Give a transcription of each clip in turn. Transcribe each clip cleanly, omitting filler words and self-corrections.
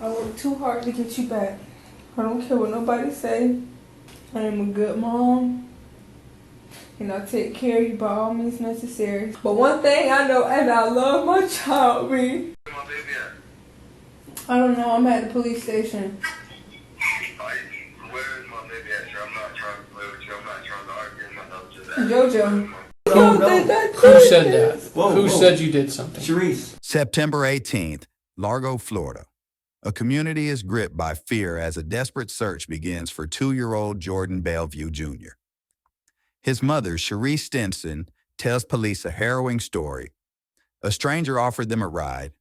I work too hard to get you back. I don't care what nobody say. I am a good mom. And I take care of you by all means necessary. But one thing I know, and I love my child, B. Where my baby at? I don't know, I'm at the police station. Where is my baby at, sir? I'm not trying to play with you. I'm not trying to argue. I'm not just Jojo. Oh, no. Who said that? Whoa, Who whoa. said you did something? Charisse. September 18th, Largo, Florida. A community is gripped by fear as a desperate search begins for 2-year-old Jordan Belliveau Jr. His mother, Charisse Stinson, tells police a harrowing story. A stranger offered them a ride,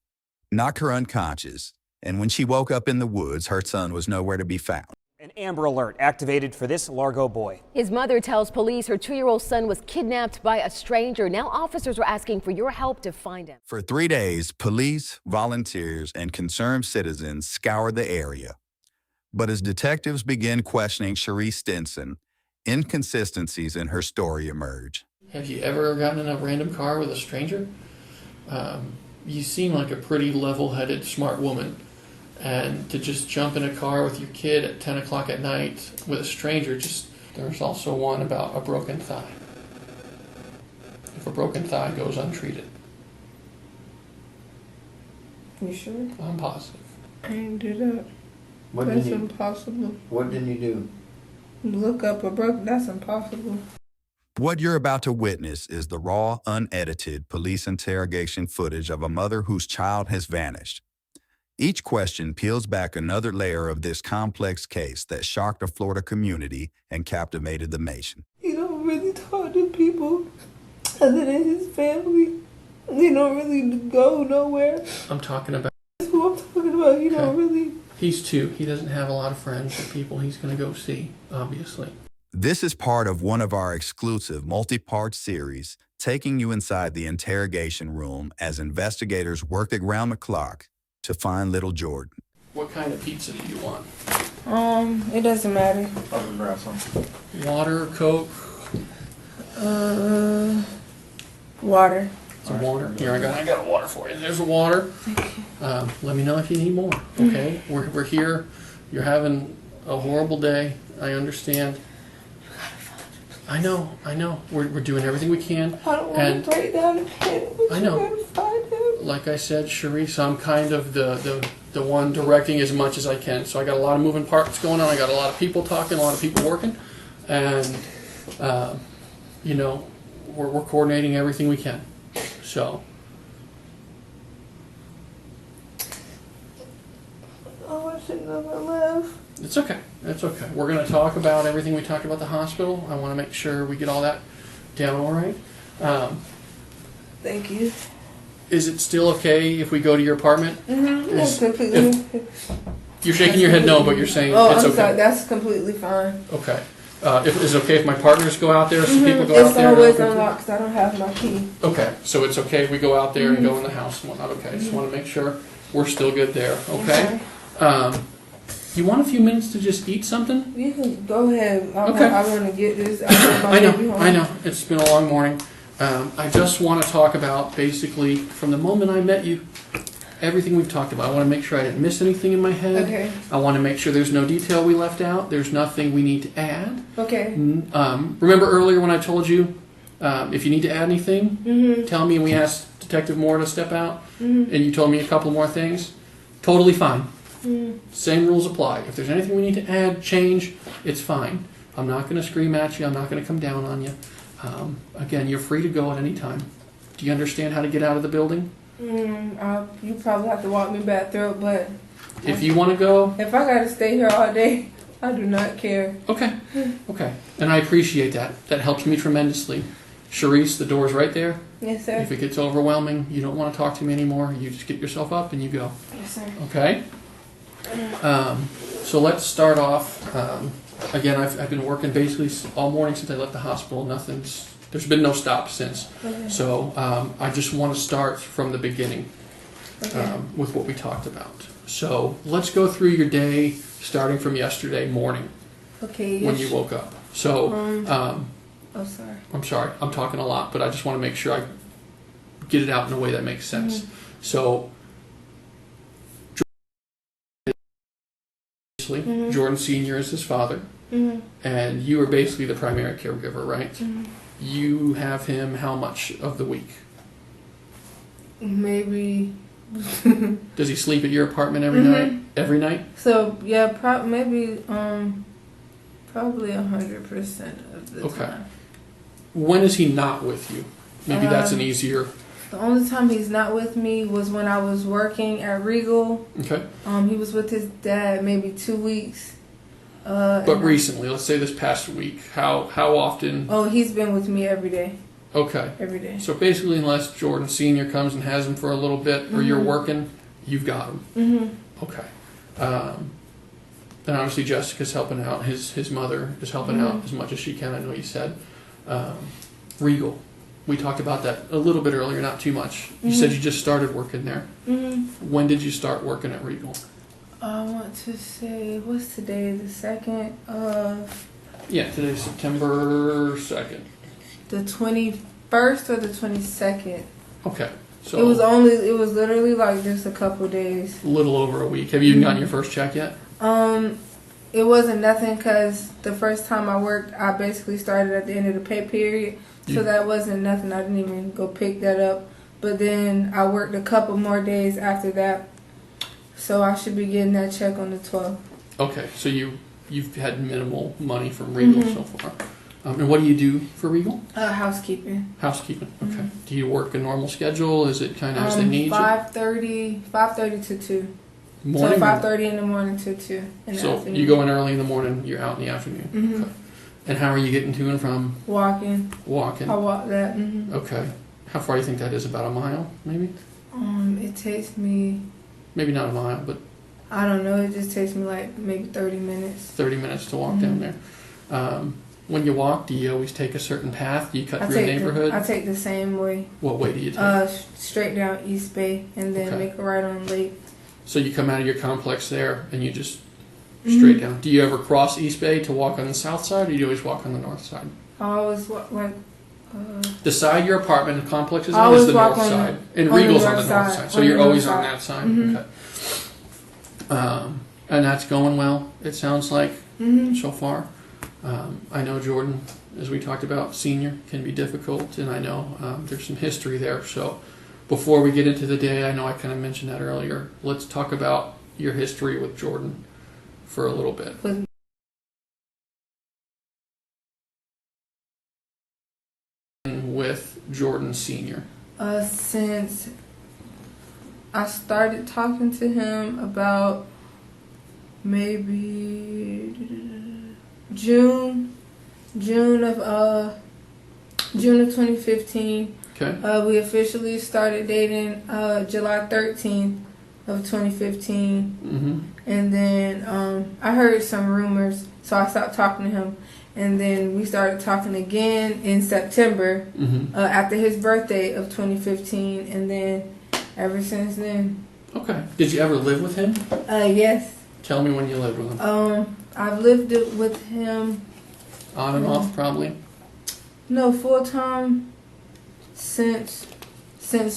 knocked her unconscious, and when she woke up in the woods, her son was nowhere to be found. An Amber Alert activated for this Largo boy. His mother tells police her 2-year-old son was kidnapped by a stranger. Now officers are asking for your help to find him. For 3 days, police, volunteers, and concerned citizens scoured the area. But as detectives began questioning Charisse Stinson, inconsistencies in her story emerge. Have you ever gotten in a random car with a stranger? You seem like a pretty level-headed, smart woman. And to just jump in a car with your kid at 10 o'clock at night with a stranger, there's also one about a broken thigh. If a broken thigh goes untreated. You sure? I'm positive. I didn't do that. That's impossible. What did you do? Look up a broke. That's impossible. What you're about to witness is the raw, unedited police interrogation footage of a mother whose child has vanished. Each question peels back another layer of this complex case that shocked a Florida community and captivated the nation. He don't really talk to people other than his family. He don't really go nowhere. I'm talking about... That's who I'm talking about. He don't really... He's 2. He doesn't have a lot of friends or people he's going to go see, obviously. This is part of one of our exclusive multi-part series, taking you inside the interrogation room as investigators work around the clock to find little Jordan. What kind of pizza do you want? It doesn't matter. I'll grab some. Water, Coke? Water. Some water. Here, I got a water for you. There's a water. Let me know if you need more, okay? We're here. You're having a horrible day. I understand. I know. We're doing everything we can. I don't want to break down and panic, but I know. you gotta find him. Like I said, Charisse, I'm kind of the one directing as much as I can. So I got a lot of moving parts going on. I got a lot of people talking, a lot of people working. And, you know, we're coordinating everything we can. So. Oh, I should never left. It's okay. It's okay. We're going to talk about everything we talked about at the hospital. I want to make sure we get all that down all right. Thank you. Is it still okay if we go to your apartment? Mm-hmm. That's completely... You're shaking your head no, but you're saying Oh, it's I'm okay. sorry. That's completely fine. Okay. Is it okay if my partners go out there? Some people go It's out there. always unlocked because I don't have my key. Okay, so it's okay if we go out there and go in the house and whatnot. Okay, just want to make sure we're still good there. Okay. You want a few minutes to just eat something? You can go ahead. Okay. I want to get this. I know. It's been a long morning. I just want to talk about basically from the moment I met you, everything we've talked about. I want to make sure I didn't miss anything in my head. Okay. I want to make sure there's no detail we left out. There's nothing we need to add. Okay. Remember earlier when I told you if you need to add anything, tell me, and we asked Detective Moore to step out, and you told me a couple more things. Totally fine. Same rules apply. If there's anything we need to add, change, it's fine. I'm not going to scream at you. I'm not going to come down on you. Again, you're free to go at any time. Do you understand how to get out of the building? You probably have to walk me back through it, but If you want to go, if I got to stay here all day, I do not care. okay. And I appreciate that. That helps me tremendously. Charisse, the door's right there. Yes, sir. If it gets overwhelming, you don't want to talk to me anymore, you just get yourself up and you go. Yes, sir. Okay? So let's start off. Again, I've been working basically all morning since I left the hospital. There's been no stop since. Okay. So I just want to start from the beginning Okay. with what we talked about. So let's go through your day starting from yesterday morning Okay. when you woke up. So Oh, sorry. I'm sorry, I'm talking a lot, but I just want to make sure I get it out in a way that makes sense. So obviously. Jordan Sr. is his father. And you are basically the primary caregiver, right? You have him how much of the week? Maybe. Does he sleep at your apartment every night? Every night? So yeah, maybe probably 100% of the time. When is he not with you? Maybe that's an easier. The only time he's not with me was when I was working at Regal. Okay. He was with his dad maybe 2 weeks. But recently, let's say this past week, how often? Oh, he's been with me every day. Okay. Every day. So basically, unless Jordan Sr. comes and has him for a little bit, or you're working, you've got him. Okay. Then obviously Jessica's helping out. His mother is helping out as much as she can. I know you said. Regal. We talked about that a little bit earlier, not too much. You said you just started working there. When did you start working at Regal? I want to say, what's today? The 2nd of... Yeah, today's September 2nd. The 21st or the 22nd. Okay. So it was literally like just a couple days. A little over a week. Have you even gotten your first check yet? It wasn't nothing because the first time I worked, I basically started at the end of the pay period. So that wasn't nothing. I didn't even go pick that up. But then I worked a couple more days after that. So I should be getting that check on the 12th. Okay. So you've had minimal money from Regal so far. And what do you do for Regal? Housekeeping. Housekeeping. Okay. Do you work a normal schedule? Is it kind of as they need you? 5:30 to 2. Morning? So 5:30 in the morning to 2 in the afternoon. So you go in early in the morning, you're out in the afternoon. Okay. And how are you getting to and from? Walking. Walking. I walk that. Okay. How far do you think that is? About a mile, maybe? It takes me... Maybe not a mile, but... I don't know. It just takes me like maybe 30 minutes. 30 minutes to walk down there. When you walk, do you always take a certain path? Do you cut through a neighborhood? I take the same way. What way do you take? Straight down East Bay and then make a right on Lake. So you come out of your complex there and you just straight down. Do you ever cross East Bay to walk on the south side, or do you always walk on the north side? I always walk like... the side your apartment complex is on is the north side. And Regal's on the north side. So you're always on that side. Okay. And that's going well, it sounds like, so far. I know Jordan, as we talked about, Senior can be difficult, and I know there's some history there. So before we get into the day, I know I kind of mentioned that earlier. Let's talk about your history with Jordan for a little bit. With Jordan Sr. Since I started talking to him about maybe June of 2015. Okay. We officially started dating July 13th of 2015. And then I heard some rumors, so I stopped talking to him. And then we started talking again in September after his birthday of 2015. And then ever since then. Okay. Did you ever live with him? Yes. Tell me when you lived with him. I've lived with him. On and off, probably? No, full time since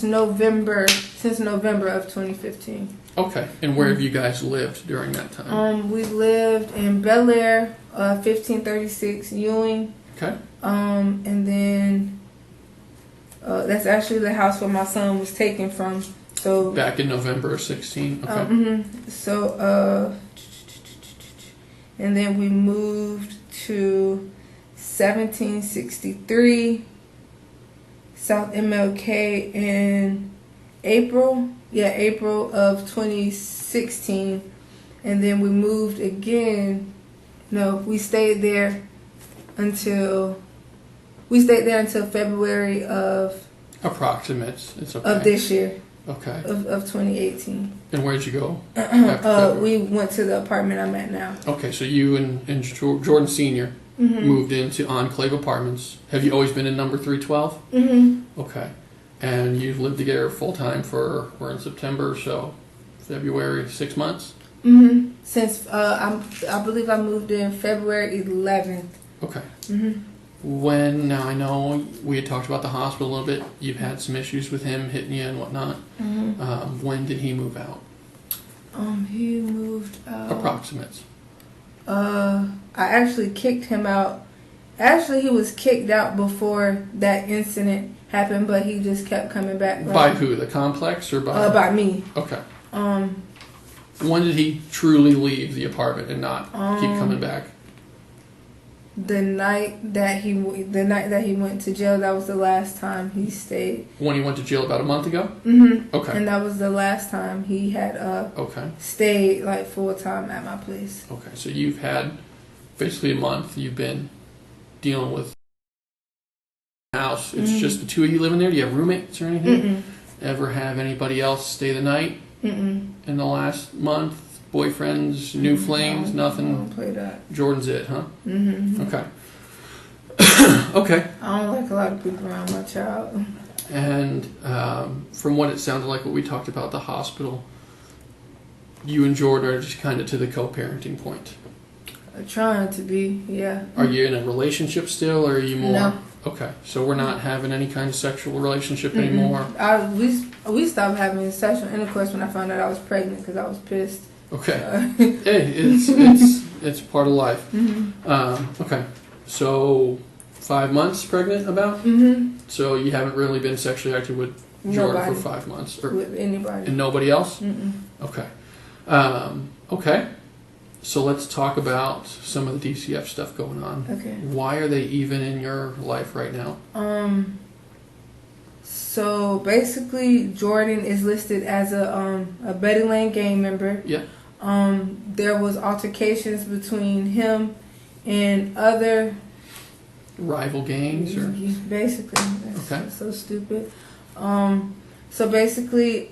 November of 2015. Okay. And where have you guys lived during that time? We lived in Bel Air, 1536 Ewing. Okay. And then that's actually the house where my son was taken from. So back in November of 16. Okay. So and then we moved to 1763 South MLK in April of 2016. And then we moved again. No, we stayed there until February of approximates. It's okay. Of this year. Okay. Of 2018. And where'd you go? We went to the apartment I'm at now. Okay, so you and Jordan Sr. moved into Enclave Apartments. Have you always been in number 312? Okay. And you've lived together full time we're in September, so February, 6 months? Since I believe I moved in February 11th. Okay. Now I know we had talked about the hospital a little bit. You've had some issues with him hitting you and whatnot. Mm-hmm. When did he move out? He moved out. Approximates. I actually kicked him out. Actually, he was kicked out before that incident happened, but he just kept coming back. By who? The complex or by? By me. Okay. When did he truly leave the apartment and not keep coming back? The night that he went to jail, that was the last time he stayed. When he went to jail about a month ago? Mm-hmm. Okay. And that was the last time he had stayed like full time at my place. Okay, so you've had basically a month. You've been dealing with the house. It's just the two of you living there. Do you have roommates or anything? Mm-mm. Ever have anybody else stay the night? Mm-mm. In the last month? Boyfriends, new flames, nothing? I don't play that. Jordan's it, huh? Mm-hmm. Okay. Okay. I don't like a lot of people around my child. And from what it sounded like, what we talked about at the hospital, you and Jordan are just kind of to the co-parenting point. Trying to be, yeah. Are you in a relationship still, or are you more? No. Okay, so we're not having any kind of sexual relationship anymore? We stopped having sexual intercourse when I found out I was pregnant because I was pissed. Okay. Hey, it's part of life. Mm-hmm. Okay, so 5 months pregnant about? Mm-hmm. So you haven't really been sexually active with Jordan Nobody. for 5 months? With anybody. And nobody else? Mm-mm. Okay. Okay. So let's talk about some of the DCF stuff going on. Okay. Why are they even in your life right now? So basically, Jordan is listed as a Betty Lane gang member. Yeah. There was altercations between him and other Rival gangs, or basically. That's okay. so stupid. So basically,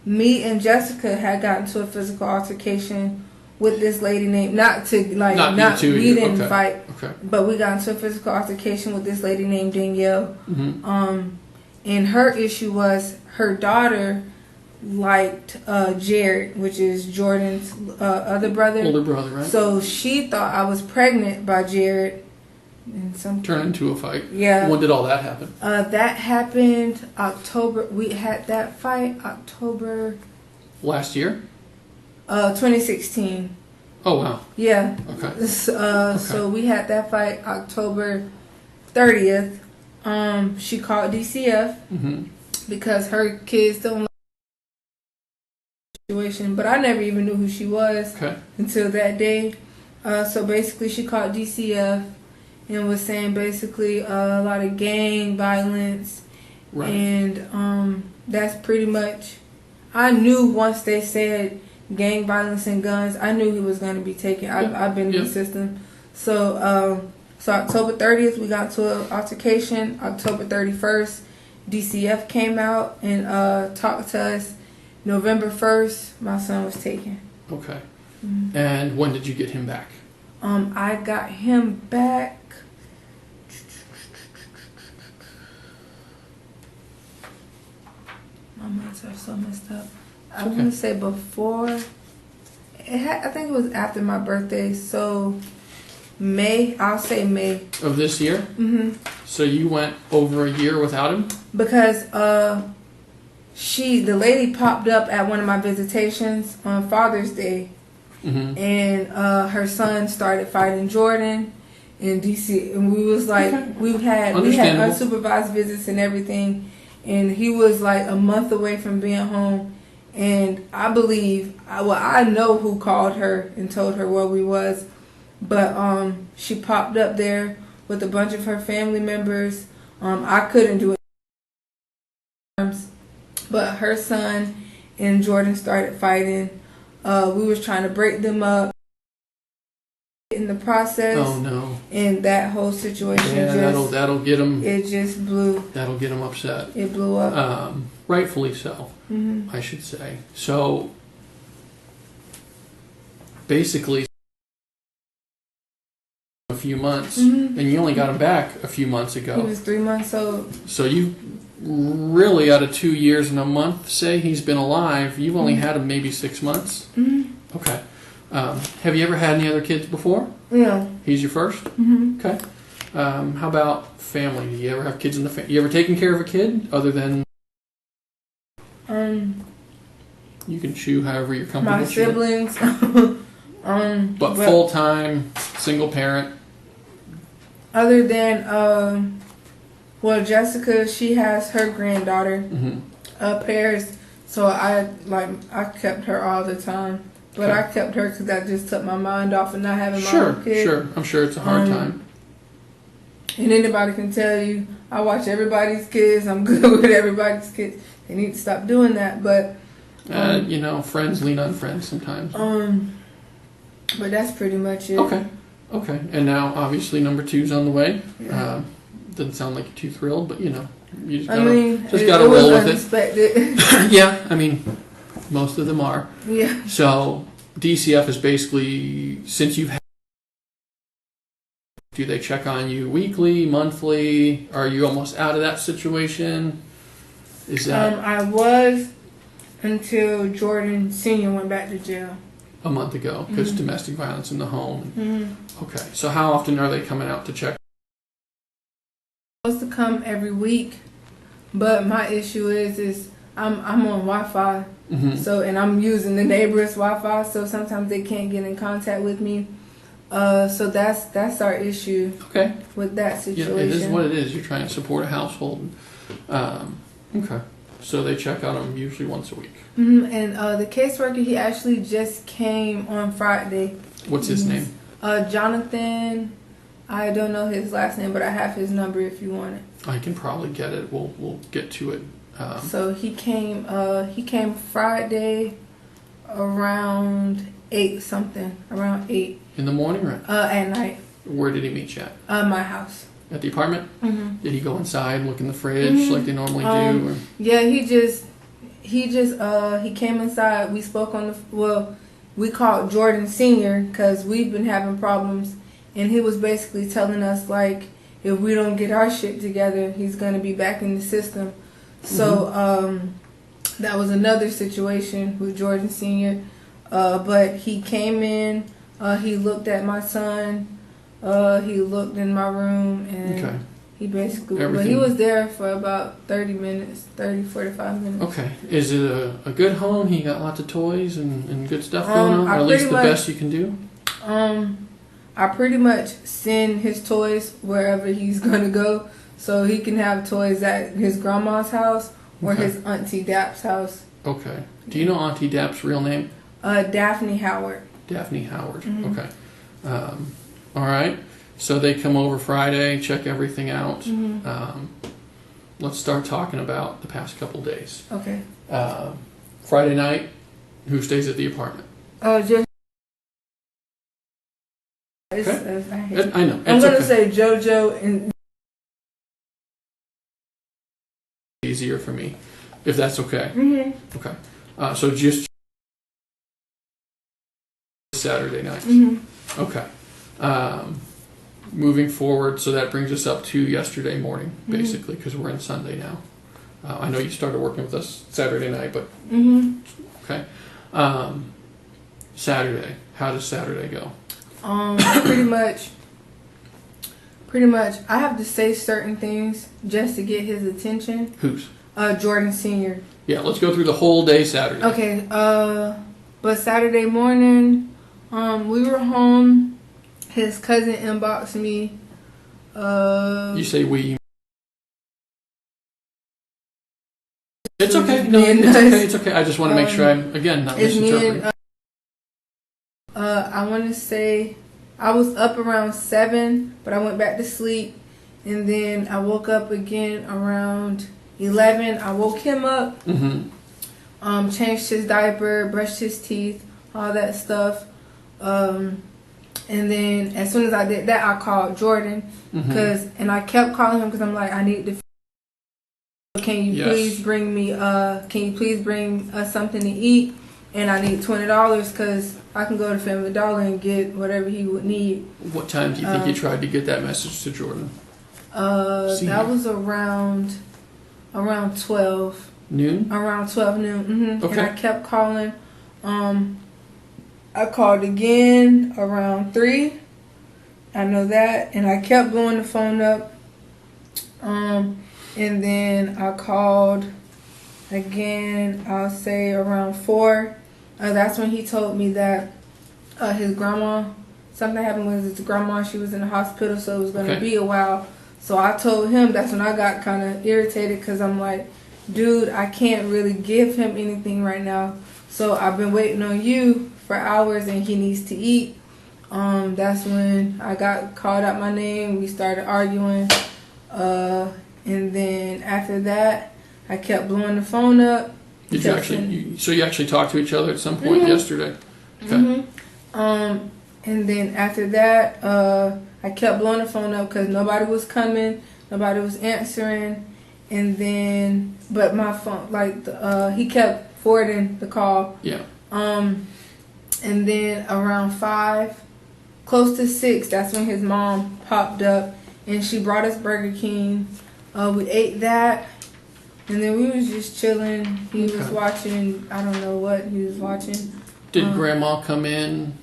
me and Jessica had gotten to a physical altercation with this lady named we didn't okay. fight, Okay. but we got into a physical altercation with this lady named Danielle. Mm-hmm. And her issue was her daughter liked Jared, which is Jordan's other brother. Older brother, right? So she thought I was pregnant by Jared. And some turn into a fight. Yeah. When did all that happen? That happened October. We had that fight October last year. 2016. Oh wow. Yeah. Okay. So we had that fight October 30th. She called DCF because her kids don't like the situation, but I never even knew who she was until that day. So basically, she called DCF and was saying basically a lot of gang violence, right. And that's pretty much. I knew once they said gang violence and guns, I knew he was going to be taken. I've been in the system. So October 30th, we got to an altercation. October 31st, DCF came out and talked to us. November 1st, my son was taken. Okay. Mm-hmm. And when did you get him back? I got him back. My months are so messed up. I want to say before. I think it was after my birthday. So May. I'll say May of this year. Mm-hmm. So you went over a year without him because the lady popped up at one of my visitations on Father's Day, and her son started fighting Jordan in DC, and we was like we had unsupervised visits and everything. And he was like a month away from being home. And I know who called her and told her where we was. But she popped up there with a bunch of her family members. I couldn't do it. But her son and Jordan started fighting. We was trying to break them up in the process. Oh no. And that whole situation that'll get them. It just blew. That'll get them upset. It blew up. Rightfully so, I should say. So basically a few months, and you only got him back a few months ago. He was 3 months old. So you really, out of 2 years and a month, say he's been alive, you've only had him maybe 6 months? Okay. Have you ever had any other kids before? No. He's your first? Okay. How about family? Do you ever have kids in the family? You ever taken care of a kid other than... You can chew however you're comfortable. My siblings. But full time, single parent. Other than well, Jessica, she has her granddaughter, Paris. So I kept her all the time. But I kept her because that just took my mind off of not having my own kid. Sure. I'm sure it's a hard time. And anybody can tell you, I watch everybody's kids. I'm good with everybody's kids. They need to stop doing that. But you know, friends lean on friends sometimes. But that's pretty much it. Okay. And now, obviously, number 2's on the way. Yeah. Doesn't sound like you're too thrilled, but you know, you just it gotta roll with unexpected. it. Yeah, I mean, most of them are. Yeah. So DCF is basically, since you've had, do they check on you weekly, monthly? Are you almost out of that situation? Is that I was until Jordan Sr. went back to jail. a month ago? Because domestic violence in the home. Okay, so how often are they coming out to check? Supposed to come every week, but my issue is I'm on Wi-Fi, so and I'm using the neighbor's Wi-Fi, so sometimes they can't get in contact with me. So that's our issue. Okay. With that situation. Yeah, it is what it is. You're trying to support a household. Okay. So they check on them usually once a week. And the caseworker, he actually just came on Friday. What's his name? Jonathan. I don't know his last name, but I have his number if you want it. I can probably get it. We'll get to it. So he came Friday around 8 something. Around 8. In the morning, right? At night. Where did he meet you at? My house. At the apartment? Did he go inside and look in the fridge like they normally do? Or? Yeah, he came inside. We spoke on we called Jordan Sr. because we've been having problems. And he was basically telling us, like, if we don't get our shit together, he's going to be back in the system. So that was another situation with Jordan Sr. But he came in, he looked at my son, he looked in my room, and he basically, but he was there for about 45 minutes. Okay. Is it a good home? He got lots of toys and good stuff going on? Or at least the best you can do? I pretty much send his toys wherever he's going to go. So he can have toys at his grandma's house or his Auntie Dap's house. Okay. Do you know Auntie Dap's real name? Daphne Howard. Daphne Howard. Okay. All right. So they come over Friday, check everything out. Let's start talking about the past couple days. Okay. Friday night, who stays at the apartment? Just. I know. I'm going to say JoJo and. Easier for me, if that's okay. Okay. So just Saturday night. Okay. Moving forward, so that brings us up to yesterday morning, basically, because we're in Sunday now. I know you started working with us Saturday night, but okay. Saturday. How does Saturday go? Pretty much, I have to say certain things just to get his attention. Whose? Jordan Sr. Yeah, let's go through the whole day Saturday. Okay, but Saturday morning, we were home. His cousin inboxed me. You say we. It's okay. No, it's okay. I just want to make sure I'm, again, not misinterpreting. I want to say I was up around 7, but I went back to sleep. And then I woke up again around 11. I woke him up, changed his diaper, brushed his teeth, all that stuff. And then as soon as I did that, I called Jordan. And I kept calling him because I'm like, I need to. Can you please bring me? Can you please bring us something to eat? And I need $20 because I can go to Family Dollar and get whatever he would need. What time do you think you tried to get that message to Jordan? That was around 12 noon. Around 12 noon. Okay. And I kept calling. I called again around 3. I know that, and I kept blowing the phone up. And then I called again. I'll say around 4. That's when he told me that his grandma. Something happened with his grandma. She was in the hospital, so it was going to be a while. So I told him, that's when I got kind of irritated, because I'm like, dude, I can't really give him anything right now. So I've been waiting on you for hours, and he needs to eat. That's when I got called out my name. We started arguing. And then after that, I kept blowing the phone up. Did you actually? So you actually talked to each other at some point yesterday? Okay. And then after that, I kept blowing the phone up because nobody was coming, nobody was answering, and then but my phone, he kept forwarding the call. Yeah. And then around 5, close to 6, that's when his mom popped up, and she brought us Burger King. We ate that. And then we was just chilling. He was watching, I don't know what he was watching. Did Grandma come in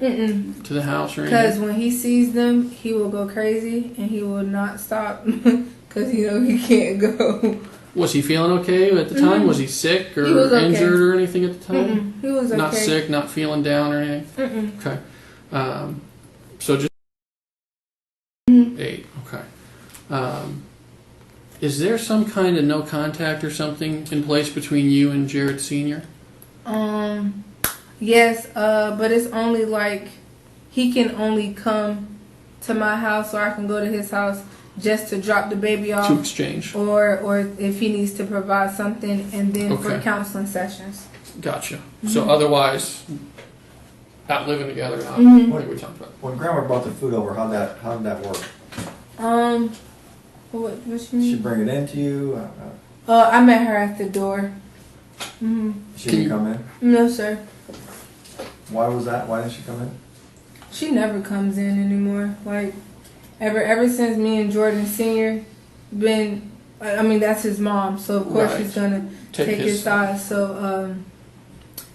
to the house or anything? Because when he sees them, he will go crazy and he will not stop because, he can't go. Was he feeling okay at the time? Was he sick or injured or anything at the time? He was okay. Not sick, not feeling down or anything? Okay. So just 8. Okay. Is there some kind of no contact or something in place between you and Jared Sr.? Yes, but it's only he can only come to my house, or I can go to his house just to drop the baby off. To exchange. Or if he needs to provide something, and then for counseling sessions. Gotcha. So otherwise, not living together, not what are we talking about? When Grandma brought the food over, how did that work? What you mean? She bring it in to you? I met her at the door. She didn't come in? No, sir. Why was that? Why didn't she come in? She never comes in anymore. Ever since me and Jordan Sr. been, that's his mom, so of course she's gonna take his side. So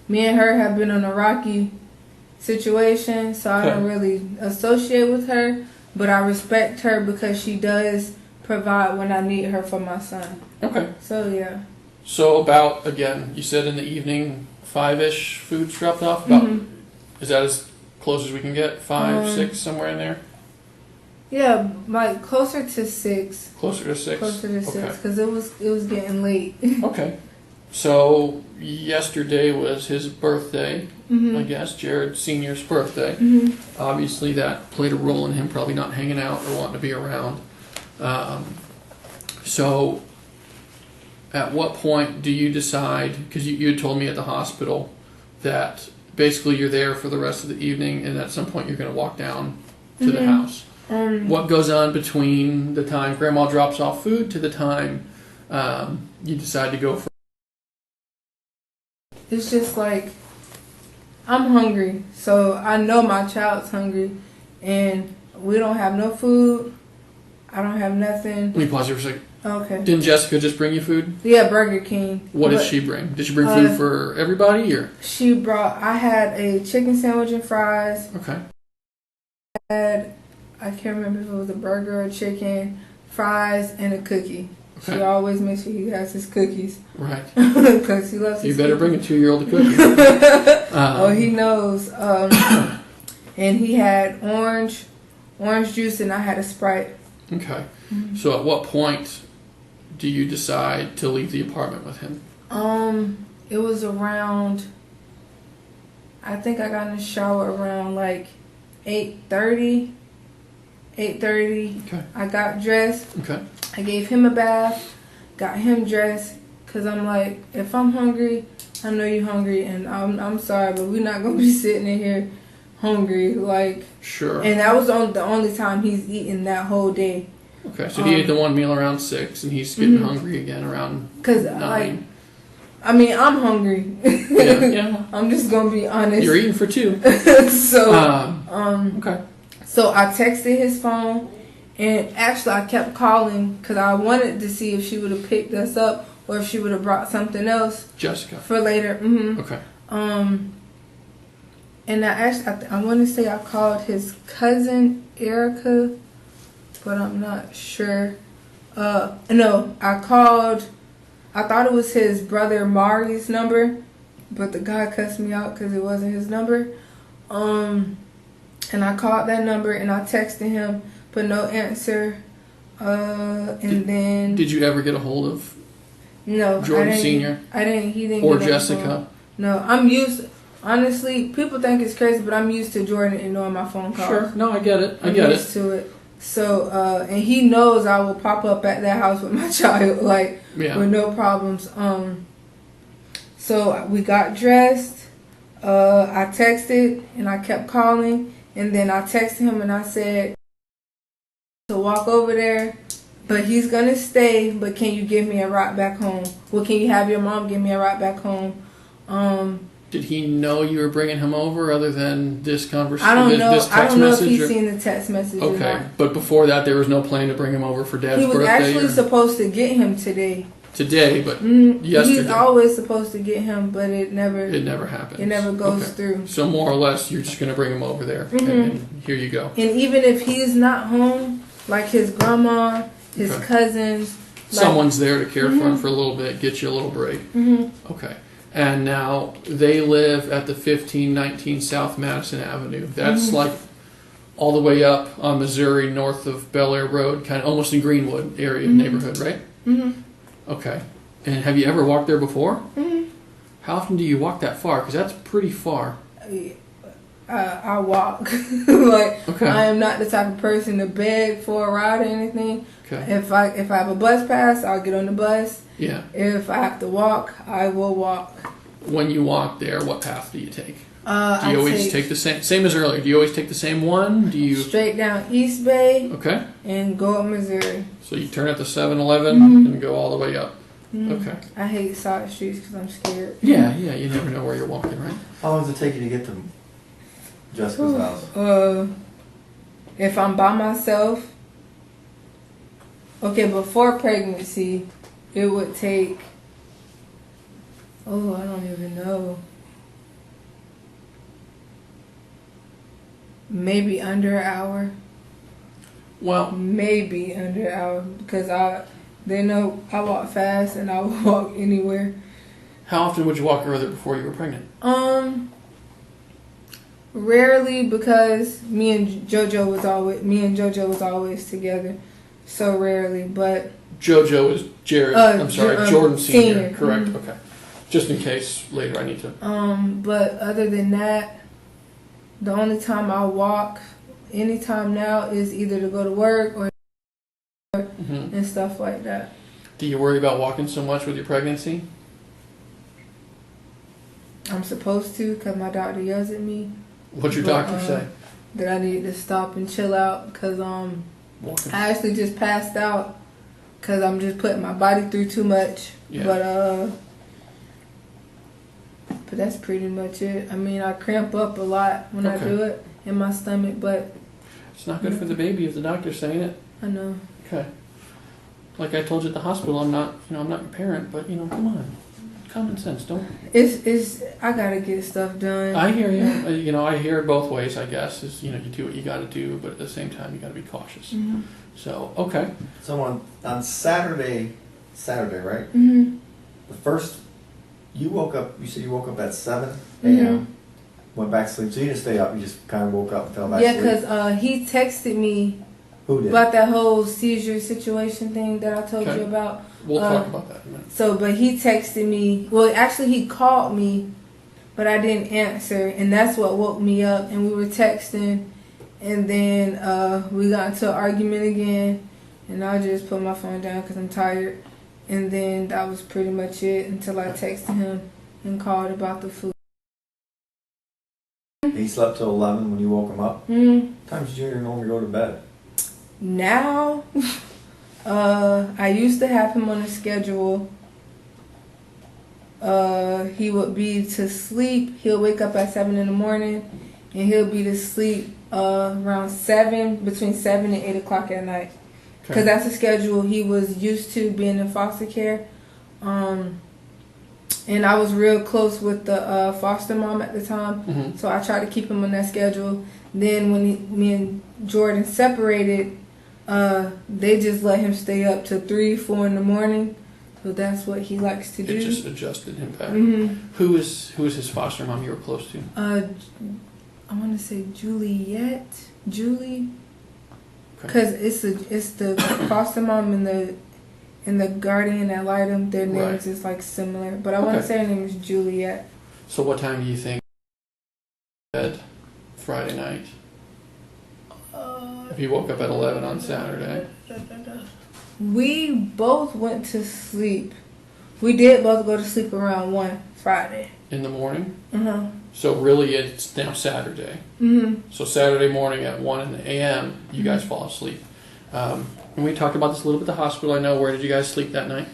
me and her have been on a rocky situation, so I don't really associate with her, but I respect her because she does provide when I need her for my son. Okay. So yeah. So about, again, you said in the evening, 5-ish, food's dropped off? About, is that as close as we can get? 5, 6, somewhere in there? Yeah, closer to 6. Closer to 6? Closer to 6, because it was getting late. Okay. So yesterday was his birthday, I guess, Jared Sr.'s birthday. Obviously that played a role in him probably not hanging out or wanting to be around. So at what point do you decide, because you had told me at the hospital that basically you're there for the rest of the evening and at some point you're going to walk down to the house. What goes on between the time Grandma drops off food to the time you decide to go for? It's just I'm hungry, so I know my child's hungry, and we don't have no food. I don't have nothing. Let me pause here for a second. Okay. Didn't Jessica just bring you food? Yeah, Burger King. What did she bring? Did she bring food for everybody, or? I had a chicken sandwich and fries. Okay. I can't remember if it was a burger or chicken, fries, and a cookie. Okay. She always makes sure he has his cookies. Right. Because he loves his You better cookies. bring a 2-year-old a cookie. Oh, he knows. And he had orange juice, and I had a Sprite. Okay. So at what point do you decide to leave the apartment with him? It was around, I think I got in the shower around 8:30. 8:30. Okay. I got dressed. Okay. I gave him a bath, got him dressed, because I'm like, if I'm hungry, I know you're hungry, and I'm sorry, but we're not going to be sitting in here hungry. Sure. And that was the only time he's eaten that whole day. Okay, so he ate the one meal around 6, and he's getting hungry again around 9. I'm hungry. Yeah. I'm just going to be honest. You're eating for 2. So, okay. So I texted his phone, and actually I kept calling because I wanted to see if she would have picked us up or if she would have brought something else. Jessica. For later. Okay. And I want to say I called his cousin Erica, but I'm not sure. No, I thought it was his brother Mari's number, but the guy cussed me out because it wasn't his number. And I called that number and I texted him, but no answer. Did you ever get a hold of no Jordan Sr.? I didn't. He didn't. Or get on the Jessica? phone. No, I'm used. Honestly, people think it's crazy, but I'm used to Jordan ignoring my phone calls. Sure. No, I get it. I'm used to it. So, and he knows I will pop up at that house with my child, like with no problems. So we got dressed. I texted and I kept calling, and then I texted him and I said to walk over there, but he's gonna stay. But can you give me a ride back home? Well, can you have your mom give me a ride back home? Did he know you were bringing him over, other than this conversation? I don't know. This I don't know if message, he's seen the text message. Okay, or not. But before that, there was no plan to bring him over for Dad's birthday. He was actually supposed to get him today. Today, but yesterday. He's always supposed to get him, but it never happens. It never goes through. So more or less, you're just going to bring him over there, and here you go. And even if he's not home, like his grandma, his cousins, someone's there to care for him for a little bit, get you a little break. Okay. And now they live at the 1519 South Madison Avenue. That's like all the way up on Missouri, north of Bel Air Road, kind of almost in Greenwood area neighborhood, right? Okay. And have you ever walked there before? How often do you walk that far? Because that's pretty far. I walk. I am not the type of person to beg for a ride or anything. Okay. If I have a bus pass, I'll get on the bus. Yeah. If I have to walk, I will walk. When you walk there, what path do you take? Do I you always take the same as earlier? Do you always take the same one? Do you straight down East Bay? Okay. And go up Missouri. So you turn at the 7-Eleven and go all the way up. Okay. I hate side streets because I'm scared. Yeah. You never know where you're walking, right? How long does it take you to get to Jessica's house? If I'm by myself, before pregnancy, it would take, I don't even know, maybe under an hour. Well, maybe under an hour, because they know I walk fast and I will walk anywhere. How often would you walk earlier before you were pregnant? Rarely, because me and JoJo was always together, so rarely. But JoJo is Jordan Sr. Correct. Okay. Just in case later I need to. But other than that, the only time I walk anytime now is either to go to work or and stuff like that. Do you worry about walking so much with your pregnancy? I'm supposed to, because my doctor yells at me. What'd your doctor say? That I need to stop and chill out, because I actually just passed out because I'm just putting my body through too much. Yeah. But that's pretty much it. I mean, I cramp up a lot when I do it in my stomach, but it's not good for the baby if the doctor's saying it. I know. Okay. Like I told you at the hospital, I'm not your parent, but come on. Common sense, don't. I gotta get stuff done. I hear you. I hear it both ways. I guess you do what you got to do, but at the same time, you got to be cautious. So okay. So on Saturday, right? The first, you woke up. You said you woke up at 7 a.m. Went back to sleep. So you didn't stay up. You just kind of woke up and fell back. Yeah, because he texted me. Who did? About that whole seizure situation thing that I told you about. We'll talk about that in a minute. So, but he texted me. Well, actually, he called me, but I didn't answer, and that's what woke me up. And we were texting, and then we got into an argument again, and I just put my phone down because I'm tired. And then that was pretty much it until I texted him and called about the food. He slept till 11 when you woke him up? What time did Junior normally go to bed? Now, I used to have him on a schedule. He would be to sleep. He'll wake up at 7 in the morning, and he'll be to sleep around between 7 and 8 o'clock at night. Because that's a schedule he was used to being in foster care. And I was real close with the foster mom at the time, so I tried to keep him on that schedule. Then when me and Jordan separated, they just let him stay up till 3, 4 in the morning. So that's what he likes to do. It just adjusted him back. Who is his foster mom you were close to? I want to say Julie, Okay. because it's the foster mom and the guardian ad litem. Their names is like similar, but I want to say her name is Juliet. So what time do you think bed Friday night? If you woke up at 11 on Saturday. We both went to sleep. We did both go to sleep around 1 Friday. In the morning? Uh-huh. So really it's now Saturday. Mm-hmm. So Saturday morning at 1 a.m. you guys fall asleep. And we talked about this a little bit at the hospital. I know. Where did you guys sleep that night?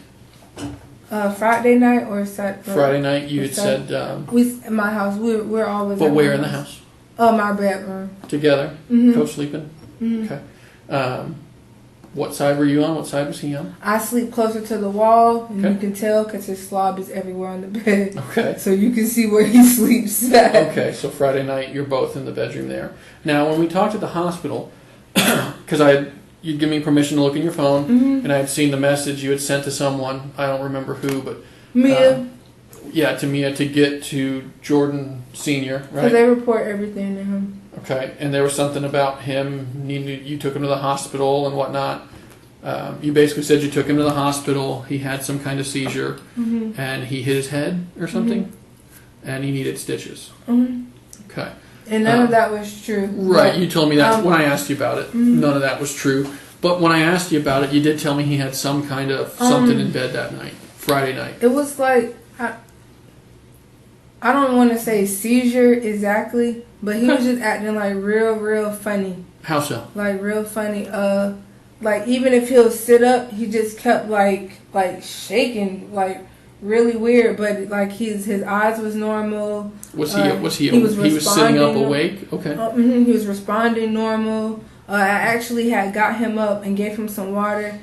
Friday night or Saturday? Friday night you had said... we in my house. We're always But where in the house? My bedroom. Together? Mm-hmm. Co-sleeping? Mm-hmm. Okay. What side were you on? What side was he on? I sleep closer to the wall, and Okay. you can tell because his slob is everywhere on the bed. Okay. So you can see where he sleeps at. Okay, so Friday night you're both in the bedroom there. Now, when we talked at the hospital, because you'd give me permission to look in your phone, and I had seen the message you had sent to someone. I don't remember who, but Mia. To Mia to get to Jordan Sr. Because Right? they report everything to him. Okay, and there was something about him. You took him to the hospital and whatnot. You basically said you took him to the hospital. He had some kind of seizure, and he hit his head or something, and he needed stitches. Okay. And none of that was true. Right, But, you told me that when I asked you about it. None of that was true. But when I asked you about it, you did tell me he had some kind of something in bed that night, Friday night. It was like, I don't want to say seizure exactly, but he was just acting like real funny. How so? Like real funny. Like even if he'll sit up, he just kept like shaking, like really weird. But like his eyes was normal. Was he he was sitting up responding. awake? Okay. He was responding normal. I actually had got him up and gave him some water,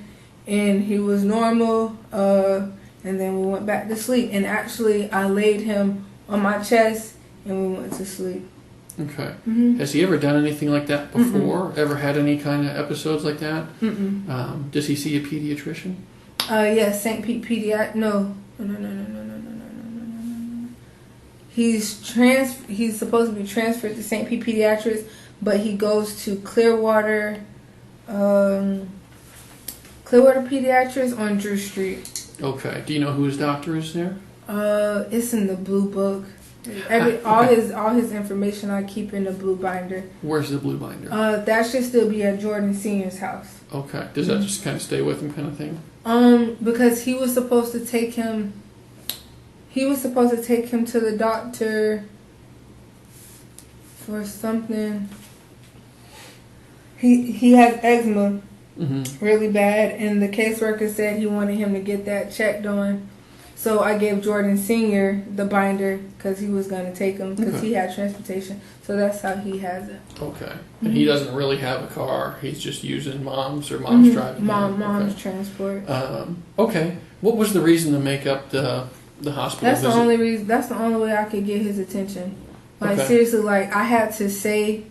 and he was normal. And then we went back to sleep. And actually, I laid him on my chest, and we went to sleep. Okay. Has he ever done anything like that before? Ever had any kind of episodes like that? Does he see a pediatrician? Yes, St. Pete Pediatric. No. He's supposed to be transferred to St. Pete Pediatrics, but he goes to Clearwater Pediatrics on Drew Street. Okay. Do you know who his doctor is there? It's in the blue book. All his information I keep in the blue binder. Where's the blue binder? That should still be at Jordan Sr.'s house. Okay. Does that just kind of stay with him, kind of thing? Because he was supposed to take him. He was supposed to take him to the doctor for something. He has eczema, really bad, and the caseworker said he wanted him to get that checked on. So I gave Jordan Sr. the binder because he was going to take him because he had transportation. So that's how he has it. Okay. And he doesn't really have a car. He's just using mom's driving him. Mom's transport. Okay. What was the reason to make up the hospital That's visit? the only reason. That's the only way I could get his attention. Like seriously, like I had to say,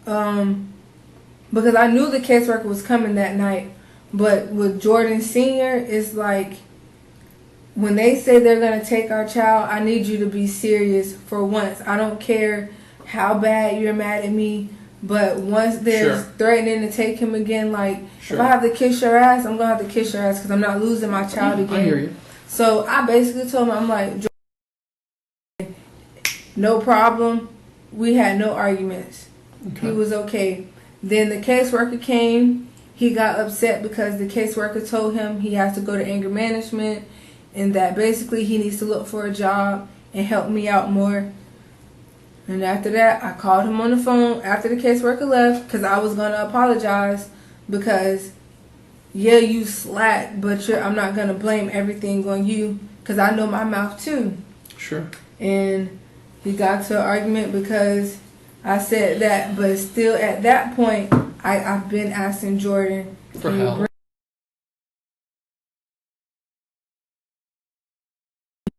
because I knew the caseworker was coming that night, but with Jordan Sr., it's like when they say they're gonna take our child, I need you to be serious for once. I don't care how bad you're mad at me, but once they're threatening to take him again, like if I have to kiss your ass, I'm gonna have to kiss your ass because I'm not losing my child again. I hear you. So I basically told him, I'm like, no problem. We had no arguments. He was okay. Then the caseworker came. He got upset because the caseworker told him he has to go to anger management and that basically he needs to look for a job and help me out more. And after that, I called him on the phone after the caseworker left because I was going to apologize because, yeah, you slack, but I'm not going to blame everything on you because I know my mouth too. Sure. And he got to an argument because I said that, but still at that point, I've been asking Jordan for help.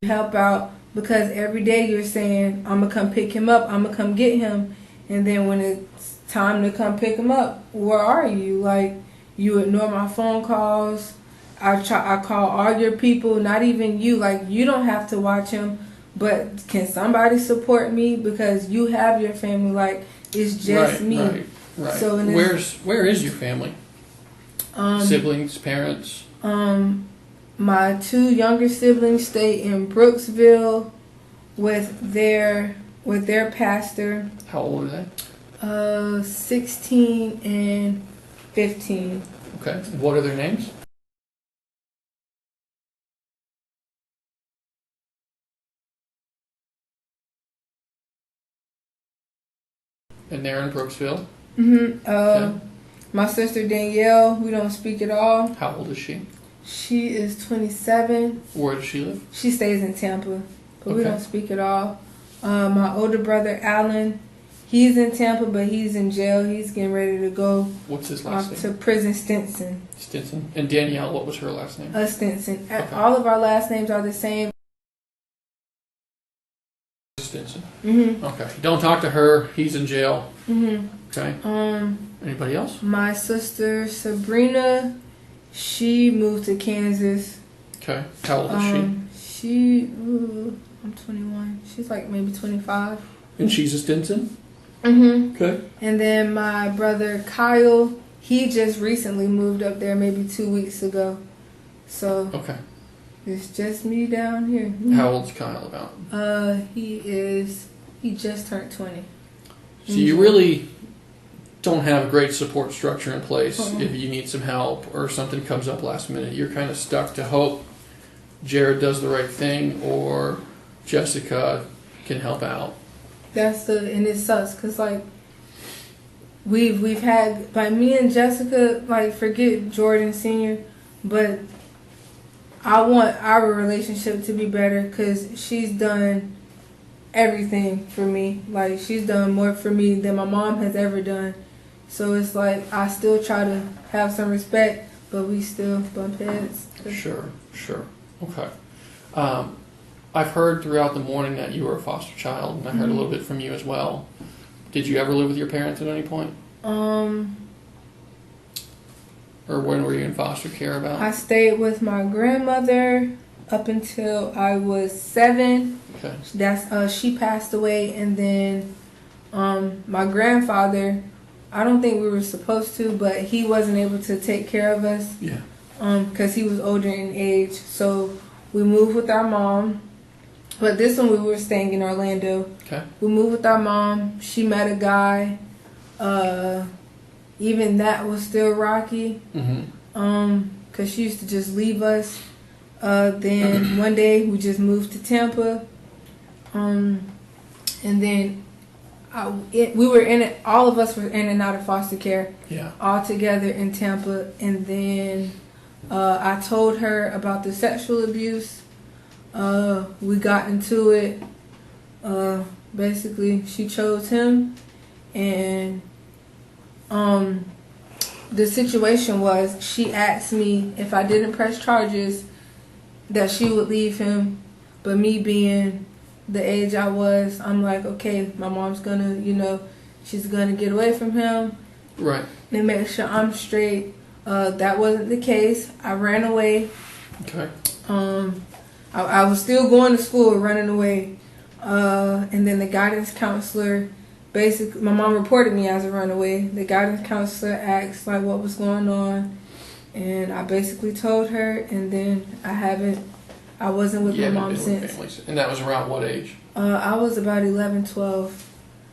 Help out because every day you're saying, I'm going to come pick him up, I'm going to come get him. And then when it's time to come pick him up, where are you? Like, you ignore my phone calls. I call all your people, not even you. Like, you don't have to watch him, but can somebody support me? Because you have your family, like, it's just me. Right. So where is your family? Siblings, parents? My 2 younger siblings stay in Brooksville with their pastor. How old are they? 16 and 15. Okay. What are their names? And they're in Brooksville? Okay. My sister Danielle, we don't speak at all. How old is she? She is 27. Where does she live? She stays in Tampa, but we Okay. don't speak at all. My older brother Alan, he's in Tampa, but he's in jail. He's getting ready to go What's his last off name? to prison. Stinson. Stinson. And Danielle, what was her last name? Stinson. Okay. All of our last names are the same. Stinson. Mhm. Okay. Don't talk to her. He's in jail. Mhm. Okay. Anybody else? My sister Sabrina, she moved to Kansas. Okay. How old is I'm 21. She's like maybe 25. And she's a Stinson? Mhm. Okay. And then my brother Kyle, he just recently moved up there maybe 2 weeks ago. So Okay. it's just me down here. How old's Kyle about? He just turned 20. So you really don't have a great support structure in place. Uh-uh. If you need some help or something comes up last minute, you're kind of stuck to hope Jared does the right thing or Jessica can help out. And it sucks because like we've had, like, me and Jessica, like, forget Jordan Sr., but I want our relationship to be better because she's done everything for me. Like, she's done more for me than my mom has ever done. So it's like I still try to have some respect, but we still bump heads. Sure. Okay. I've heard throughout the morning that you were a foster child, and I heard a little bit from you as well. Did you ever live with your parents at any point? Or when were you in foster care about? I stayed with my grandmother up until I was 7. Okay. She passed away, and then my grandfather, I don't think we were supposed to, but he wasn't able to take care of us. Yeah. Because he was older in age. So we moved with our mom. But this one we were staying in Orlando. Okay. We moved with our mom. She met a guy. Even that was still rocky. Because she used to just leave us. Then one day we just moved to Tampa. And then we were in it. All of us were in and out of foster care. Yeah. All together in Tampa. And then I told her about the sexual abuse. We got into it. Basically, she chose him, and the situation was she asked me if I didn't press charges that she would leave him, but me being the age I was, I'm like, okay, my mom's gonna, she's gonna get away from him, right, and make sure I'm straight. That wasn't the case. I ran away. Okay. I was still going to school, running away. And then the guidance counselor, basically, my mom reported me as a runaway. The guidance counselor asked, like, what was going on. And I basically told her, and then I wasn't with my mom since. And that was around what age? I was about 11, 12.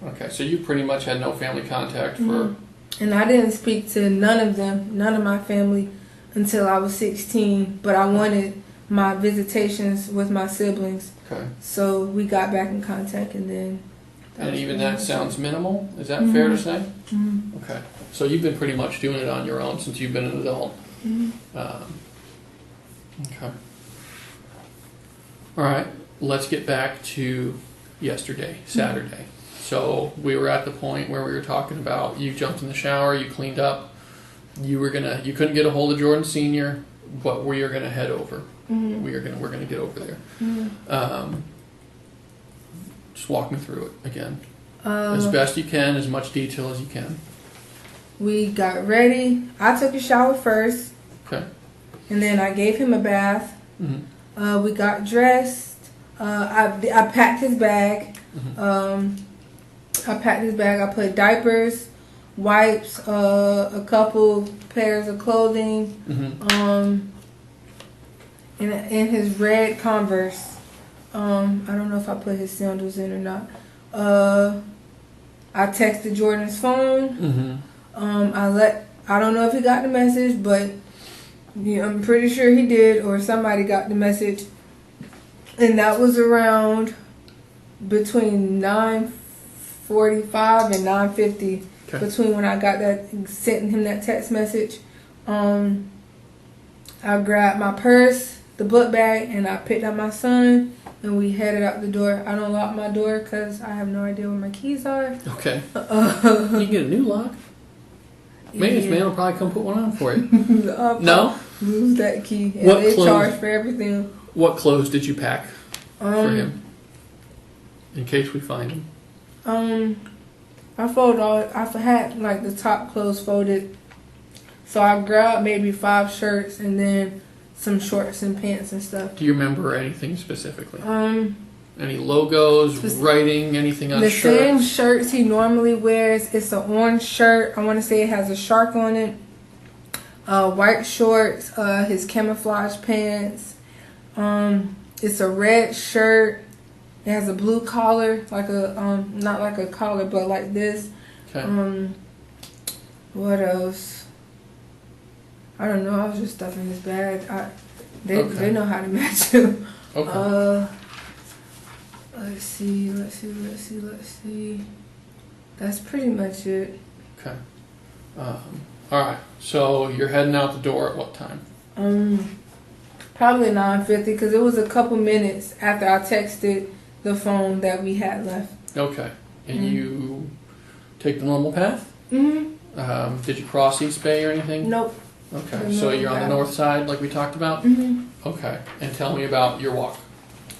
Okay, so you pretty much had no family contact for... And I didn't speak to none of them, none of my family, until I was 16. But I wanted my visitations with my siblings. Okay. So we got back in contact, and then... And even that sounds minimal? Is that fair to say? Okay. So you've been pretty much doing it on your own since you've been an adult. Okay. All right. Let's get back to yesterday, Saturday. So we were at the point where we were talking about you jumped in the shower, you cleaned up, you couldn't get a hold of Jordan Sr., but we are gonna head over. We're gonna get over there. Just walk me through it again, as best you can, as much detail as you can. We got ready. I took a shower first. Okay. And then I gave him a bath. We got dressed. I packed his bag. I put diapers, wipes, a couple pairs of clothing, in his red Converse. I don't know if I put his sandals in or not. I texted Jordan's phone. I don't know if he got the message, but I'm pretty sure he did, or somebody got the message. And that was around between 9:45 and 9:50. Okay. Between when I got that, sent him that text message. I grabbed my purse, the book bag, and I picked up my son, and we headed out the door. I don't lock my door because I have no idea where my keys are. Okay. You can get a new lock. Maintenance man will probably come put one on for you. No? Lose that key. And What they clothes- charge for everything. What clothes did you pack for him? In case we find him. I folded I had like the top clothes folded. So I grabbed maybe 5 shirts and then some shorts and pants and stuff. Do you remember anything specifically? Any logos, writing, anything on the shirts? same shirts he normally wears. It's an orange shirt. I want to say it has a shark on it. White shorts. His camouflage pants. It's a red shirt. It has a blue collar, like a not like a collar, but like this. Okay. What else? I don't know. I was just stuffing his bag. They know how to match him. Okay. Let's see. That's pretty much it. Okay. All right. So you're heading out the door at what time? Probably 9:50 because it was a couple minutes after I texted the phone that we had left. Okay. And you take the normal path? Mm-hmm. Did you cross East Bay or anything? Nope. Okay. So you're on the north side like we talked about? Mm-hmm. Okay. And tell me about your walk.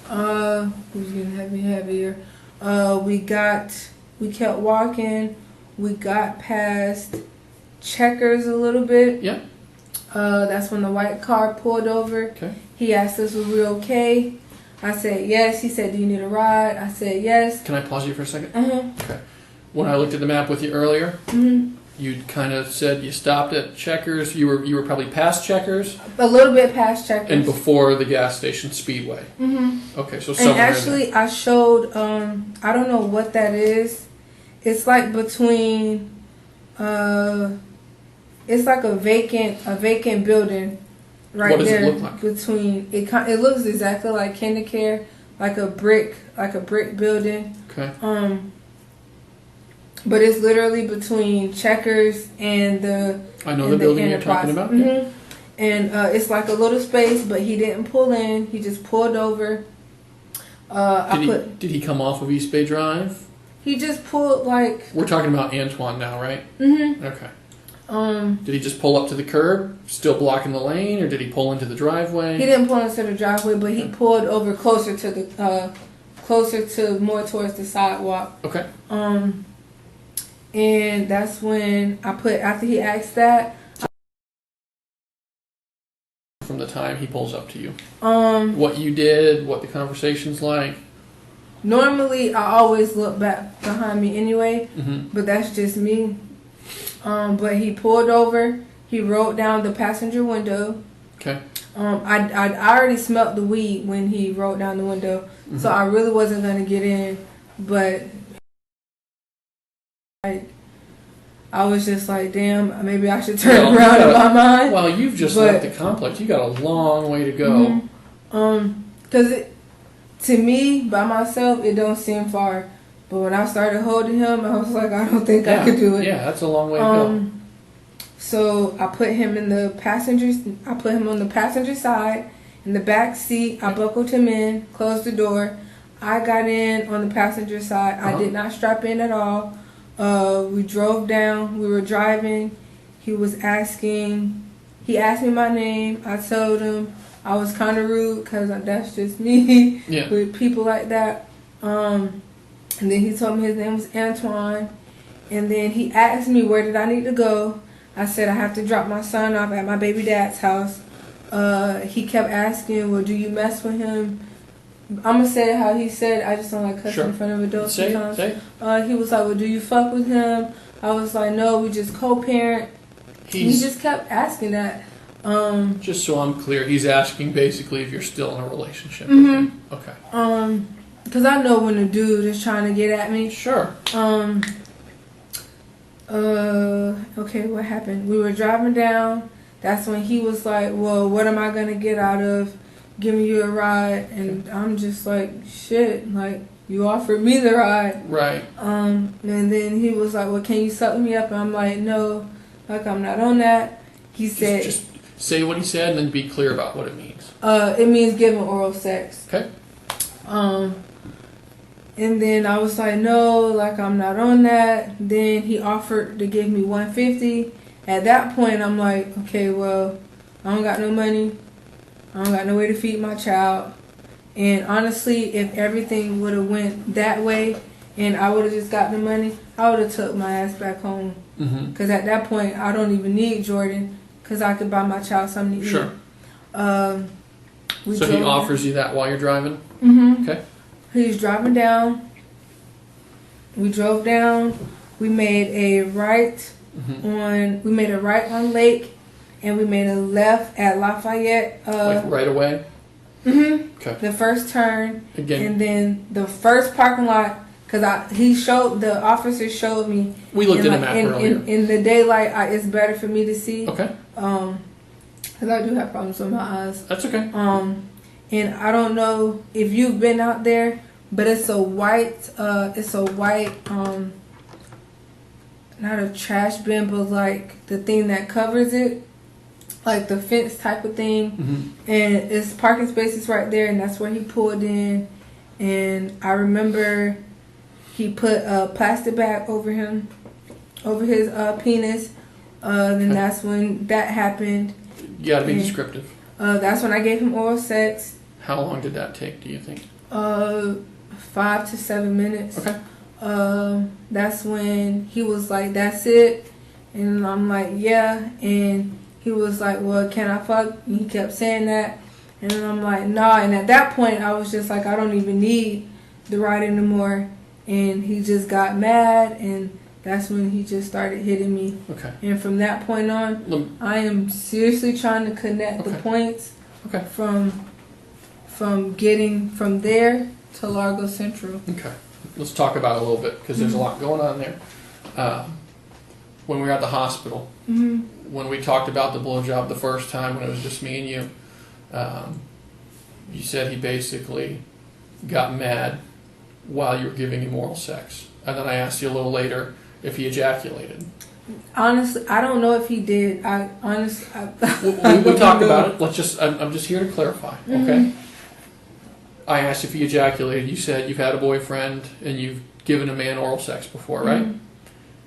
Who's getting heavier? We kept walking. We got past Checkers a little bit. Yeah. That's when the white car pulled over. Okay. He asked us if we were okay. I said yes. He said, "Do you need a ride?" I said yes. Can I pause you for a second? Uh-huh. When I looked at the map with you earlier, you kind of said you stopped at Checkers. You were probably past Checkers. A little bit past Checkers. And before the gas station Speedway. Okay, so somewhere. And actually, I showed. I don't know what that is. It's like between. It's like a vacant building. Right what does there it look like? Between it looks exactly like KinderCare, like a brick building. Okay. But it's literally between Checkers and the. I know the building you're talking about. Yeah. And it's like a little space, but he didn't pull in. He just pulled over. Did he come off of East Bay Drive? He just pulled like. We're talking about Antoine now, right? Okay. Did he just pull up to the curb, still blocking the lane, or did he pull into the driveway? He didn't pull into the driveway, but he pulled over closer to more towards the sidewalk. Okay. And that's when after he asked that. From the time he pulls up to you. What you did, what the conversation's like. Normally, I always look back behind me anyway, but that's just me. But he pulled over. He rolled down the passenger window. Okay. I already smelled the weed when he rolled down the window, so I really wasn't gonna get in. But I was just like, damn, maybe I should turn around in my mind. Well, you've just left the complex. You got a long way to go. Because to me, by myself, it don't seem far. But when I started holding him, I was like, I don't think I could do it. Yeah, that's a long way to go. So I put him on the passenger side, in the back seat. I buckled him in, closed the door. I got in on the passenger side. I did not strap in at all. We drove down. We were driving. He asked me my name. I told him. I was kind of rude because that's just me with people like that. And then he told me his name was Antoine. And then he asked me where did I need to go. I said I have to drop my son off at my baby dad's house. He kept asking, well, do you mess with him? I'm gonna say how he said. I just don't like cussing Sure. in front of adults Say it, sometimes. say He was like, "Well, do you fuck with him?" I was like, "No, we just co-parent." He just kept asking that. Just so I'm clear, he's asking basically if you're still in a relationship with him. Okay. Because I know when a dude is trying to get at me. Sure. Okay, what happened? We were driving down. That's when he was like, "Well, what am I gonna get out of giving you a ride?" And I'm just like, "Shit, like you offered me the ride." Right. And then he was like, "Well, can you suck me up?" And I'm like, "No, like I'm not on that." He said, Just say what he said and then be clear about what it means. It means giving oral sex." Okay. And then I was like, "No, like I'm not on that." Then he offered to give me $150. At that point, I'm like, "Okay, well, I don't got no money. I don't got no way to feed my child." And honestly, if everything would have went that way, and I would have just got the money, I would have took my ass back home. Because at that point, I don't even need Jordan, because I could buy my child something to eat. Sure. So he offers you that while you're driving? Okay. He's driving down. We drove down. We made a right on Lake, and we made a left at Lafayette. Like right away? Okay. The first turn. Again. And then the first parking lot, because the officer showed me. We looked at a map earlier. In the daylight, it's better for me to see. Okay. Because I do have problems with my eyes. That's okay. And I don't know if you've been out there, but it's a white, not a trash bin, but like the thing that covers it, like the fence type of thing. And it's parking spaces right there, and that's where he pulled in. And I remember he put a plastic bag over his penis. Then that's when that happened. You gotta be descriptive. That's when I gave him oral sex. How long did that take, do you think? 5 to 7 minutes. Okay. That's when he was like, "That's it," and I'm like, "Yeah," and he was like, "Well, can I fuck?" And he kept saying that, and then I'm like, "Nah," and at that point, I was just like, I don't even need the ride anymore, and he just got mad, and that's when he just started hitting me. Okay. And from that point on, I am seriously trying to connect the points. Okay. From getting from there to Largo Central. Okay. Let's talk about it a little bit, because there's a lot going on there. When we were at the hospital, when we talked about the blowjob the first time when it was just me and you, you said he basically got mad while you were giving him oral sex. And then I asked you a little later if he ejaculated. Honestly, I don't know if he did. We talked about it. I'm just here to clarify, okay? I asked if he ejaculated. You said you've had a boyfriend and you've given a man oral sex before, right?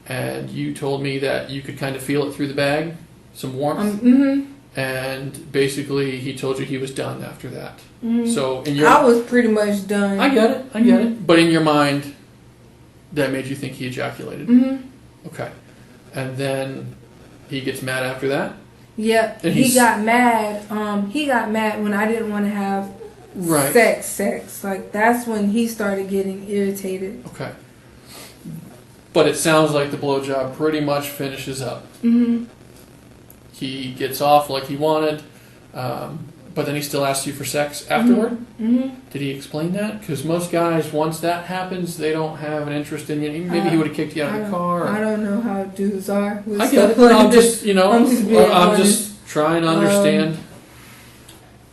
And you told me that you could kind of feel it through the bag, some warmth. And basically, he told you he was done after that. So I was pretty much done. I get it. But in your mind, that made you think he ejaculated. Okay. And then he gets mad after that? Yep. And he got mad. He got mad when I didn't want to have sex. Like, that's when he started getting irritated. Okay. But it sounds like the blowjob pretty much finishes up. He gets off like he wanted, but then he still asks you for sex afterward? Did he explain that? Because most guys, once that happens, they don't have an interest in you. Maybe he would have kicked you out of the car. I don't know how dudes are. I get it. I'm just trying to understand.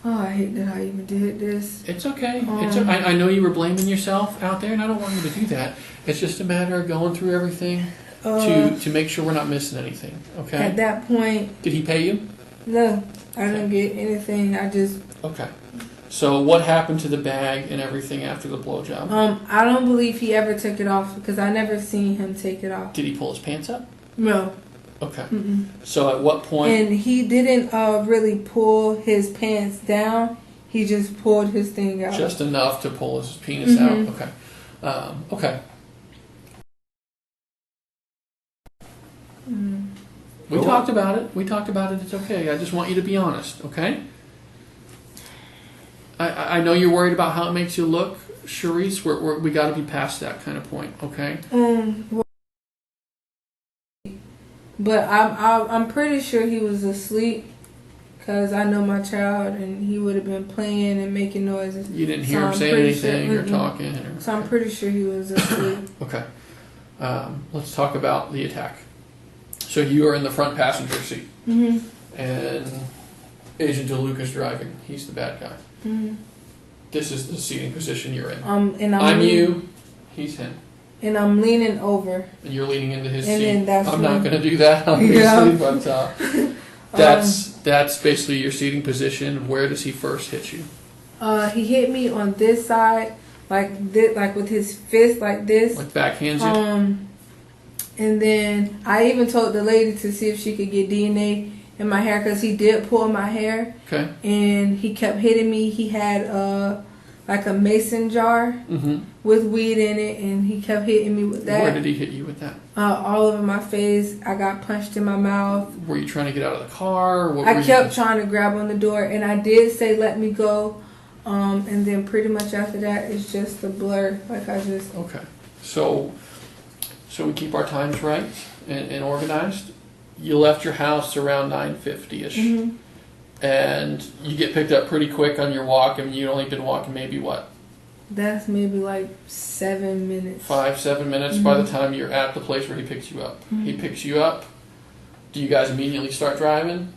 I hate that I even did this. It's okay. I know you were blaming yourself out there, and I don't want you to do that. It's just a matter of going through everything to make sure we're not missing anything. Okay. At that point. Did he pay you? No, I didn't get anything. I just. Okay. So what happened to the bag and everything after the blowjob? I don't believe he ever took it off because I never seen him take it off. Did he pull his pants up? No. Okay. So at what point? And he didn't really pull his pants down. He just pulled his thing out. Just enough to pull his penis out. Okay. Okay. We talked about it. It's okay. I just want you to be honest, okay? I know you're worried about how it makes you look, Charisse. We got to be past that kind of point, okay? But I'm pretty sure he was asleep, because I know my child, and he would have been playing and making noises. You didn't hear him saying anything or talking? Or, so I'm pretty sure he was asleep. Okay. Let's talk about the attack. So you are in the front passenger seat, and Agent DeLuca is driving. He's the bad guy. This is the seating position you're in. And I'm you, he's him. And I'm leaning over. And you're leaning into his and seat. Then that's I'm not going to do that, obviously, but that's basically your seating position. Where does he first hit you? He hit me on this side, like this, like with his fist, like this. Like backhands you? And then I even told the lady to see if she could get DNA in my hair, because he did pull my hair. Okay. And he kept hitting me. He had like a mason jar with weed in it, and he kept hitting me with that. Where did he hit you with that? All over my face. I got punched in my mouth. Were you trying to get out of the car? I kept trying to grab on the door, and I did say, "Let me go." And then pretty much after that, it's just a blur. Like I just... Okay. So we keep our times right and organized. You left your house around 9:50ish, and you get picked up pretty quick on your walk. I mean, you'd only been walking maybe what? That's maybe like 7 minutes. 5-7 minutes by the time you're at the place where he picks you up. He picks you up. Do you guys immediately start driving?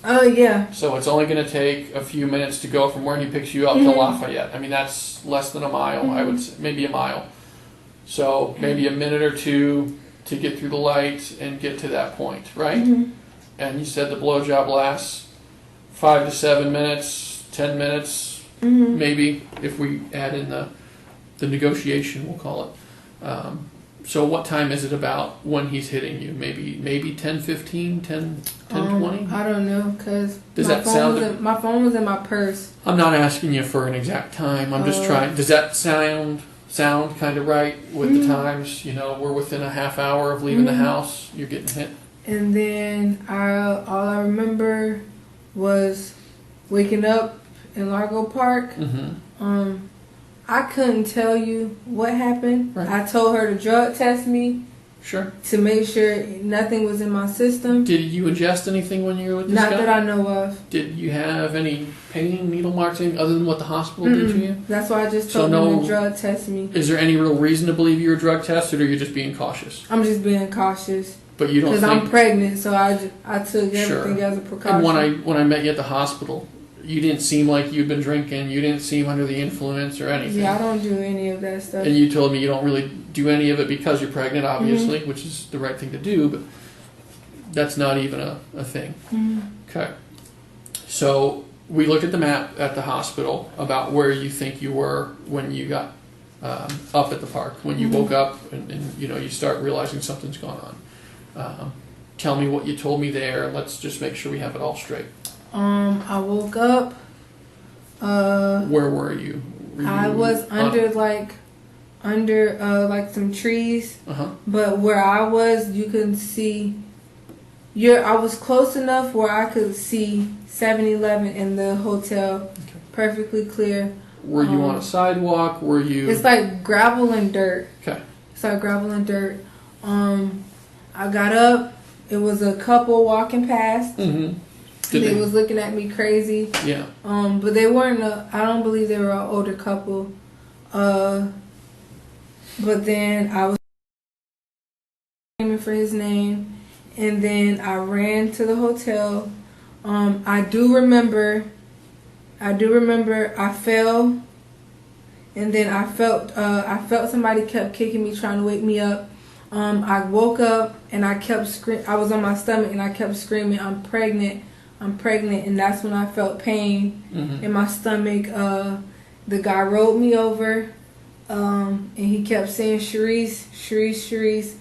Oh, yeah. So it's only going to take a few minutes to go from where he picks you up to Lafayette. I mean, that's less than a mile, I would say, maybe a mile. So maybe a minute or two to get through the light and get to that point, right? And you said the blowjob lasts 5 to 7 minutes, 10 minutes, maybe, if we add in the negotiation, we'll call it. So what time is it about when he's hitting you? Maybe 10:15, 10:20? I don't know, because my phone was in my purse. I'm not asking you for an exact time. I'm just trying. Does that sound kind of right with the times? You know, we're within a half hour of leaving the house. You're getting hit. And then all I remember was waking up in Largo Park. I couldn't tell you what happened. Right. I told her to drug test me. Sure. To make sure nothing was in my system. Did you ingest anything when you were with this guy? Not that I know of. Did you have any pain, needle marks, anything other than what the hospital did to you? That's why I just told them to drug test me. Is there any real reason to believe you were drug tested, or you're just being cautious? I'm just being cautious. But you don't think... Because I'm pregnant, so I took everything as a precaution. And when I met you at the hospital, you didn't seem like you'd been drinking. You didn't seem under the influence or anything. Yeah, I don't do any of that stuff. And you told me you don't really do any of it because you're pregnant, obviously, which is the right thing to do, but that's not even a thing. Okay. So we looked at the map at the hospital about where you think you were when you got up at the park, when you woke up and you start realizing something's going on. Tell me what you told me there. Let's just make sure we have it all straight. I woke up. Where were you? I was under like some trees. But where I was, you couldn't see. I was close enough where I could see 7-Eleven in the hotel, perfectly clear. Were you on a sidewalk? Were you? It's like gravel and dirt. Okay. It's like gravel and dirt. I got up. It was a couple walking past. They was looking at me crazy. Yeah. But they weren't. I don't believe they were an older couple. But then I was screaming for his name, and then I ran to the hotel. I do remember. I fell, and then I felt somebody kept kicking me, trying to wake me up. I woke up and I kept screaming. I was on my stomach and I kept screaming, "I'm pregnant. I'm pregnant," and that's when I felt pain in my stomach. The guy rolled me over, and he kept saying, "Charisse, Charisse, Charisse,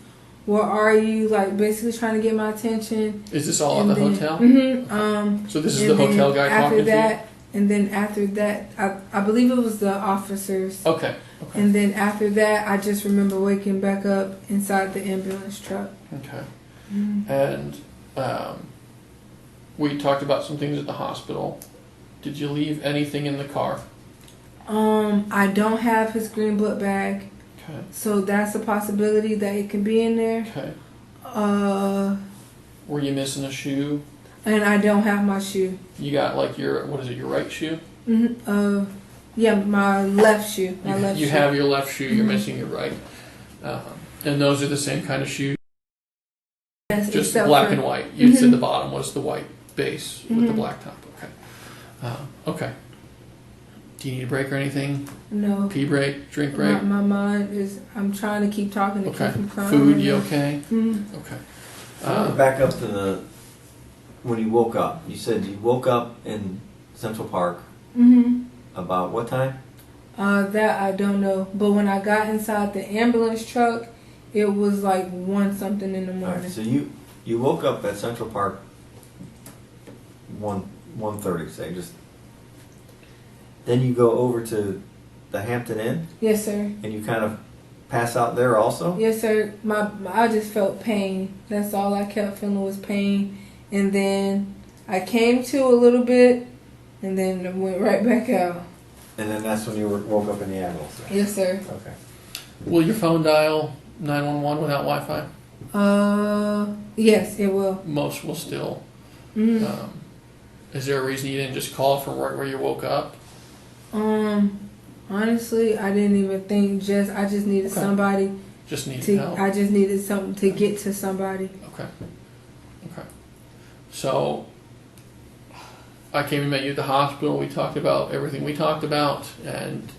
where are you?" Like basically trying to get my attention. Is this all at the hotel? So this is the hotel guy talking to you? And then after that, I believe it was the officers. Okay. And then after that, I just remember waking back up inside the ambulance truck. Okay. And we talked about some things at the hospital. Did you leave anything in the car? I don't have his green book bag. Okay. So that's a possibility that it can be in there. Okay. Were you missing a shoe? And I don't have my shoe. You got like your, what is it, your right shoe? Yeah, my left shoe. You have your left shoe, you're missing your right. And those are the same kind of shoes? Yes, just black and white. You said the bottom was the white base with the black top. Okay. Okay. Do you need a break or anything? No. Pee break? Drink break? My mind is, I'm trying to keep talking to okay. keep from crying. Food, you okay? Okay. I want to back up to when you woke up. You said you woke up in Central Park. About what time? That I don't know. But when I got inside the ambulance truck, it was like 1 something in the morning. Right, so you woke up at Central Park 1:30, say just. Then you go over to the Hampton Inn. Yes, sir. And you kind of pass out there also. Yes, sir. I just felt pain. That's all I kept feeling was pain. And then I came to a little bit, and then I went right back out. And then that's when you woke up in the ambulance. Yes, sir. Okay. Will your phone dial 911 without Wi-Fi? Yes, it will. Most will still. Is there a reason you didn't just call from right where you woke up? Honestly, I didn't even think. I just needed somebody. Just needed help. I just needed something to get to somebody. Okay. Okay. So I came and met you at the hospital. We talked about everything we talked about, and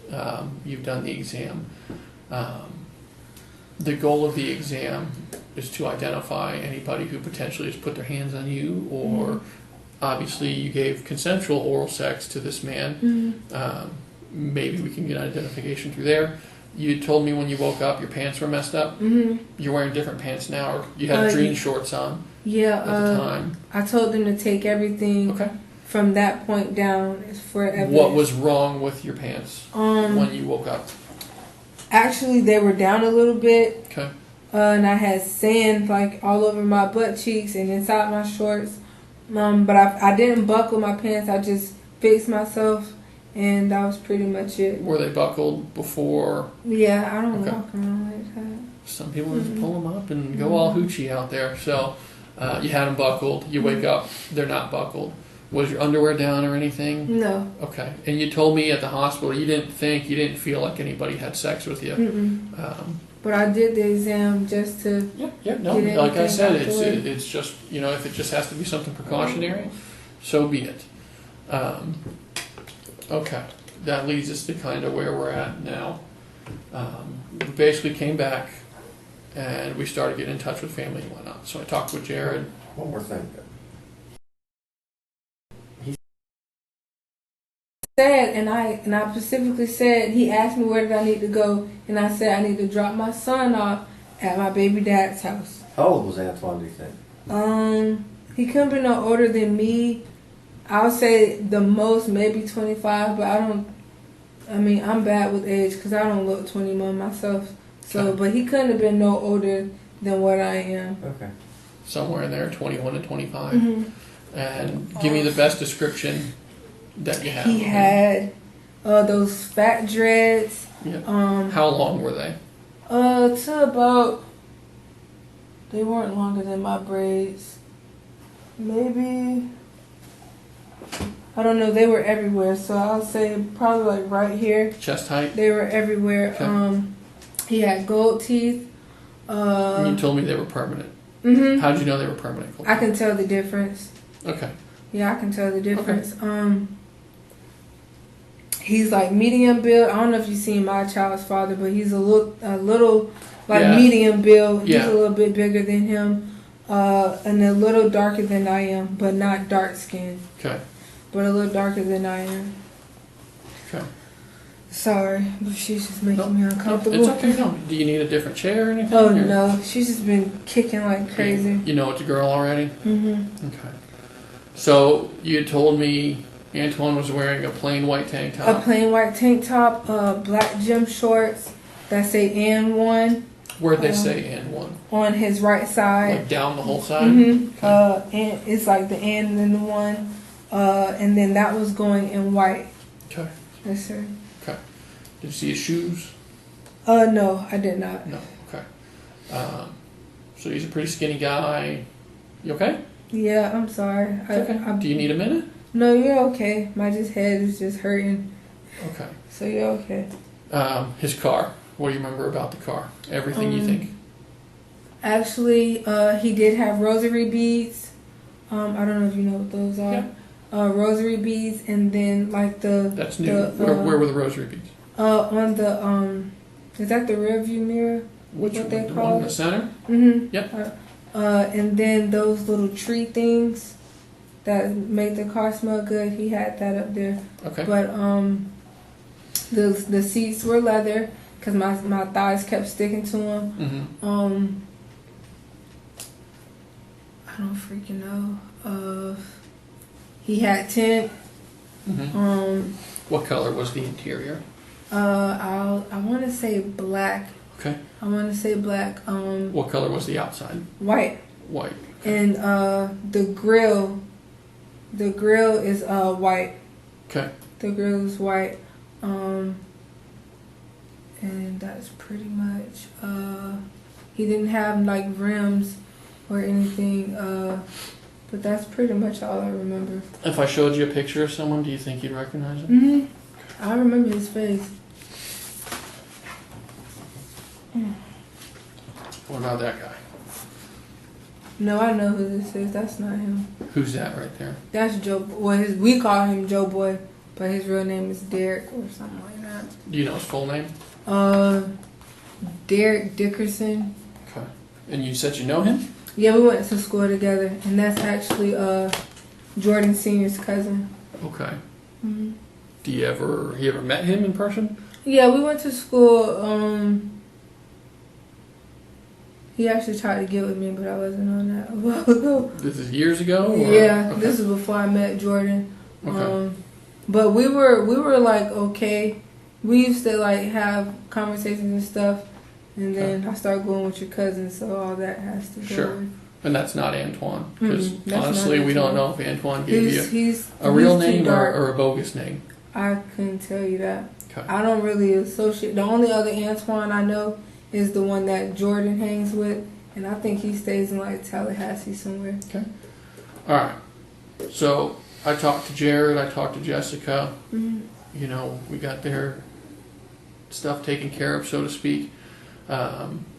you've done the exam. The goal of the exam is to identify anybody who potentially has put their hands on you, or obviously you gave consensual oral sex to this man. Maybe we can get identification through there. You told me when you woke up your pants were messed up. You're wearing different pants now. Or you had jean shorts on at the time. I told them to take everything from that point down for evidence. What was wrong with your pants when you woke up? Actually, they were down a little bit. Okay. And I had sand like all over my butt cheeks and inside my shorts. But I didn't buckle my pants. I just fixed myself, and that was pretty much it. Were they buckled before? Yeah, I don't walk around like that. Some people just pull them up and go all hoochie out there. So you had them buckled. You wake up, they're not buckled. Was your underwear down or anything? No. Okay. And you told me at the hospital you didn't feel like anybody had sex with you. But I did the exam just to. No. Like I said, it's just, if it just has to be something precautionary, so be it. Okay. That leads us to kind of where we're at now. We basically came back and we started getting in touch with family and whatnot. So I talked with Jared. One more thing. Said, and I specifically said, he asked me where did I need to go, and I said I need to drop my son off at my baby dad's house. How old was Antoine, do you think? He couldn't be no older than me. I would say the most maybe 25, but I'm bad with age because I don't look 21 myself. So, but he couldn't have been no older than what I am. Okay. Somewhere in there, 21 to 25. And give me the best description that you have. He had those fat dreads. Yeah. How long were they? To about, they weren't longer than my braids. Maybe, I don't know, they were everywhere. So I'll say probably like right here. Chest height? They were everywhere. Okay. He had gold teeth. You told me they were permanent. How'd you know they were permanent? I can tell the difference. Okay. Yeah, I can tell the difference. Okay. He's like medium build. I don't know if you've seen my child's father, but he's a little medium build. He's a little bit bigger than him, and a little darker than I am, but not dark skinned. Okay. But a little darker than I am. Okay. Sorry, but she's just making me uncomfortable. It's okay. No. Do you need a different chair or anything? Oh no, she's just been kicking like crazy. You know it's a girl already? Okay. So you had told me Antoine was wearing a plain white tank top. A plain white tank top, black gym shorts that say "N1." Where'd they say "N1"? On his right side. Like down the whole side? And it's like the N and the 1. And then that was going in white. Okay. Yes, sir. Okay. Did you see his shoes? No, I did not. No. Okay. So he's a pretty skinny guy. You okay? Yeah, I'm sorry. Okay. Do you need a minute? No, you're okay. My head is just hurting. Okay. So you're okay. His car. What do you remember about the car? Everything you think? Actually, he did have rosary beads. I don't know if you know what those are. Yeah. Rosary beads, and then like the. That's new. Where were the rosary beads? On the is that the rear view mirror? Which what one? they The call one in it? the center? Mhm. Yep. And then those little tree things that make the car smell good. He had that up there. Okay. But the seats were leather because my thighs kept sticking to them. Mm-hmm. I don't freaking know. He had tint. Mm-hmm. What color was the interior? I want to say black. Okay. I want to say black. What color was the outside? White. White. Okay. And the grill is white. Okay. The grill is white. And that's pretty much. He didn't have like rims or anything. But that's pretty much all I remember. If I showed you a picture of someone, do you think you'd recognize him? Mm-hmm. I remember his face. What about that guy? No, I know who this is. That's not him. Who's that right there? That's Joe. Well, we call him Joe Boy, but his real name is Derek or something like that. Do you know his full name? Derek Dickerson. Okay. And you said you know him? Yeah, we went to school together, and that's actually Jordan Sr.'s cousin. Okay. Mm-hmm. You ever met him in person? Yeah, we went to school. He actually tried to get with me, but I wasn't on that a while ago. This is years ago? Or? Yeah, Okay. this is before I met Jordan. Okay. But we were like okay. We used to like have conversations and stuff, and then I started going with your cousin, so all that has to go. Sure. with. And that's not Antoine, because That's honestly, not we don't Antoine. know if Antoine gave you a he's real too name dark. or a bogus name. I couldn't tell you that. Okay. I don't really associate. The only other Antoine I know is the one that Jordan hangs with, and I think he stays in like Tallahassee somewhere. Okay. All right. So I talked to Jared. I talked to Jessica. Mm-hmm. You know, we got their stuff taken care of, so to speak.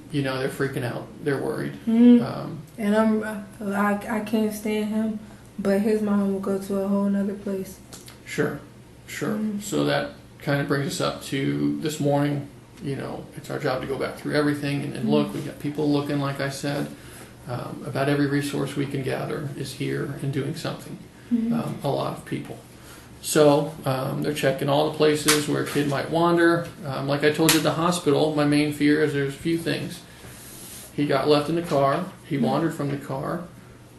You know, they're freaking out. They're worried. Mm-hmm. And I can't stand him, but his mom will go to a whole nother place. Sure. So that kind of brings us up to this morning. You know, it's our job to go back through everything and look. We got people looking, like I said. About every resource we can gather is here and doing something. A lot of people. So they're checking all the places where a kid might wander. Like I told you at the hospital, my main fear is there's a few things. He got left in the car. He wandered from the car.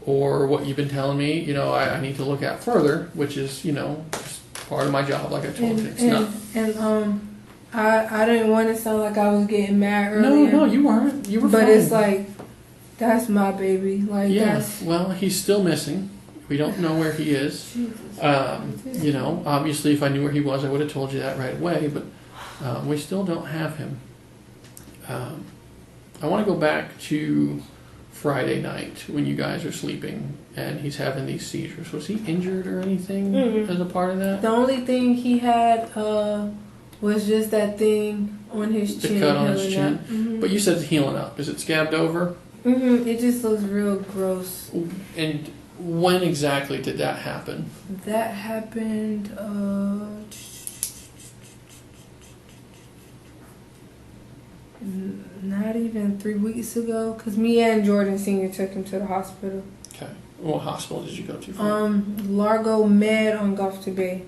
Or what you've been telling me, you know, I need to look at further, which is, you know, just part of my job, like I told you. It's not. I didn't want to sound like I was getting mad earlier. No, you weren't. You were fine. But it's like, that's my baby. Like, yeah. that's... Well, he's still missing. We don't know where he is. You know, obviously, if I knew where he was, I would have told you that right away. But we still don't have him. I want to go back to Friday night when you guys are sleeping and he's having these seizures. Was he injured or anything as a part of that? The only thing he had was just that thing on his chin. The cut on his chin. Mm-hmm. But you said it's healing up. Is it scabbed over? It just looks real gross. And when exactly did that happen? That happened not even 3 weeks ago, because me and Jordan Sr. took him to the hospital. Okay. What hospital did you go to? Largo Med on Gulf to Bay.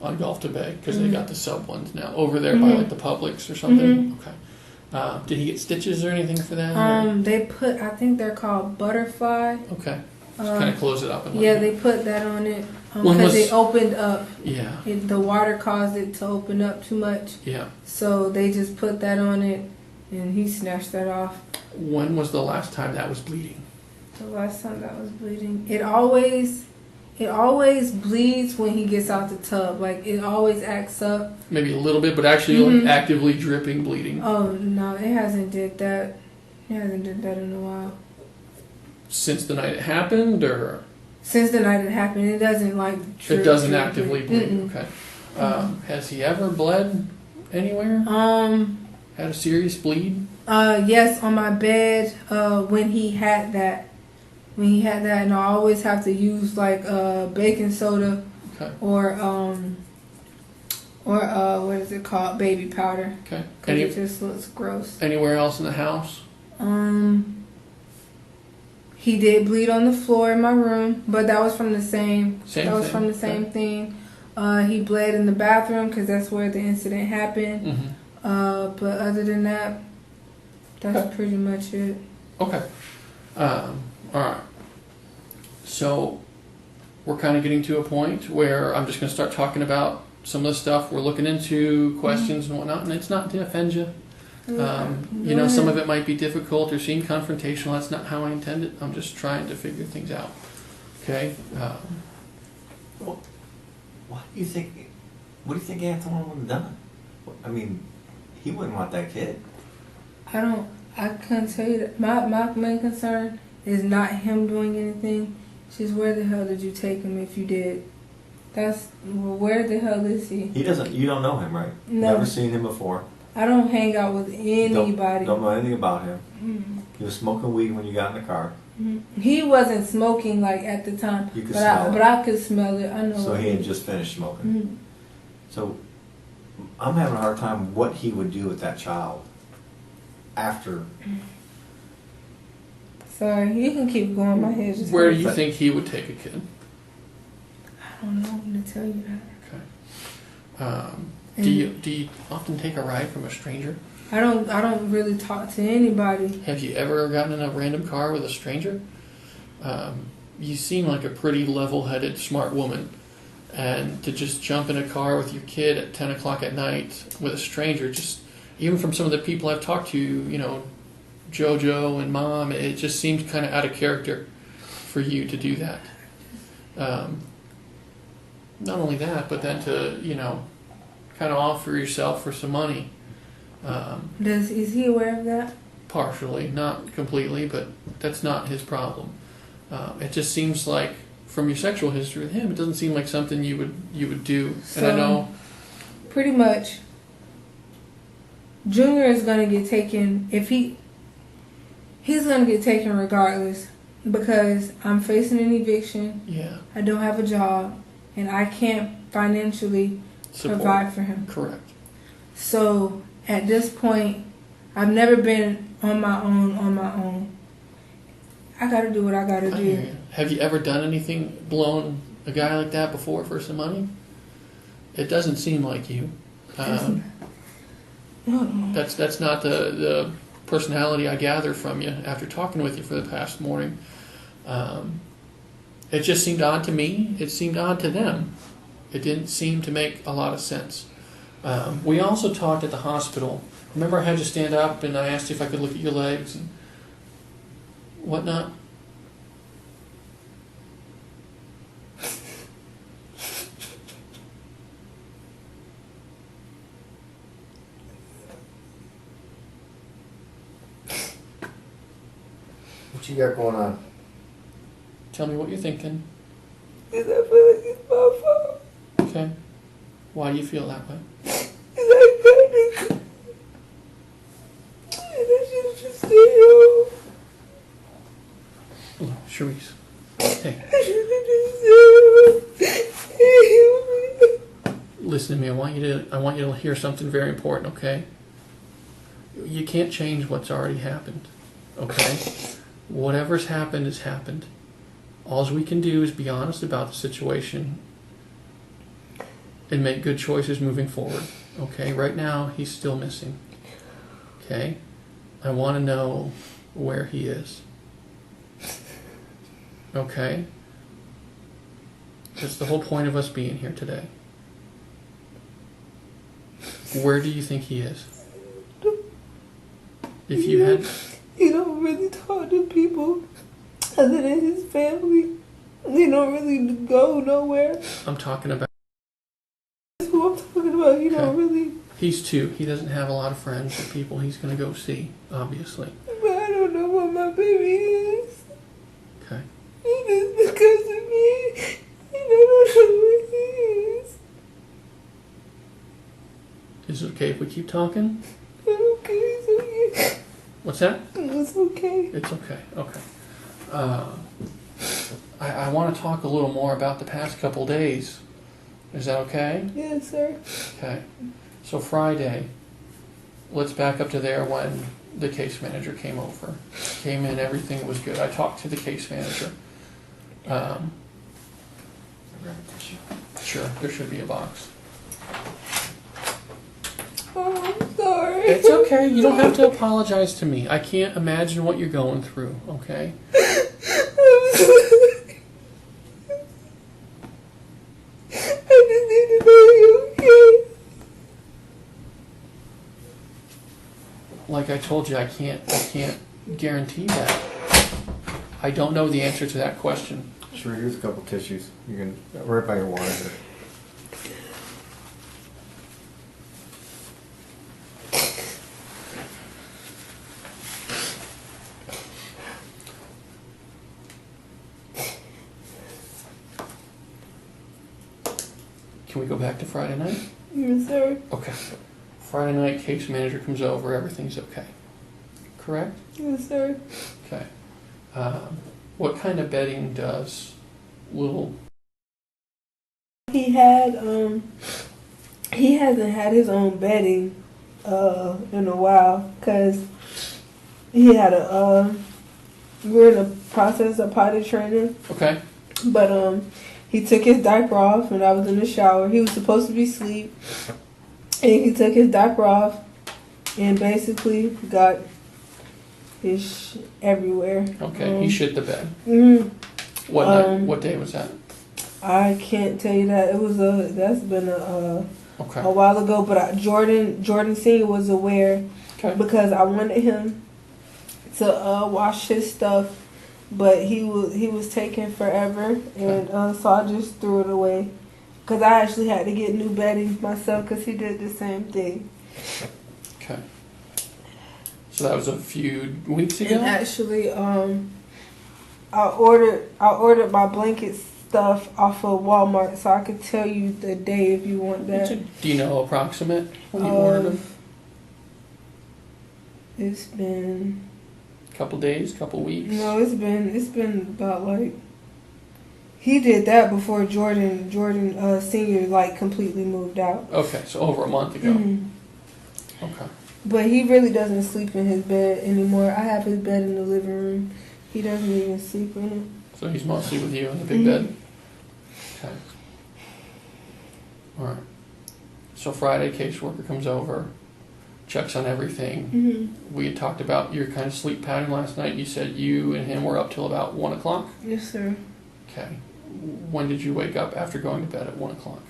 On Gulf to Bay, because they got the sub ones now over there by like the Publix or something. Okay. Did he get stitches or anything for that? They put, I think they're called Butterfly. Okay. Just kind of close it up and Yeah, they put that on it When because was- it opened up. Yeah. The water caused it to open up too much, Yeah. so they just put that on it, and he snatched that off. When was the last time that was bleeding? The last time that was bleeding, it always It always bleeds when he gets out the tub. Like, it always acts up. Maybe a little bit, but actually actively dripping, bleeding. Oh, no, it hasn't did that. It hasn't did that in a while. Since the night it happened, or? Since the night it happened, it doesn't, like, drip. It doesn't actively bleed, okay. Has he ever bled anywhere? Had a serious bleed? Yes, on my bed, when he had that. And I always have to use like baking soda, or what is it called, baby powder. Okay. Because it just looks gross. Anywhere else in the house? He did bleed on the floor in my room, but that was from the same. From the same thing. He bled in the bathroom because that's where the incident happened. But other than that, that's pretty much it. Okay. All right. So we're kind of getting to a point where I'm just going to start talking about some of the stuff we're looking into, questions and whatnot, and it's not to offend you. You know, some of it might be difficult or seem confrontational. That's not how I intend it. I'm just trying to figure things out. Okay? Well, what do you think Antoine would have done? I mean, he wouldn't want that kid. I couldn't tell you that. My main concern is not him doing anything. It's just, where the hell did you take him if you did? Where the hell is he? You don't know him, right? No. Never seen him before. I don't hang out with anybody. Don't know anything about him. He was smoking weed when you got in the car. He wasn't smoking like at the time, You could but smell it. But I could smell it. I know. So he had just finished smoking. So I'm having a hard time what he would do with that child after. Sorry, you can keep going. My head just. Where do you think he would take a kid? I don't know when to tell you that. Okay. Do you often take a ride from a stranger? I don't really talk to anybody. Have you ever gotten in a random car with a stranger? You seem like a pretty level-headed, smart woman. And to just jump in a car with your kid at 10 o'clock at night with a stranger, just even from some of the people I've talked to, you know, JoJo and Mom, it just seemed kind of out of character for you to do that. Not only that, but then to, you know, kind of offer yourself for some money. Is he aware of that? Partially, not completely, but that's not his problem. It just seems like, from your sexual history with him, it doesn't seem like something you would do. So, and I know, pretty much, Junior is gonna get taken he's gonna get taken regardless, because I'm facing an eviction. Yeah. I don't have a job, and I can't financially provide for him. Correct. So at this point, I've never been on my own. I gotta do what I gotta do. Hear you. Have you ever done anything, blown a guy like that before for some money? It doesn't seem like you. That's not the personality I gather from you after talking with you for the past morning. It just seemed odd to me. It seemed odd to them. It didn't seem to make a lot of sense. We also talked at the hospital. Remember, I had you stand up and I asked you if I could look at your legs and whatnot? What you got going on? Tell me what you're thinking. Because I feel like it's my fault. Okay. Why do you feel that way? Because I couldn't. And I should have just stayed home. Oh, Charisse. Hey. I should have just stayed home. Listen to me. I want you to hear something very important, okay? You can't change what's already happened. Okay? Whatever's happened has happened. All we can do is be honest about the situation and make good choices moving forward. Okay? Right now, he's still missing. Okay? I want to know where he is. Okay? That's the whole point of us being here today. Where do you think he is? If you had... He don't really talk to people other than his family. They don't really go nowhere. I'm talking about. That's who I'm talking about. You don't Okay. really. He's 2. He doesn't have a lot of friends or people he's going to go see, obviously. But I don't know what my baby is. Okay. It's because of me. I don't know what he is. Is it okay if we keep talking? Okay, it's okay. What's that? It's okay. It's okay. Okay. I want to talk a little more about the past couple days. Is that okay? Yes, sir. Okay. So Friday, let's back up to there when the case manager came over. Came in, everything was good. I talked to the case manager. Sure, there should be a box. Oh, I'm sorry. It's okay. You don't have to apologize to me. I can't imagine what you're going through, okay? I'm sorry. I just need to know you're okay. Like I told you, I can't guarantee that. I don't know the answer to that question. Sure, here's a couple tissues. You can right by your water here. Can we go back to Friday night? Yes, sir. Okay. Friday night, case manager comes over, everything's okay. Correct? Yes, sir. Okay. What kind of bedding does little... He hasn't had his own bedding in a while because he had we're in the process of potty training, Okay. but he took his diaper off and I was in the shower. He was supposed to be asleep and he took his diaper off and basically got his everywhere. Okay, he shit the bed. Mm, What night? What day was that? I can't tell you that. That's been Okay. a while ago, but Jordan Senior was aware Okay. because I wanted him to wash his stuff, but he was taking forever, and so I just threw it away because I actually had to get new bedding myself because he did the same thing. Okay. So that was a few weeks ago? And actually, I ordered my blanket stuff off of Walmart, so I could tell you the day if you want that. Do you know approximate when you ordered them? It's been Couple days, couple weeks? no, it's been about like he did that before Jordan Senior like completely moved out. Okay, so over a month ago. Mm-hmm. Okay. But he really doesn't sleep in his bed anymore. I have his bed in the living room. He doesn't even sleep in it. So he's mostly with you in the big bed? Okay. All right. So Friday, caseworker comes over, checks on everything. Mm-hmm. We had talked about your kind of sleep pattern last night. You said you and him were up till about 1 o'clock? Yes, sir. Okay. When did you wake up after going to bed at 1 o'clock?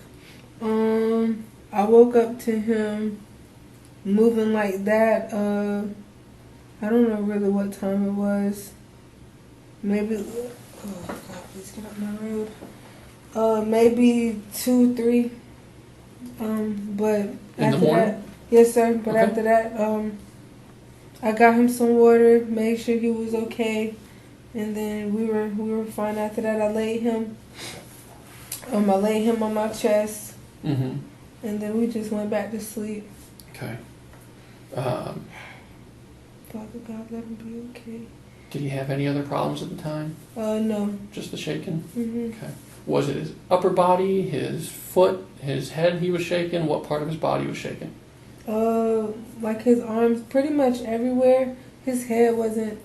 I woke up to him moving like that. I don't know really what time it was. Maybe, oh God, please get up my road. Maybe 2, 3. But In the after morning? that, yes, sir. But Okay. after that, I got him some water, made sure he was okay, and then we were fine. After that, I laid him on my chest, Mm-hmm. and then we just went back to sleep. Okay. Father God, let him be okay. Did he have any other problems at the time? No. Just the shaking? Mhm. Okay. Was it his upper body, his foot, his head he was shaking? What part of his body was shaking? Like his arms, pretty much everywhere. His head wasn't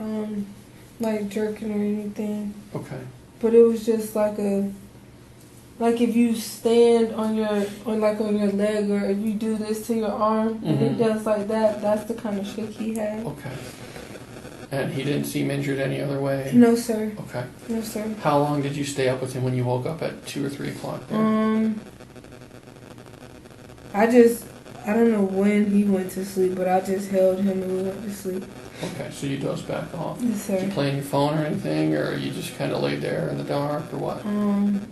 like jerking or anything, Okay. but it was just like if you stand on your leg, or if you do this to your arm and it does like that. That's the kind of shake he had. Okay. And he didn't seem injured any other way? No, sir. Okay. No, sir. How long did you stay up with him when you woke up at 2 or 3 o'clock there? I don't know when he went to sleep, but I just held him and we went to sleep. Okay, so you dozed back off. Yes, sir. Did you play on your phone or anything, or you just kind of laid there in the dark, or what?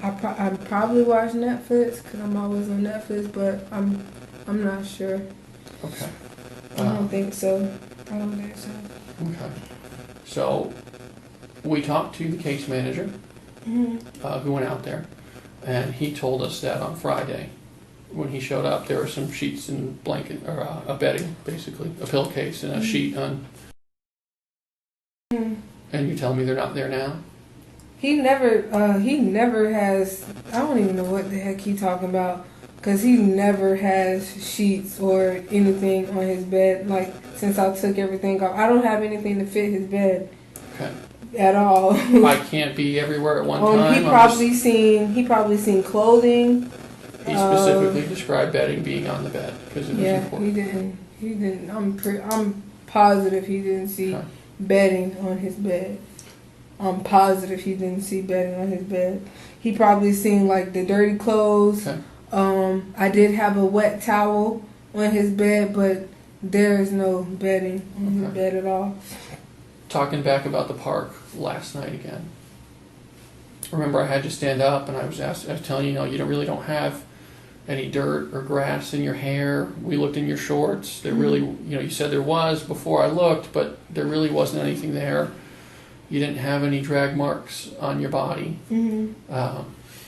I probably watch Netflix because I'm always on Netflix, but I'm not sure. Okay. I don't think so. Okay. So we talked to the case manager who went out there, and he told us that on Friday, when he showed up, there were some sheets and blanket, or a bedding, basically, a pillowcase and a sheet on. And you tell me they're not there now? He never has. I don't even know what the heck he talking about, because he never has sheets or anything on his bed. Like, since I took everything off, I don't have anything to fit his bed. Okay. At all. I can't be everywhere at one time. He probably seen clothing. He specifically described bedding being on the bed because it was important. He didn't. I'm positive he didn't see bedding on his bed. I'm positive he didn't see bedding on his bed. He probably seen like the dirty clothes. Okay. I did have a wet towel on his bed, but there is no bedding on his bed at all. Talking back about the park last night again. Remember, I had you stand up, and I was telling you, you really don't have any dirt or grass in your hair. We looked in your shorts. There really, you said there was before I looked, but there really wasn't anything there. You didn't have any drag marks on your body.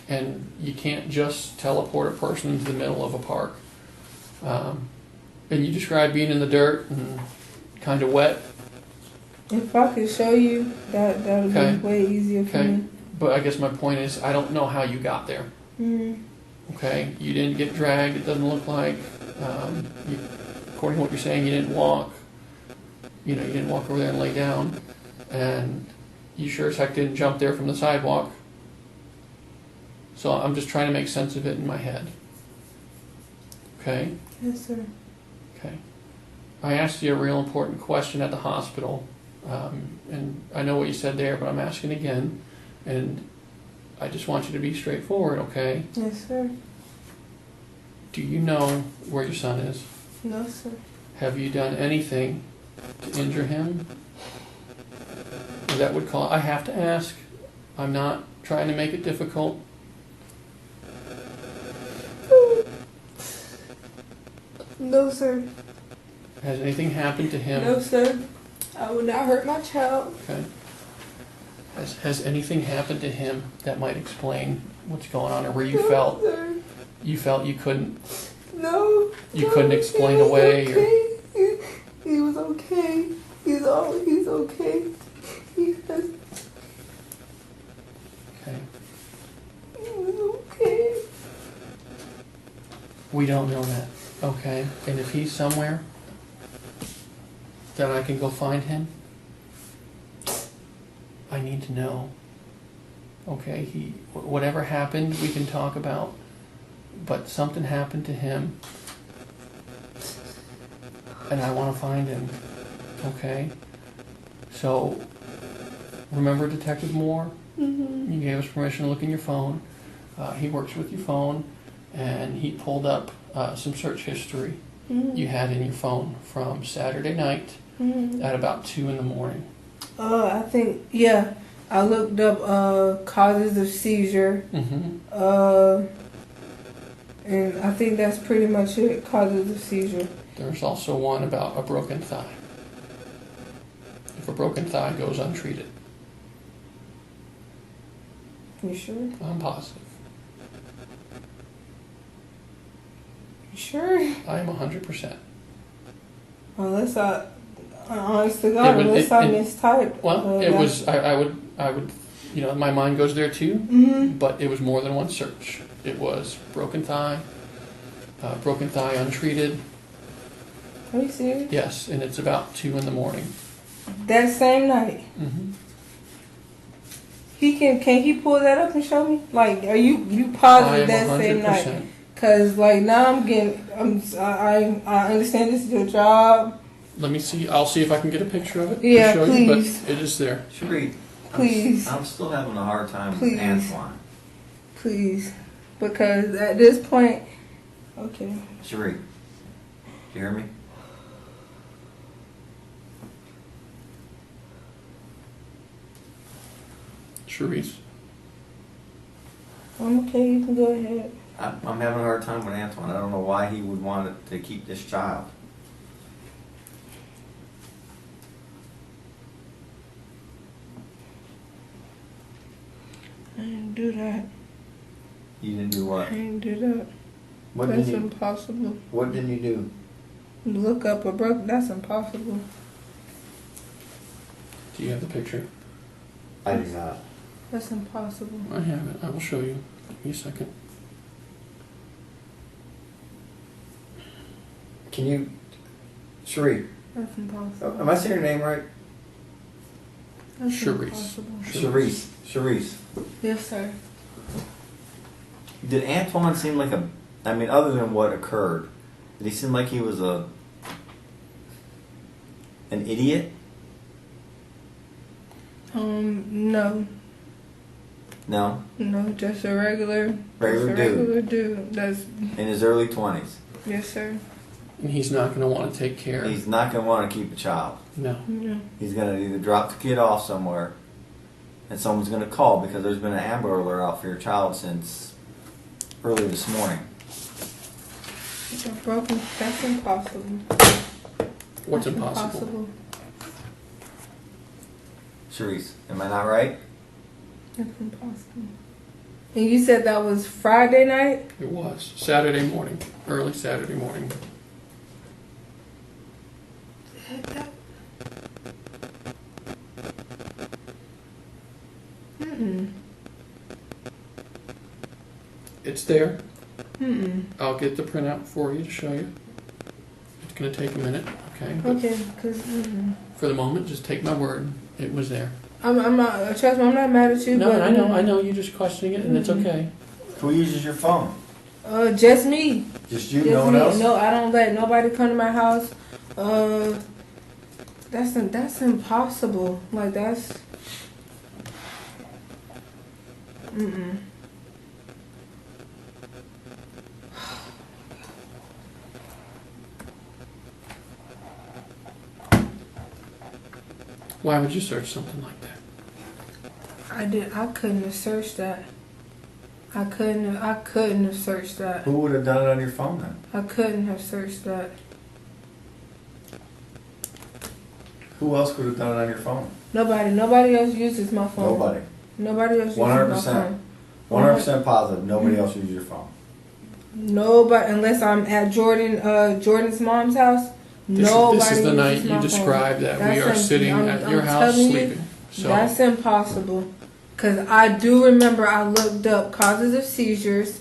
And you can't just teleport a person into the middle of a park. And you described being in the dirt and kind of wet. If I could show you, that would be way easier for me. But I guess my point is, I don't know how you got there. Okay, you didn't get dragged. It doesn't look like. According to what you're saying, you didn't walk. You didn't walk over there and lay down, and you sure as heck didn't jump there from the sidewalk. So I'm just trying to make sense of it in my head. Okay? Yes, sir. Okay. I asked you a real important question at the hospital, and I know what you said there, but I'm asking again, and I just want you to be straightforward, okay? Yes, sir. Do you know where your son is? No, sir. Have you done anything to injure him? That would call. I have to ask. I'm not trying to make it difficult. No, sir. Has anything happened to him? No, sir. I would not hurt my child. Okay. Has anything happened to him that might explain what's going on, or where you felt sir. You felt you couldn't? No. You couldn't explain away. Okay. He was okay. He's okay. He was okay. We don't know that. Okay. And if he's somewhere, then I can go find him. I need to know. Okay, whatever happened, we can talk about. But something happened to him, and I want to find him. Okay. So, remember Detective Moore? You gave us permission to look in your phone. He works with your phone, and he pulled up some search history you had in your phone from Saturday night at about 2 in the morning. I think, yeah. I looked up causes of seizure. And I think that's pretty much it, causes of seizure. There's also one about a broken thigh. If a broken thigh goes untreated. You sure? I'm positive. You sure? I am 100%. Unless honest to God, unless I mistyped. Well, it was, I would, my mind goes there too, but it was more than one search. It was broken thigh untreated. Are you serious? Yes, and it's about 2 in the morning. That same night? Can he pull that up and show me? Like, are you positive that same night? Because, like, now I understand this is your job. Let me see. I'll see if I can get a picture of it. Yeah, to show please. You, but it is there. Cherie, Please. I'm still having a hard time Please. with Antoine. Please. Because at this point, okay. Cherie, do you hear me? Charisse. I'm okay, you can go ahead. I'm having a hard time with Antoine. I don't know why he would want to keep this child. I didn't do that. You didn't do what? I didn't do that. What That's did you? impossible. What didn't you do? Look up a broke. That's impossible. Do you have the picture? I do not. That's impossible. I have it. I will show you. Give me a second. Can you, Cherie? That's impossible. Am I saying your name right? That's Charisse. impossible. Charisse. Charisse. Yes, sir. Did Antoine seem like a? I mean, other than what occurred, did he seem like he was an idiot? No. No. No, just a regular Regular dude. dude. That's In his early 20s. yes, sir. And he's not going to want to take care. He's not going to want to keep a child. No. No. He's going to either drop the kid off somewhere, and someone's going to call because there's been an Amber Alert out for your child since early this morning. It's a broken. That's impossible. What's That's impossible? Charisse, am I not right? That's impossible. And you said that was Friday night? It was Saturday morning, early Saturday morning. It's there. I'll get the printout for you to show you. It's going to take a minute, okay? But Okay, because for the moment, just take my word. It was there. I'm not. Trust me, I'm not mad at you. No, but, I know. You're just questioning it, and it's okay. Who uses your phone? Just me. Just you? Just No one me. else? No, I don't let nobody come to my house. That's impossible. Like that's. Why would you search something like that? I couldn't have searched that. I couldn't have searched that. Who would have done it on your phone then? I couldn't have searched that. Who else could have done it on your phone? Nobody else uses my phone. Nobody. Nobody else uses my 100%. phone. 100% positive. Nobody else uses your phone. Nobody, unless I'm at Jordan's mom's house. Nobody. This is the night uses you my described phone. that we are sitting at your house telling you, sleeping. So That's impossible. Because I do remember I looked up causes of seizures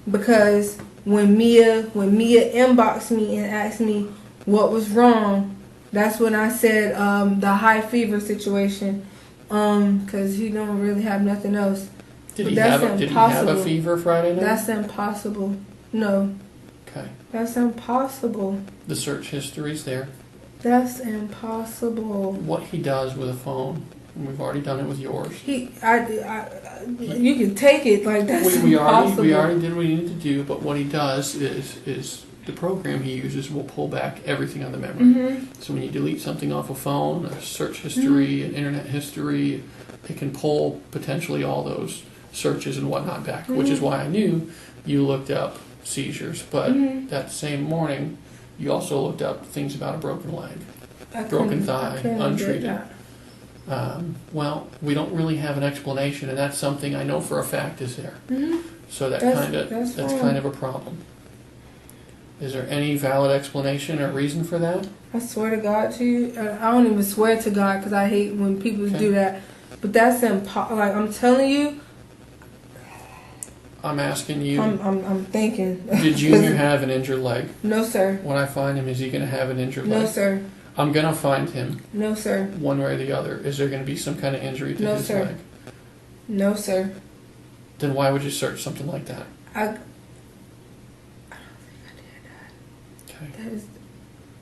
because when Mia inboxed me and asked me what was wrong, that's when I said the high fever situation. Because he don't really have nothing else. did But he that's have a impossible. fever Friday night? That's impossible. No, Okay. that's impossible. The search history's there. That's impossible. What he does with a phone, and we've already done it with yours. You can take it like that's impossible. We already did what we needed to do, but what he does is the program he uses will pull back everything on the memory. So when you delete something off a phone, a search history, an internet history, it can pull potentially all those searches and whatnot back, which is why I knew you looked up seizures. But that same morning, you also looked up things about a broken leg, broken thigh, untreated. Well, we don't really have an explanation, and that's something I know for a fact is there. So that's kind of a problem. Is there any valid explanation or reason for that? I swear to God to you, I don't even swear to God because I hate when people do that. But that's impossible. Like I'm telling you. I'm asking you. I'm thinking. Did Junior have an injured leg? No, sir. When I find him, is he going to have an injured leg? No, sir. I'm going to find him. No, sir. One way or the other. Is there going to be some kind of injury to his leg? No, sir. Then why would you search something like that? I don't think I did that. Okay. That is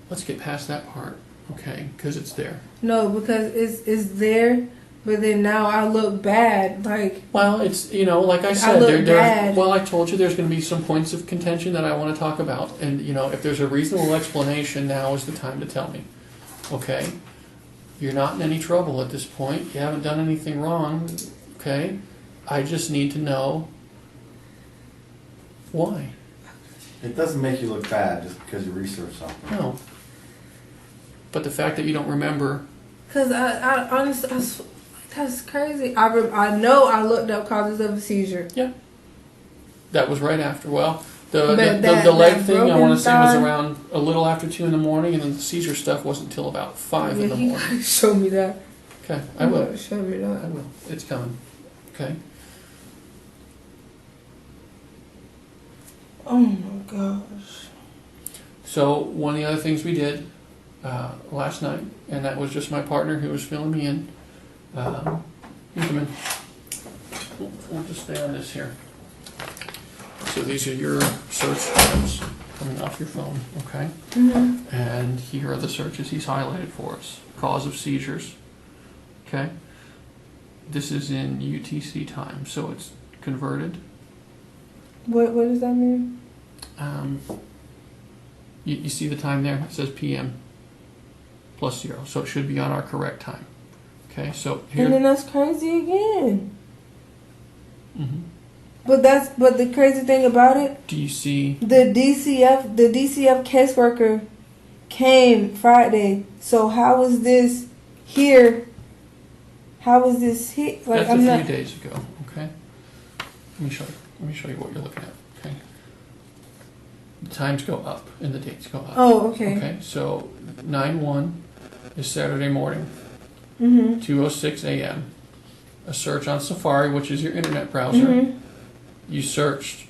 Let's get past that part, okay? Because it's there. no, because it's there, but then now I look bad. Like Well, it's, like I said, look bad. Well, I told you there's going to be some points of contention that I want to talk about. And, if there's a reasonable explanation, now is the time to tell me. Okay? You're not in any trouble at this point. You haven't done anything wrong. Okay? I just need to know why. It doesn't make you look bad just because you research something. No. But the fact that you don't remember. Because I honestly, that's crazy. I know I looked up causes of a seizure. Yeah. That was right after. Well, the that leg thing, I want to say, was thigh. around a little after 2 in the morning, and then the seizure stuff wasn't until about 5 in the You morning. gotta show me that. Okay, I will. Show me that. I will. It's coming. Okay. Oh my gosh. So one of the other things we did last night, and that was just my partner who was filling me in. You come in. We'll just stay on this here. So these are your search terms coming off your phone, okay? Mm-hmm. And here are the searches he's highlighted for us. Cause of seizures, okay? This is in UTC time, so it's converted. What does that mean? You see the time there? It says PM plus 0, so it should be on our correct time. Okay, so here. And then that's crazy again. Mm-hmm. But the crazy thing about it. Do you see the DCF caseworker came Friday? So how is this here? How is this here? Like, that's a few days ago. Okay, let me show you what you're looking at. Okay, the times go up and the dates go up. Oh, okay. Okay, so 9/1 is Saturday morning. Mm-hmm. 2:06 a.m. A search on Safari, which is your internet browser. Mm-hmm. You searched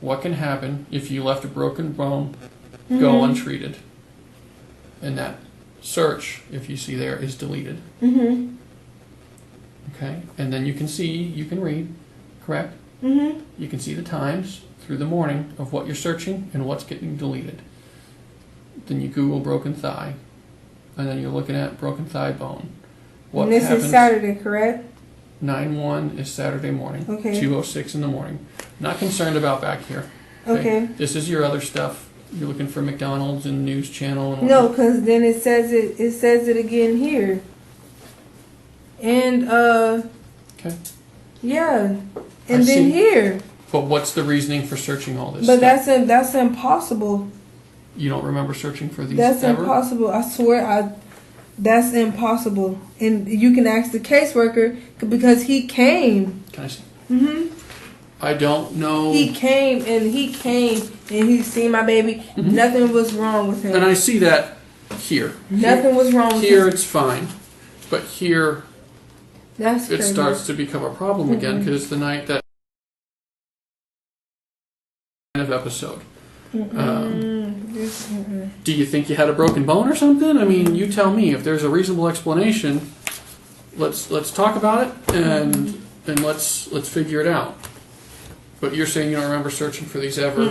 what can happen if you left a broken bone Mm-hmm. go untreated. And that search, if you see there, is deleted. Mm-hmm. Okay? And then you can read, correct? Mm-hmm. You can see the times through the morning of what you're searching and what's getting deleted. Then you Google broken thigh, and then you're looking at broken thigh bone. What And this happens? is Saturday, correct? 9/1 is Saturday morning. Okay. 2:06 in the morning. Not concerned about back here. Okay. This is your other stuff. You're looking for McDonald's and News Channel and No, because then it says it again here. And Okay. yeah, I and then see. here. But what's the reasoning for searching all this? But stuff? that's impossible. You don't remember searching for these That's ever? impossible. I swear, that's impossible. And you can ask the caseworker because he came. Can I see? Mm-hmm. I don't know. He came and he seen my baby. Mm-hmm. Nothing was wrong with him. And I see that here. Nothing was wrong with Here him. it's fine. But here That's it crazy. starts to become a problem again because it's the night that kind of episode. Do you think you had a broken bone or something? I mean, you tell me. If there's a reasonable explanation, let's talk about it and let's figure it out. But you're saying you don't remember searching for these ever.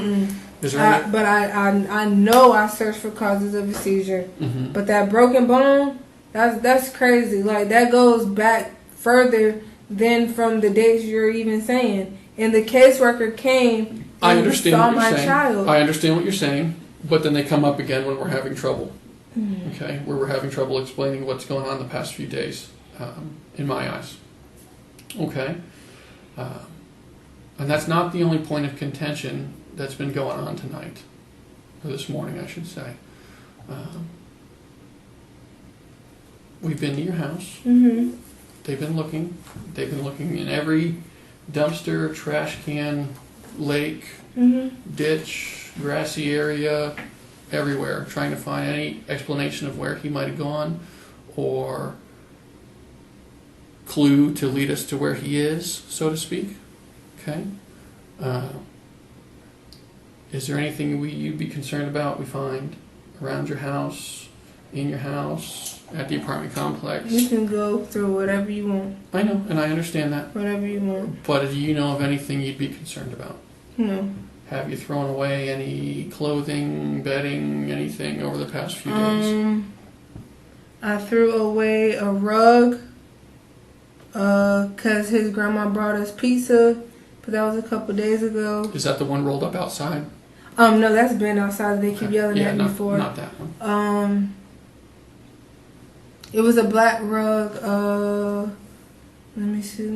Is there any? But I know I searched for causes of a seizure. Mm-hmm. But that broken bone, that's crazy. Like, that goes back further than from the dates you're even saying. And the caseworker came. I and understand saw what you're my saying. child. I understand what you're saying, but then they come up again when we're having trouble. Okay, where we're having trouble explaining what's going on the past few days, in my eyes. Okay, and that's not the only point of contention that's been going on tonight, or this morning, I should say. We've been to your house. Mm-hmm. They've been looking. They've been looking in every dumpster, trash can, lake, ditch, grassy area, everywhere, trying to find any explanation of where he might have gone or clue to lead us to where he is, so to speak. Okay? Is there anything you'd be concerned about we find around your house, in your house, at the apartment complex? You can go through whatever you want. I know, and I understand that. Whatever you want. But do you know of anything you'd be concerned about? No. Have you thrown away any clothing, bedding, anything over the past few days? I threw away a rug because his grandma brought us pizza, but that was a couple days ago. Is that the one rolled up outside? No, that's been outside. They keep yelling at me for. Not that one. It was a black rug. Let me see.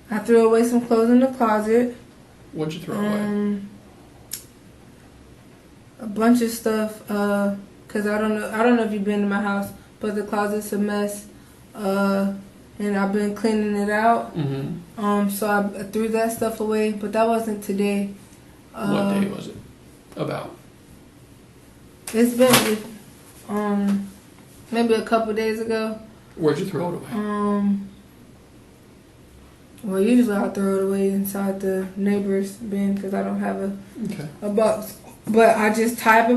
I threw away some clothes in the closet. What'd you throw away? A bunch of stuff. Cause I don't know if you've been to my house, but the closet's a mess. And I've been cleaning it out. So I threw that stuff away, but that wasn't today. What day was it? About? It's been maybe a couple days ago. Where'd you throw it away? Well, usually I throw it away inside the neighbor's bin because I don't have a box. But I just tie it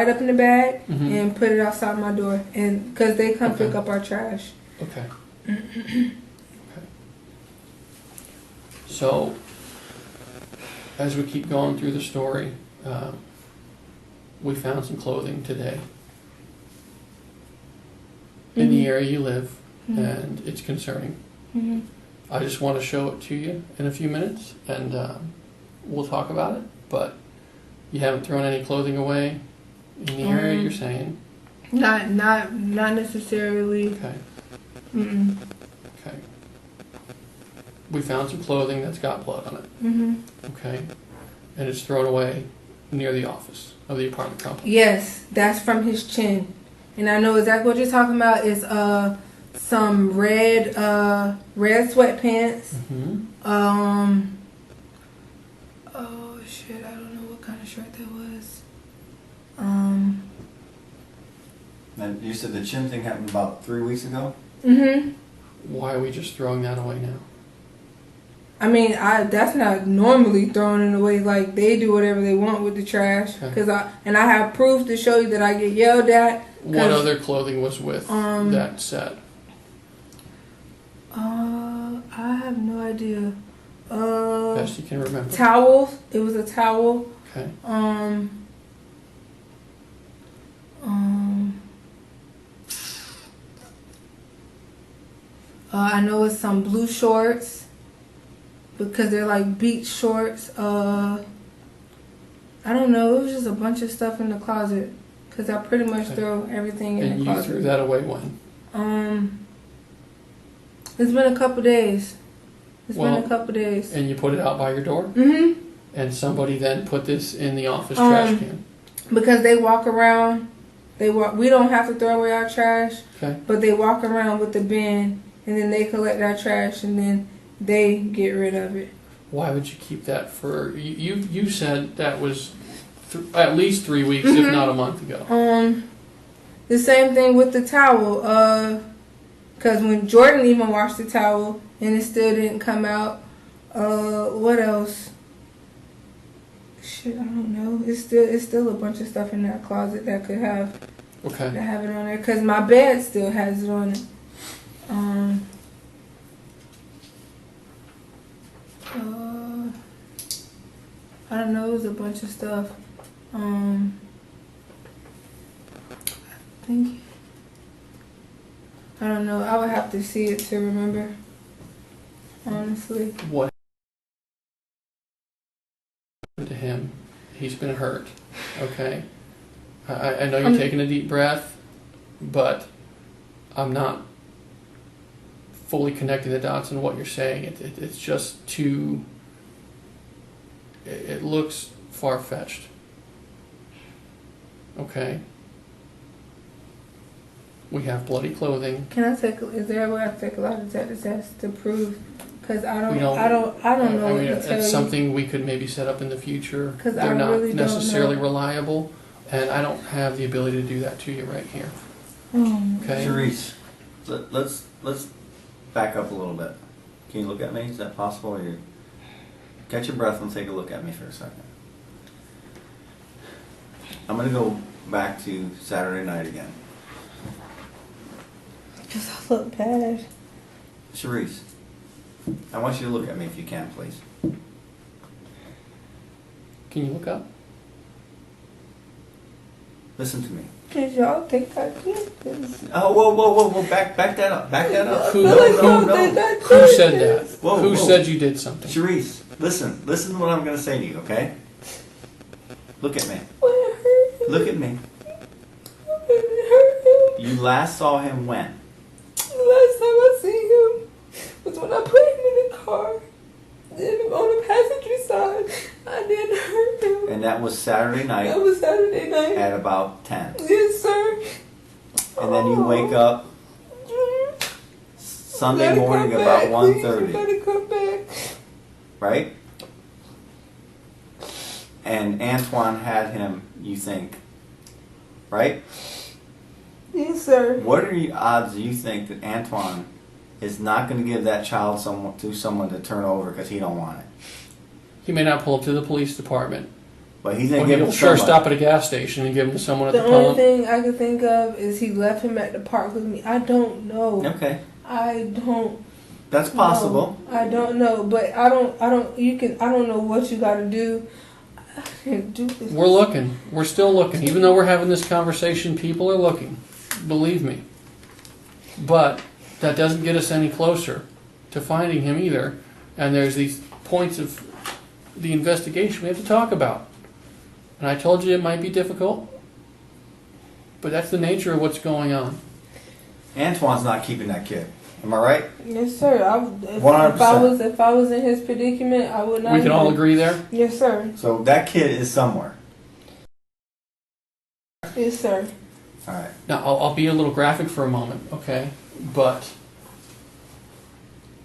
up in the bag and put it outside my door, and because they come pick up our trash. Okay. So, as we keep going through the story, we found some clothing today in the area you live, and it's concerning. I just want to show it to you in a few minutes, and we'll talk about it. But you haven't thrown any clothing away in the area, you're saying? Not necessarily. Okay. Okay. We found some clothing that's got blood on it. Okay. And it's thrown away near the office of the apartment complex. Yes, that's from his chin. And I know exactly what you're talking about. It's some red sweatpants. Oh shit, I don't know what kind of shirt that was. And you said the chin thing happened about 3 weeks ago? Why are we just throwing that away now? I mean, that's not normally thrown it away. Like, they do whatever they want with the trash. Okay. I have proof to show you that I get yelled at. What other clothing was with that set? I have no idea. Best you can remember. Towels. It was a towel. Okay. I know it's some blue shorts because they're like beach shorts. I don't know. It was just a bunch of stuff in the closet because I pretty much throw everything in the closet. And you threw that away when? It's been a couple days. And you put it out by your door? And somebody then put this in the office trash can? Because they walk around. We don't have to throw away our trash. Okay. But they walk around with the bin, and then they collect our trash, and then they get rid of it. Why would you keep that for... You said that was at least 3 weeks, if not a month ago. The same thing with the towel. Because when Jordan even washed the towel, and it still didn't come out. What else? Shit, I don't know. It's still a bunch of stuff in that closet that could have it on there. Because my bed still has it on it. I don't know. It was a bunch of stuff. I think. I don't know. I would have to see it to remember. Honestly. What happened to him? He's been hurt. Okay. I know you're taking a deep breath, but I'm not fully connecting the dots in what you're saying. It's just too... It looks far-fetched. Okay. We have bloody clothing. Is there a way I can take a lie detector test to prove? Because I don't know what to tell you. It's something we could maybe set up in the future. Because They're not really necessarily reliable, and I don't have the ability to do that to you right here. Okay. Charisse, let's back up a little bit. Can you look at me? Is that possible? Or you catch your breath and take a look at me for a second. I'm going to go back to Saturday night again. Because I look bad. Charisse, I want you to look at me if you can, please. Can you look up? Listen to me. Because y'all think I did this. Oh, whoa. Back that up. Back that up. Who said that? Who said you did something? Charisse, listen to what I'm going to say to you, okay? Look at me. When it hurt him. Look at me. When it hurt him. You last saw him when? The last time I seen him was when I put him in the car. Then on the passenger side, I didn't hurt him. And that was Saturday night. That was Saturday night. At about 10. Yes, sir. And then you wake up Sunday morning about 1:30. You gotta come back. Right? And Antoine had him, you think. Right? Yes, sir. What are the odds you think that Antoine is not going to give that child to someone to turn over because he don't want it? He may not pull up to the police department. But he's going to Or give it he'll to sure somebody. stop at a gas station and give him to someone at the The only pump. thing I can think of is he left him at the park with me. I don't know. Okay. I don't. That's possible. know. I don't know, but I don't know what you got to do. I can't do this. We're looking. We're still looking. Even though we're having this conversation, people are looking. Believe me. But that doesn't get us any closer to finding him either. And there's these points of the investigation we have to talk about. And I told you it might be difficult, but that's the nature of what's going on. Antoine's not keeping that kid. Am I right? Yes, sir. If 100%. if I was in his predicament, I would not. We can all agree there? Yes, sir. So that kid is somewhere. Yes, sir. All right. Now, I'll be a little graphic for a moment, okay? But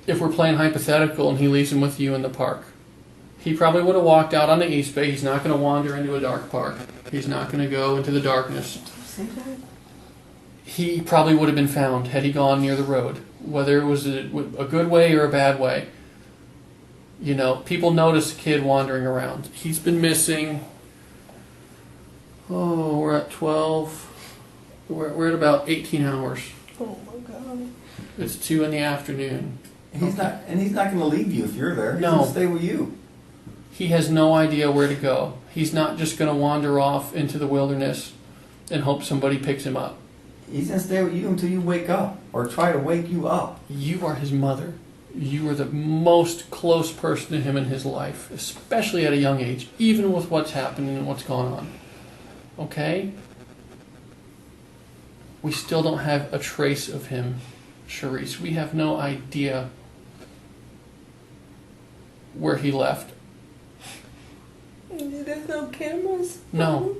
if we're playing hypothetical and he leaves him with you in the park, he probably would have walked out on the East Bay. He's not going to wander into a dark park. He's not going to go into the darkness. He probably would have been found had he gone near the road, whether it was a good way or a bad way. You know, people notice a kid wandering around. He's been missing. Oh, we're at 12. We're at about 18 hours. Oh my God. It's 2 in the afternoon. He's not going to leave you if you're there. He's No. going to stay with you. He has no idea where to go. He's not just going to wander off into the wilderness and hope somebody picks him up. He's going to stay with you until you wake up or try to wake you up. You are his mother. You are the most close person to him in his life, especially at a young age, even with what's happening and what's going on. Okay? We still don't have a trace of him, Charisse. We have no idea where he left. There's no cameras. No.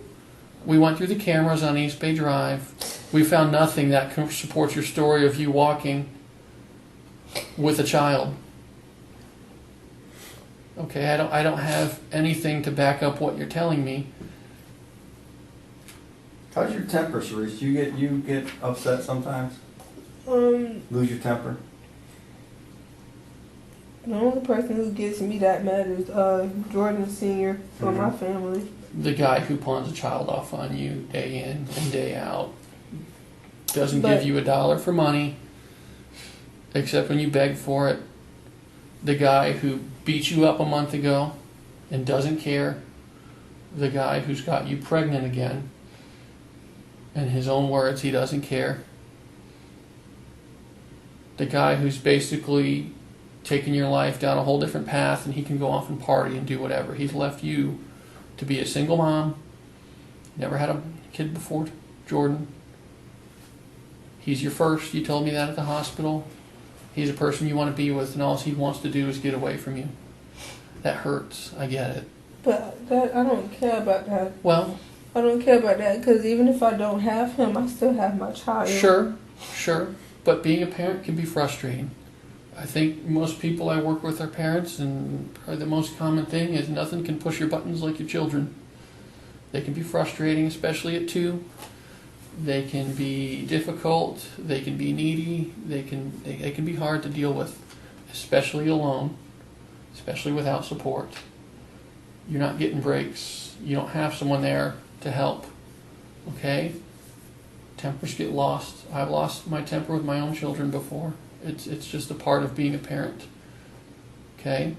We went through the cameras on East Bay Drive. We found nothing that supports your story of you walking with a child. Okay, I don't have anything to back up what you're telling me. How's your temper, Charisse? You get upset sometimes? Lose your temper? The only person who gets me that mad is Jordan Sr. for my family. The guy who pawns a child off on you day in and day out doesn't give you $1 for money, except when you beg for it. The guy who beat you up a month ago and doesn't care. The guy who's got you pregnant again. In his own words, he doesn't care. The guy who's basically taken your life down a whole different path and he can go off and party and do whatever. He's left you to be a single mom. Never had a kid before, Jordan. He's your first. You told me that at the hospital. He's a person you want to be with, and all he wants to do is get away from you. That hurts. I get it. But that I don't care about that. Well, I don't care about that because even if I don't have him, I still have my child. Sure. But being a parent can be frustrating. I think most people I work with are parents, and the most common thing is nothing can push your buttons like your children. They can be frustrating, especially at 2. They can be difficult. They can be needy. They can be hard to deal with, especially alone, especially without support. You're not getting breaks. You don't have someone there to help. Okay? Tempers get lost. I've lost my temper with my own children before. It's just a part of being a parent. Okay?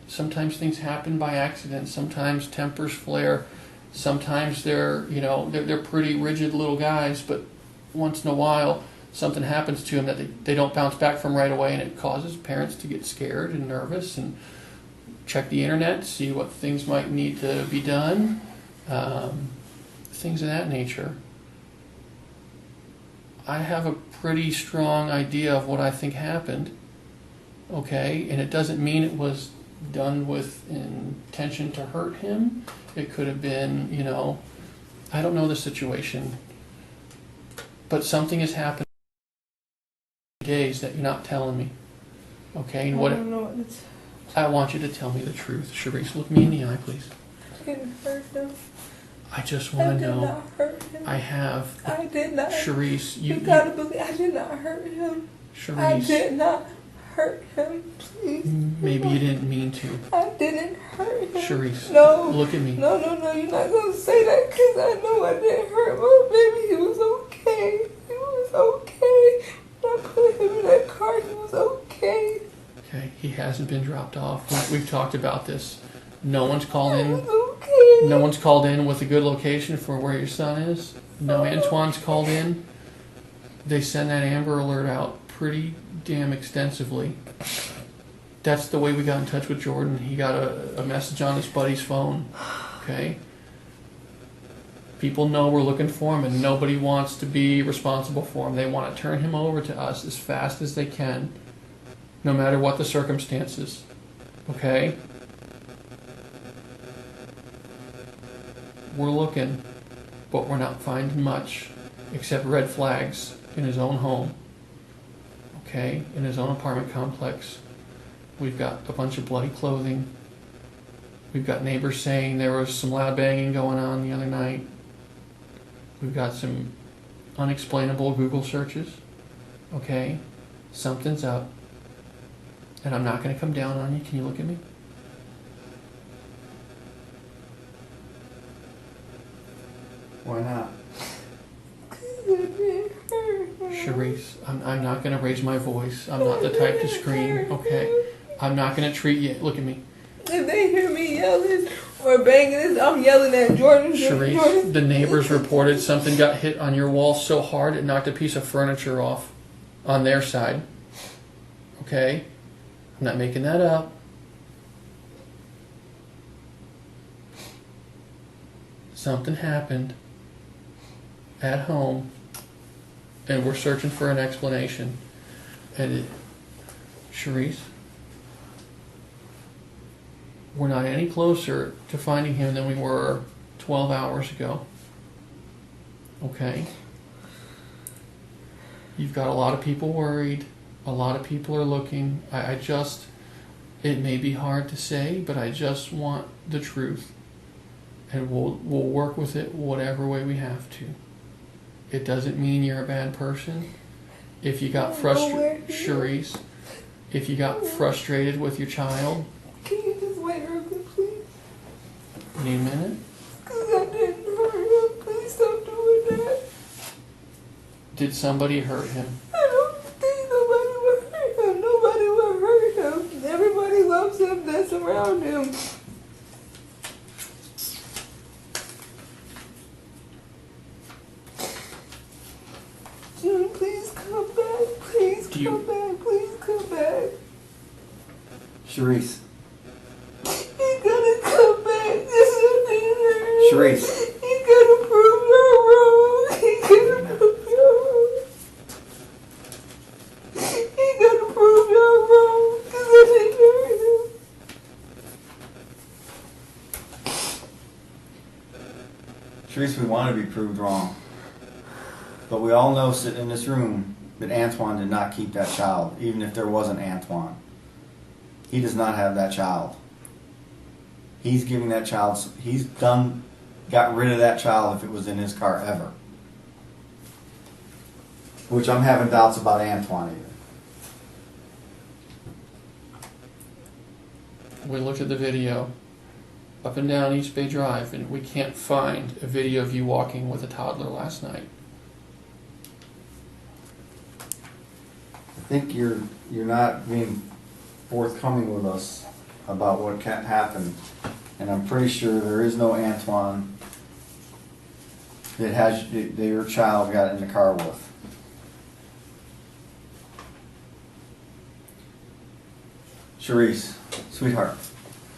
Sometimes things happen by accident. Sometimes tempers flare. Sometimes they're pretty rigid little guys, but once in a while something happens to them that they don't bounce back from right away, and it causes parents to get scared and nervous and check the internet, see what things might need to be done, things of that nature. I have a pretty strong idea of what I think happened, okay? And it doesn't mean it was done with intention to hurt him. It could have been, you know, I don't know the situation, but something has happened in days that you're not telling me, okay? And I don't know what it's... I want you to tell me the truth. Charisse, look me in the eye, please. I didn't hurt him. I just want to know. I did not hurt him. I did not. Charisse, you gotta believe I did not hurt him. Charisse. I did not hurt him. Please. Maybe you didn't mean to. I didn't hurt him. Charisse. No. Look at me. No, you're not gonna say that because I know I didn't hurt him. Oh, baby, he was okay. He was okay. When I put him in that car, he was okay. Okay, he hasn't been dropped off. We've talked about this. No one's called in. Okay. No one's called in with a good location for where your son is. No, Antoine's called in. They send that Amber Alert out pretty damn extensively. That's the way we got in touch with Jordan. He got a message on his buddy's phone. Okay? People know we're looking for him, and nobody wants to be responsible for him. They want to turn him over to us as fast as they can, no matter what the circumstances. Okay? We're looking, but we're not finding much except red flags in his own home. Okay? In his own apartment complex. We've got a bunch of bloody clothing. We've got neighbors saying there was some loud banging going on the other night. We've got some unexplainable Google searches. Okay? Something's up. And I'm not going to come down on you. Can you look at me? Why not? Charisse, I'm not going to raise my voice. I'm not the type to scream, okay? I'm not going to treat you. Look at me. If they hear me yelling or banging, I'm yelling at Jordan. Charisse, the neighbors reported something got hit on your wall so hard it knocked a piece of furniture off on their side. Okay? I'm not making that up. Something happened at home, and we're searching for an explanation. And Charisse, we're not any closer to finding him than we were 12 hours ago. Okay? You've got a lot of people worried. A lot of people are looking. It may be hard to say, but I just want the truth. And we'll work with it whatever way we have to. It doesn't mean you're a bad person. If you got frustrated, Charisse, if you got frustrated with your child. Can you just wait real quick, please? Need a minute? Because I didn't hurt him. Please stop doing that. Did somebody hurt him? I don't think nobody would hurt him. Nobody would hurt him. Everybody loves him that's around him. June, please come back. Please come back. Please come back. Charisse. You gotta come back. This is the Charisse. You gotta prove you're wrong. You gotta prove you're wrong. You gotta prove you're wrong. Because I didn't hurt him. Charisse, we want to be proved wrong. But we all know sitting in this room that Antoine did not keep that child, even if there wasn't Antoine. He does not have that child. He's giving that child, got rid of that child if it was in his car ever. Which I'm having doubts about Antoine even. We looked at the video up and down East Bay Drive, and we can't find a video of you walking with a toddler last night. I think you're not being forthcoming with us about what happened, and I'm pretty sure there is no Antoine that your child got in the car with. Charisse, sweetheart,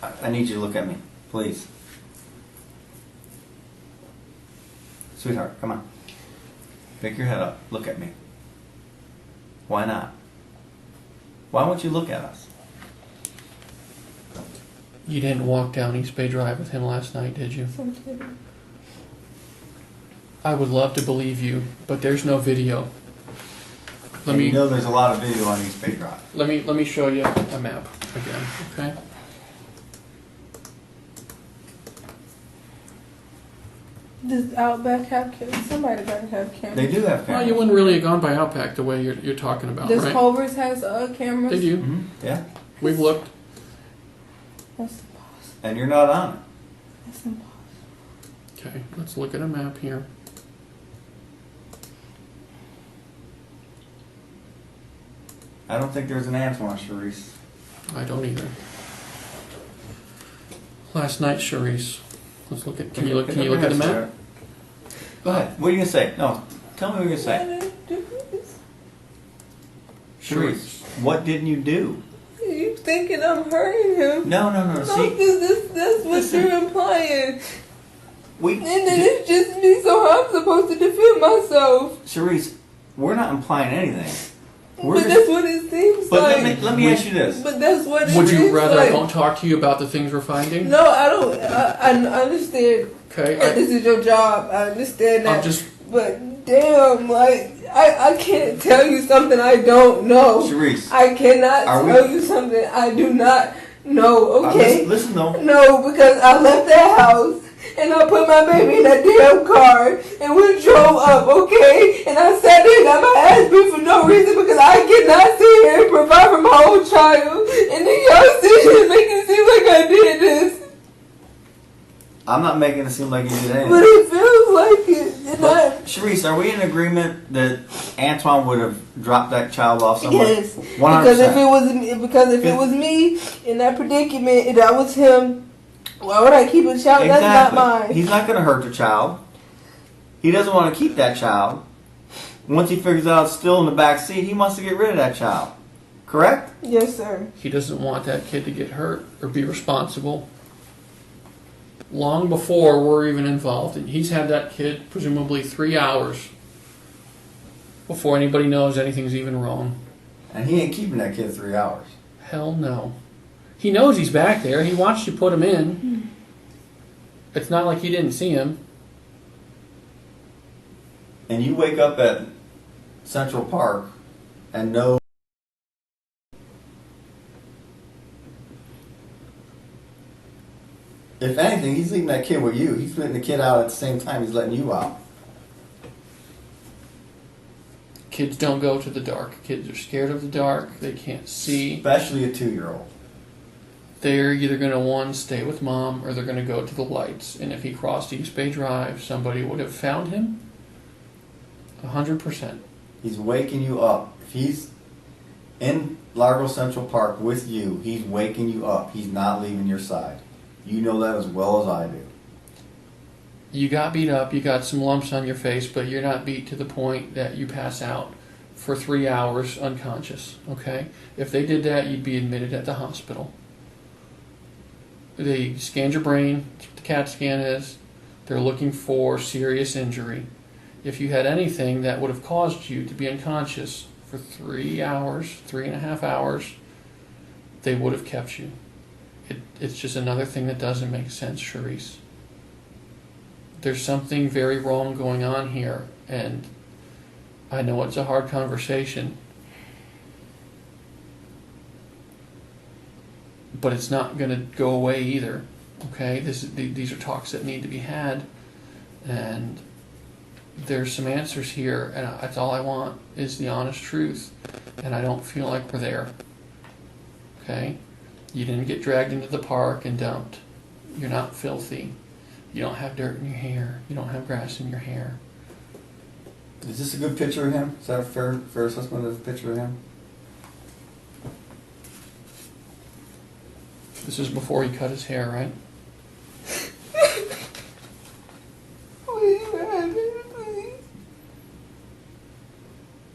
I need you to look at me, please. Sweetheart, come on. Pick your head up. Look at me. Why not? Why won't you look at us? You didn't walk down East Bay Drive with him last night, did you? I would love to believe you, but there's no video. You know there's a lot of video on East Bay Drive. Let me show you a map again, okay? Does Outback have cameras? Somebody gotta have cameras. They do have cameras. Well, you wouldn't really have gone by Outback the way you're talking about, Does right? Culver's has cameras? They do. Mm-hmm. Yeah. We've looked. That's impossible. And you're not on it. That's impossible. Okay, let's look at a map here. I don't think there's an Antoine, Charisse. I don't either. Last night, Charisse. Let's look at. Can you look at the map? Go ahead. What are you gonna say? No, tell me what you're gonna say. Charisse, what didn't you do? You thinking I'm hurting him? No. No, See, that's what listen. you're implying. And then it's just me, so I'm supposed to defend myself. Charisse, we're not implying anything. But that's what it seems But like. let me ask you this. But that's what it seems like. Would you rather I don't talk to you about the things we're finding? No, I don't. I understand. Okay. That this is your job. I understand that. I'm just. But damn, like I can't tell you something I don't know. Charisse, I cannot tell you something I do not know. Okay. Listen though. No, because I left that house. And I put my baby in that damn car and we drove up, okay? And I sat there and got my ass beat for no reason because I cannot sit here and provide for my own child. And then y'all sit here and make it seem like I did this. I'm not making it seem like you did anything. But it feels like it. But, Charisse, are we in agreement that Antoine would have dropped that child off somewhere? Yes. 100%. Because if it was me in that predicament and that was him, why would I keep a child? Exactly. That's not mine. He's not going to hurt the child. He doesn't want to keep that child. Once he figures out it's still in the back seat, he wants to get rid of that child. Correct? Yes, sir. He doesn't want that kid to get hurt or be responsible. Long before we're even involved, and he's had that kid presumably 3 hours before anybody knows anything's even wrong. And he ain't keeping that kid 3 hours. Hell no. He knows he's back there. He watched you put him in. It's not like he didn't see him. And you wake up at Central Park and know. If anything, he's leaving that kid with you. He's letting the kid out at the same time he's letting you out. Kids don't go to the dark. Kids are scared of the dark. They can't see. Especially a 2-year-old. They're either going to, one, stay with mom, or they're going to go to the lights. And if he crossed East Bay Drive, somebody would have found him. 100%. He's waking you up. If he's in Largo Central Park with you, he's waking you up. He's not leaving your side. You know that as well as I do. You got beat up, you got some lumps on your face, but you're not beat to the point that you pass out for 3 hours unconscious, okay? If they did that, you'd be admitted at the hospital. They scanned your brain, that's what the CAT scan is. They're looking for serious injury. If you had anything that would have caused you to be unconscious for 3 hours, 3.5 hours, they would have kept you. It's just another thing that doesn't make sense, Charisse. There's something very wrong going on here, and I know it's a hard conversation, but it's not going to go away either, okay? These are talks that need to be had, and there's some answers here, and that's all I want is the honest truth, and I don't feel like we're there, okay? You didn't get dragged into the park and dumped. You're not filthy. You don't have dirt in your hair. You don't have grass in your hair. Is this a good picture of him? Is that a fair assessment of a picture of him? This is before he cut his hair, right? Will you have it, please?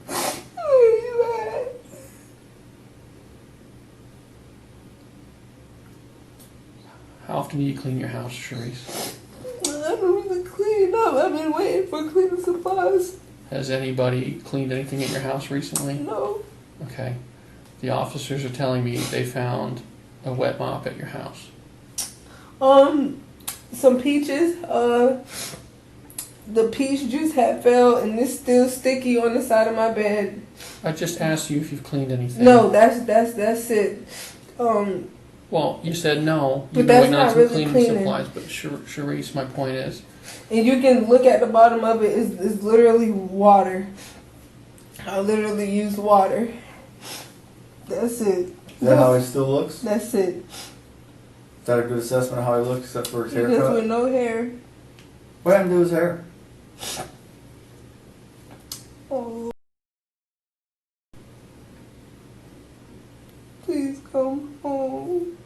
Will you have it? often do you clean your house, Charisse? I don't even clean up. I've been waiting for cleaning supplies. Has anybody cleaned anything at your house recently? No. Okay. The officers are telling me they found a wet mop at your house. Some peaches. The peach juice had fell and it's still sticky on the side of my bed. I just asked you if you've cleaned anything. No, that's it. Well, you said no. But You've that's been waiting on not some really cleaning cleaning. supplies. But Charisse, my point is, And you can look at the bottom of it. It's literally water. I literally used water. That's it. Is that how he still looks? That's it. Is that a good assessment of how he looks except for his Just haircut? with no hair. What happened to his hair? Oh. Please come home.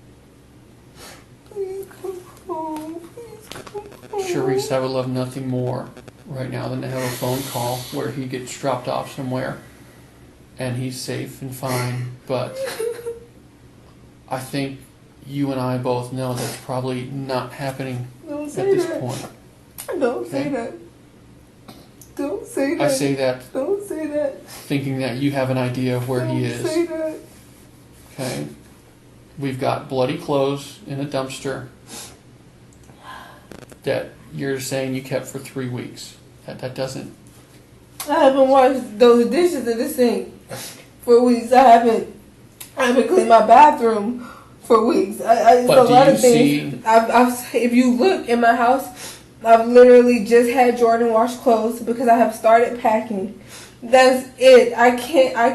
Please come home. Please come home. Charisse, I would love nothing more right now than to have a phone call where he gets dropped off somewhere and he's safe and fine. But I think you and I both know that's probably not happening Don't at say this that. point. Don't say that. Don't say that. I say that Don't say that. thinking that you have an idea of where he Don't say is. that. Okay? We've got bloody clothes in a dumpster that you're saying you kept for 3 weeks. That doesn't... I haven't washed those dishes in the sink for weeks. I haven't cleaned my bathroom for weeks. It's But a do lot you of things. see- I've if you look in my house, I've literally just had Jordan wash clothes because I have started packing. That's it. I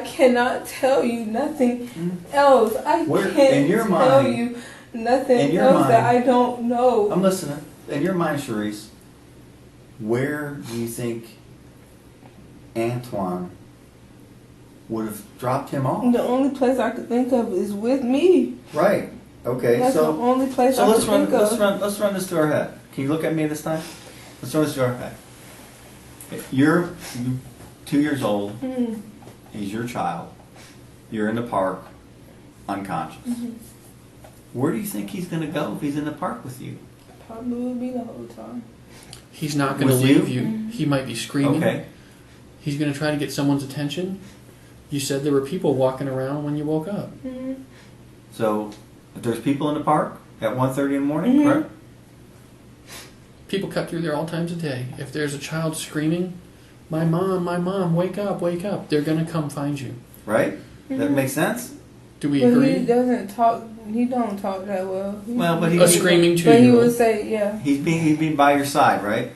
cannot tell you nothing else. Where- can't in your tell mind- you nothing in your else that mind- I don't know. I'm listening. In your mind, Charisse, where do you think Antoine would have dropped him off? The only place I could think of is with me. Right. Okay. That's the So only place so I let's could run think of. let's run this through our head. Can you look at me this time? Let's run this through our head. You're 2 years old. Mhm. He's your child. You're in the park, unconscious. Mm-hmm. Where do you think he's going to go if he's in the park with you? Probably would be the whole time. He's not going to With leave you? you. He might be screaming. Okay. He's going to try to get someone's attention. You said there were people walking around when you woke up. Mm-hmm. So if there's people in the park at 1:30 in the morning, Mhm. correct? People cut through there all times a day. If there's a child screaming, my mom, wake up, wake up, they're going to come find you. Right? That makes sense? Do we But agree? he doesn't talk. He don't talk that well. Well, but he- A screaming But he 2-year-old. would say, yeah. He's being by your side, right?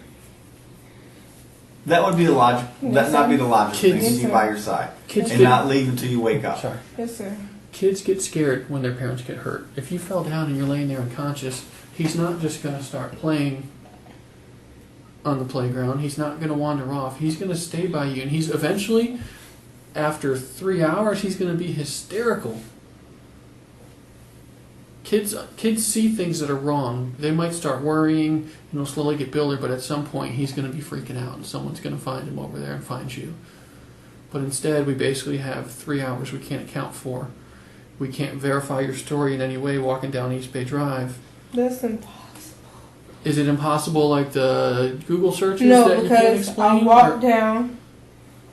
That would be the logic. That not be the logic Kids- thing. He's by your side Kids and get, not leave until you wake up. sorry. Yes, sir. Kids get scared when their parents get hurt. If you fell down and you're laying there unconscious, he's not just going to start playing on the playground. He's not going to wander off. He's going to stay by you, and he's eventually, after 3 hours, he's going to be hysterical. Kids see things that are wrong. They might start worrying, and it'll slowly get builder, but at some point he's going to be freaking out, and someone's going to find him over there and find you. But instead, we basically have 3 hours we can't account for. We can't verify your story in any way walking down East Bay Drive. That's impossible. Is it impossible like the Google searches No, that you can't because I explain? walked down.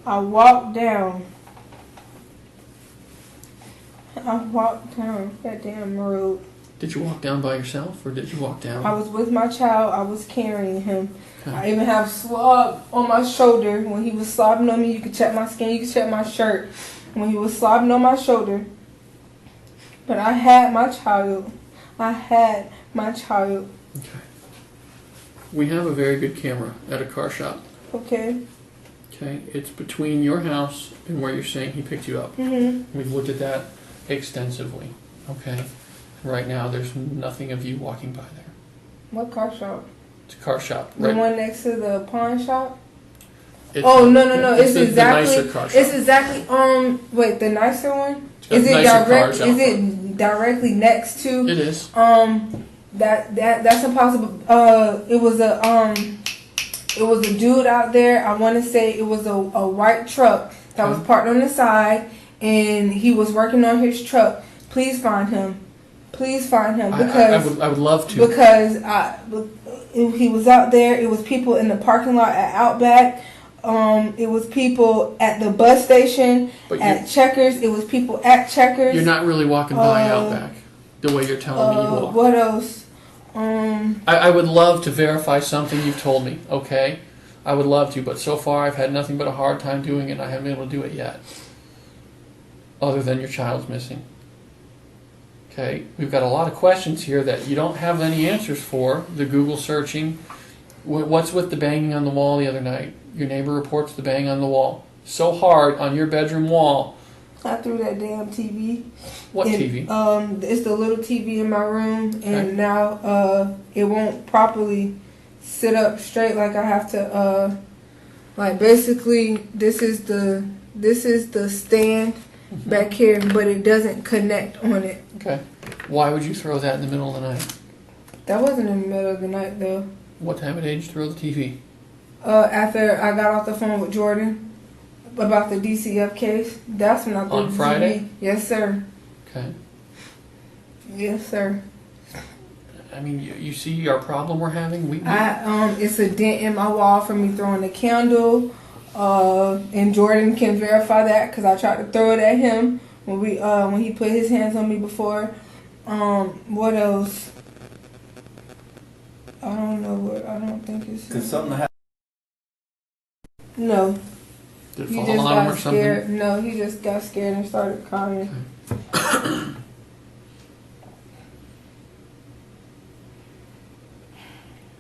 I walked down that damn road. Did you walk down by yourself, or did you walk down? I was with my child. I was carrying him. Okay. I even have swab on my shoulder. When he was slobbing on me, you could check my skin, you could check my shirt. When he was slobbing on my shoulder. But I had my child. Okay. We have a very good camera at a car shop. Okay. Okay, it's between your house and where you're saying he picked you up. Mm-hmm. We've looked at that extensively. Okay, right now there's nothing of you walking by there. What car shop? It's a car shop. The Right. one next to the pawn shop? It's Oh no! It's the exactly. nicer car shop. It's exactly. Wait, the nicer one. got Is it nicer direct? cars out Is it directly next to? It is. That's impossible. It was a dude out there. I want to say it was a white truck that was parked on the side, and he was working on his truck. Please find him. Please find him I because would love to. because he was out there. It was people in the parking lot at Outback. It was people at the bus station at Checkers. It was people at Checkers. You're not really walking by Outback the way you're telling me you walk. What else? I would love to verify something you've told me. Okay, I would love to, but so far I've had nothing but a hard time doing it. And I haven't been able to do it yet. Other than your child's missing. Okay, we've got a lot of questions here that you don't have any answers for. The Google searching. What's with the banging on the wall the other night? Your neighbor reports the bang on the wall. So hard on your bedroom wall. I threw that damn TV. What TV? It's the little TV in my room, and now it won't properly sit up straight. Like I have to like basically this is the stand back here, but it doesn't connect on it. Okay. Why would you throw that in the middle of the night? That wasn't in the middle of the night though. What time of day did you throw the TV? After I got off the phone with Jordan about the DCF case, that's when I threw On the Friday? TV. Yes, sir. Okay. Yes, sir. I mean, you see our problem we're having? It's a dent in my wall from me throwing the candle. And Jordan can verify that because I tried to throw it at him when he put his hands on me before. What else? I don't know I don't think it's. Did something happen? No. Did it He fall just on him got or something? scared. No, he just got scared and started crying. Okay.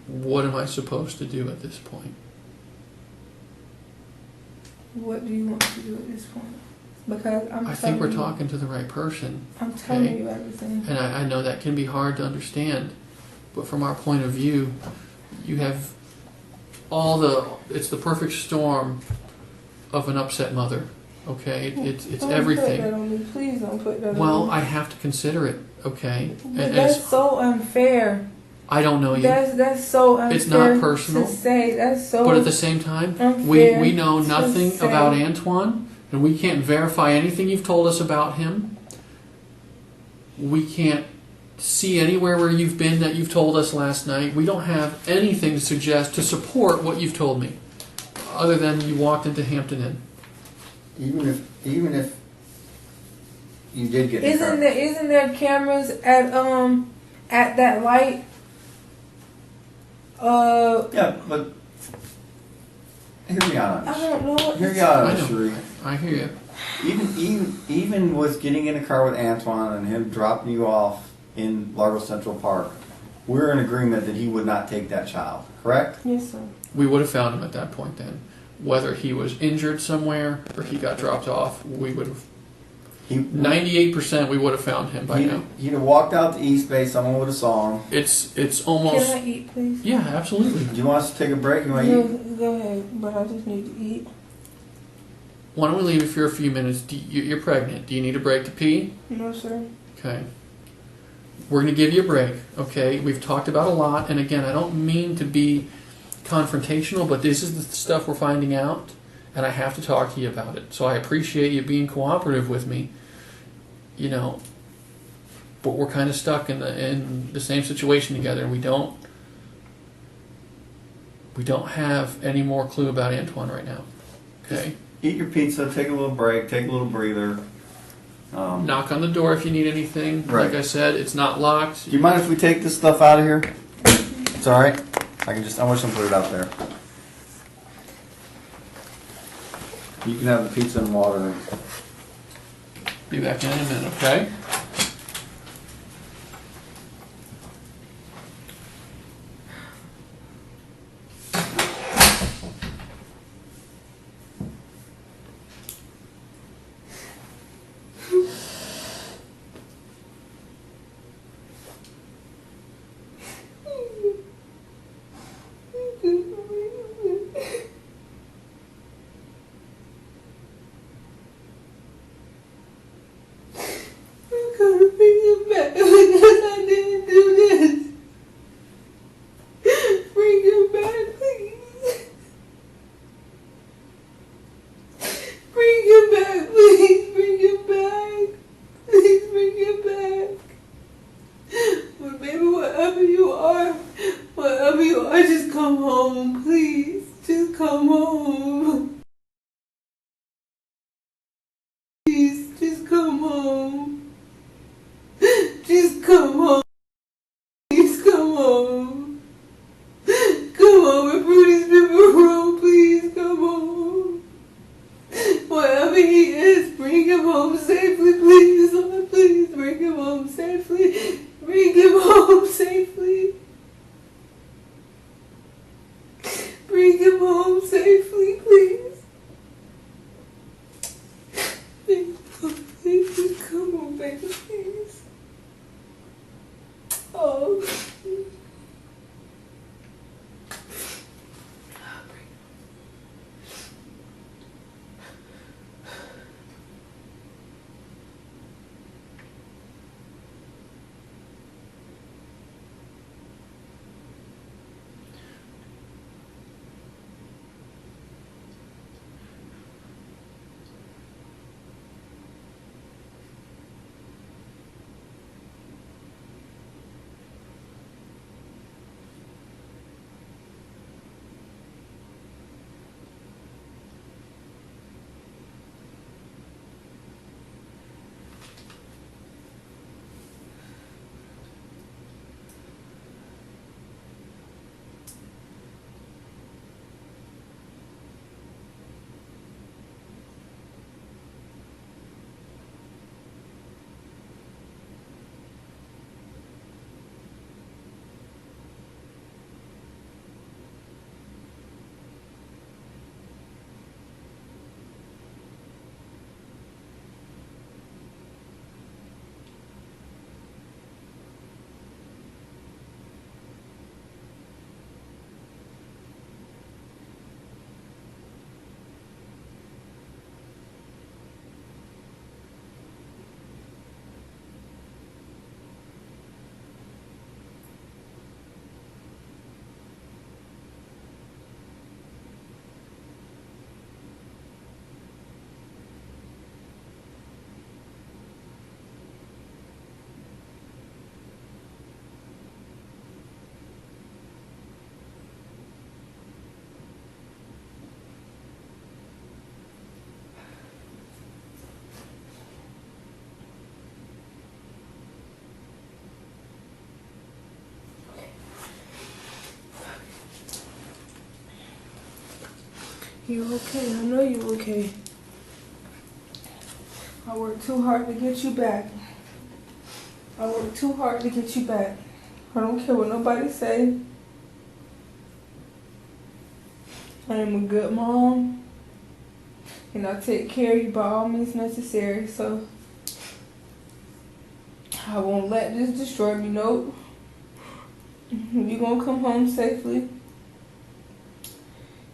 What am I supposed to do at this point? What do you want to do at this point? Because I think we're talking to the right person. I'm telling you everything. And I know that can be hard to understand, but from our point of view, you have it's the perfect storm of an upset mother. Okay, it's Don't everything. Put that on me. Please don't put that on me. Well, I have to consider it. Okay, But that's so unfair. I don't know you. That's so unfair. It's not personal. To say that's so. But at the same time, unfair we know to nothing say. about Antoine, and we can't verify anything you've told us about him. We can't see anywhere where you've been that you've told us last night. We don't have anything to suggest to support what you've told me, other than you walked into Hampton Inn. Even if you did get Isn't there cameras at that light? Yeah, but hear me out. I don't know what. Hear me out, I know. Cherie. I hear you. Even with getting in a car with Antoine and him dropping you off in Largo Central Park, we're in agreement that he would not take that child, correct? Yes, sir. We would have found him at that point then. Whether he was injured somewhere or he got dropped off, we would have. 98% we would have found him by now. He'd have walked out to East Bay, someone would have saw him. It's almost. Can I eat, please? Yeah, absolutely. Do you want us to take a break? You want to eat? Go ahead, but I just need to eat. Why don't we leave it for a few minutes? You're pregnant. Do you need a break to pee? No, sir. Okay. We're going to give you a break, okay? We've talked about a lot, and again, I don't mean to be confrontational, but this is the stuff we're finding out, and I have to talk to you about it. So I appreciate you being cooperative with me, you know, but we're kind of stuck in the same situation together, and we don't have any more clue about Antoine right now, okay? Eat your pizza, take a little break, take a little breather. Knock on the door if you need anything. Right. Like I said, it's not locked. Do you mind if we take this stuff out of here? It's all right. I want you to put it out there. You can have the pizza and water. Be back in a minute, okay? I just come home, please. Just come home. Please, just come home. Just come home. Please come home. Come home and prove these people wrong, please. Come home. Wherever he is, bring him home safely, please. Lord, please bring him home safely. Bring him home safely. Bring him home safely, please. Please, just come on, baby, please. Oh. You okay? I know you okay. I worked too hard to get you back. I worked too hard to get you back. I don't care what nobody say. I am a good mom. And I take care of you by all means necessary. So I won't let this destroy me. Nope. You gonna come home safely.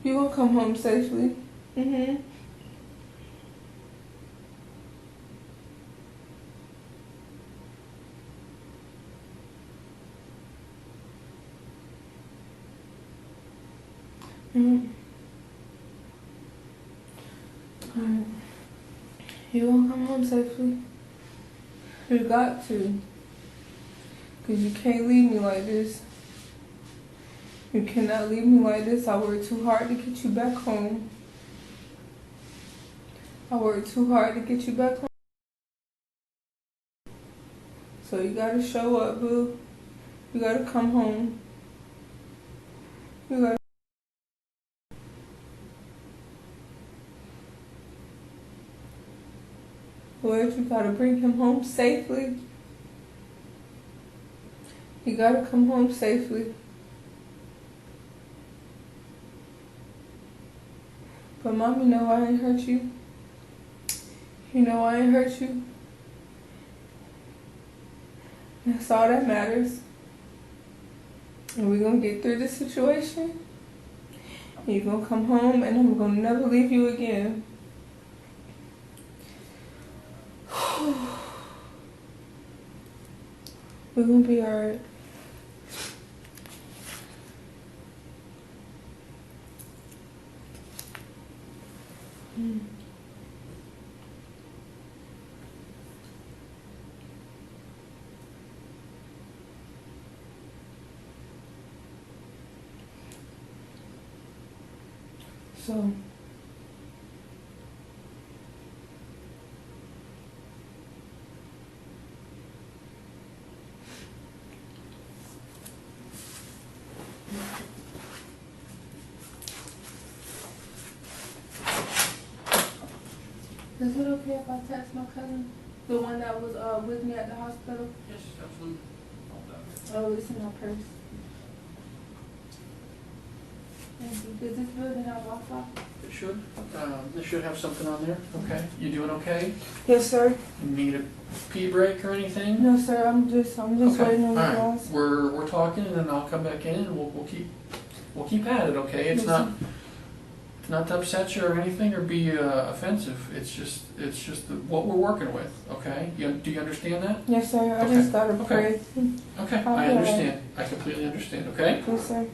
You gonna come home safely. Mm-hmm. Mm-hmm. Alright. You gonna come home safely. You got to. Because you can't leave me like this. You cannot leave me like this. I worked too hard to get you back home. I worked too hard to get you back home. So you gotta show up, boo. You gotta come home. You gotta. Lord, you gotta bring him home safely. You gotta come home safely. But mommy know I ain't hurt you. You know I ain't hurt you. That's all that matters. And we're gonna get through this situation. And you're gonna come home and I'm gonna never leave you again. We're gonna be alright. So. Is it okay if I text my cousin? The one that was with me at the hospital? Yes, absolutely. Oh, it's in my purse. Thank you. Does this building have Wi-Fi? It should. They should have something on there. Okay. You doing okay? Yes, sir. Need a pee break or anything? No, sir. I'm just Okay. waiting on you All right. guys. We're talking, and then I'll come back in, and we'll keep at it. Okay. It's Yes, not to upset you or anything or be offensive. It's just what we're working with. Okay. Do you understand that? Yes, sir. I Okay. just got to Okay. pray. Okay. All I right. understand. I completely understand. Okay. Yes, sir.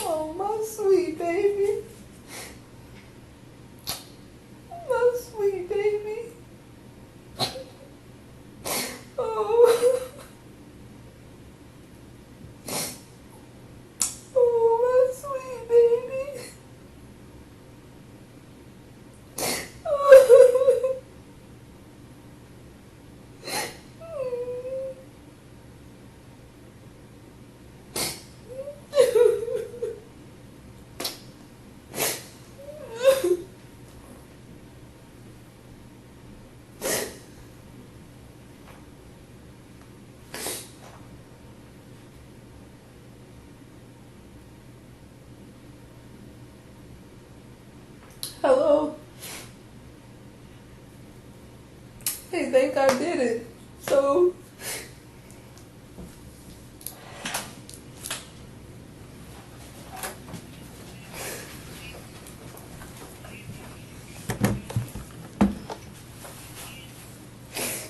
Oh, my sweet baby. My sweet baby. Oh. Oh, my sweet baby. Oh. Hello. They think I did it. So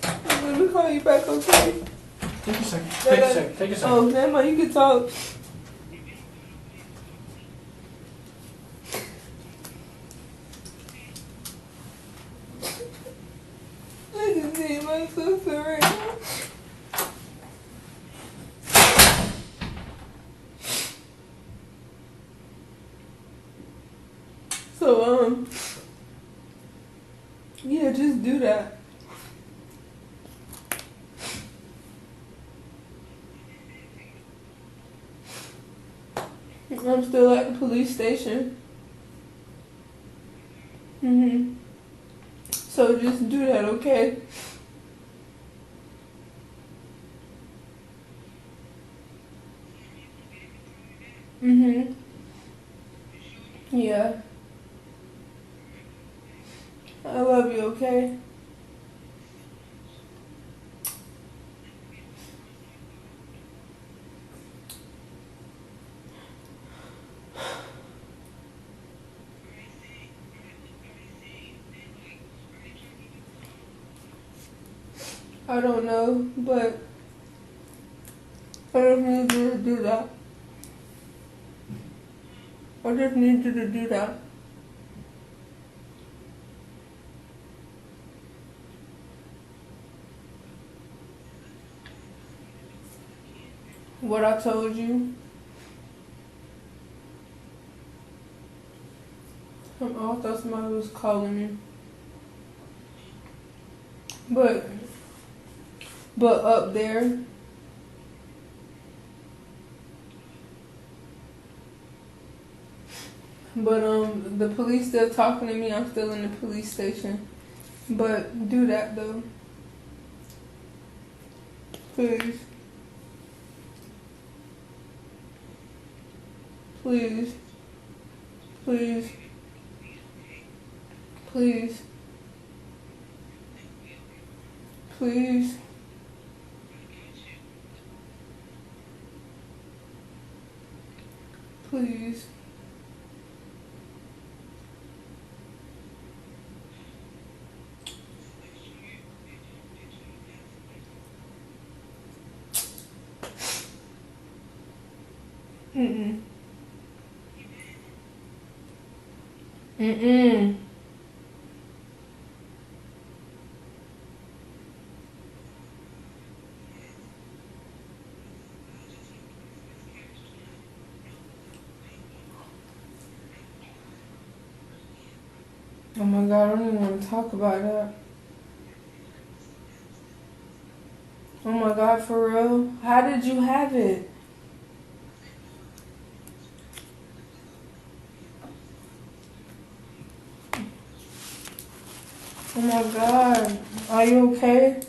let me call you back, okay? Take a second. Take a second. Take a second. Oh, never mind, you can talk. I just need my sister right now. So, yeah, just do that. I'm still at the police station. So just do that, okay? Yeah. I love you, okay? I don't know, but I just need you to do that. I just need you to do that. What I told you. I thought somebody was calling me. But up there. But the police still talking to me. I'm still in the police station. But do that though. Please. Please. Please. Please. Please. Please. Mm-mm. Mm-mm. Oh my God, I don't even want to talk about that. Oh my God, for real? How did you have it? Oh my God, are you okay?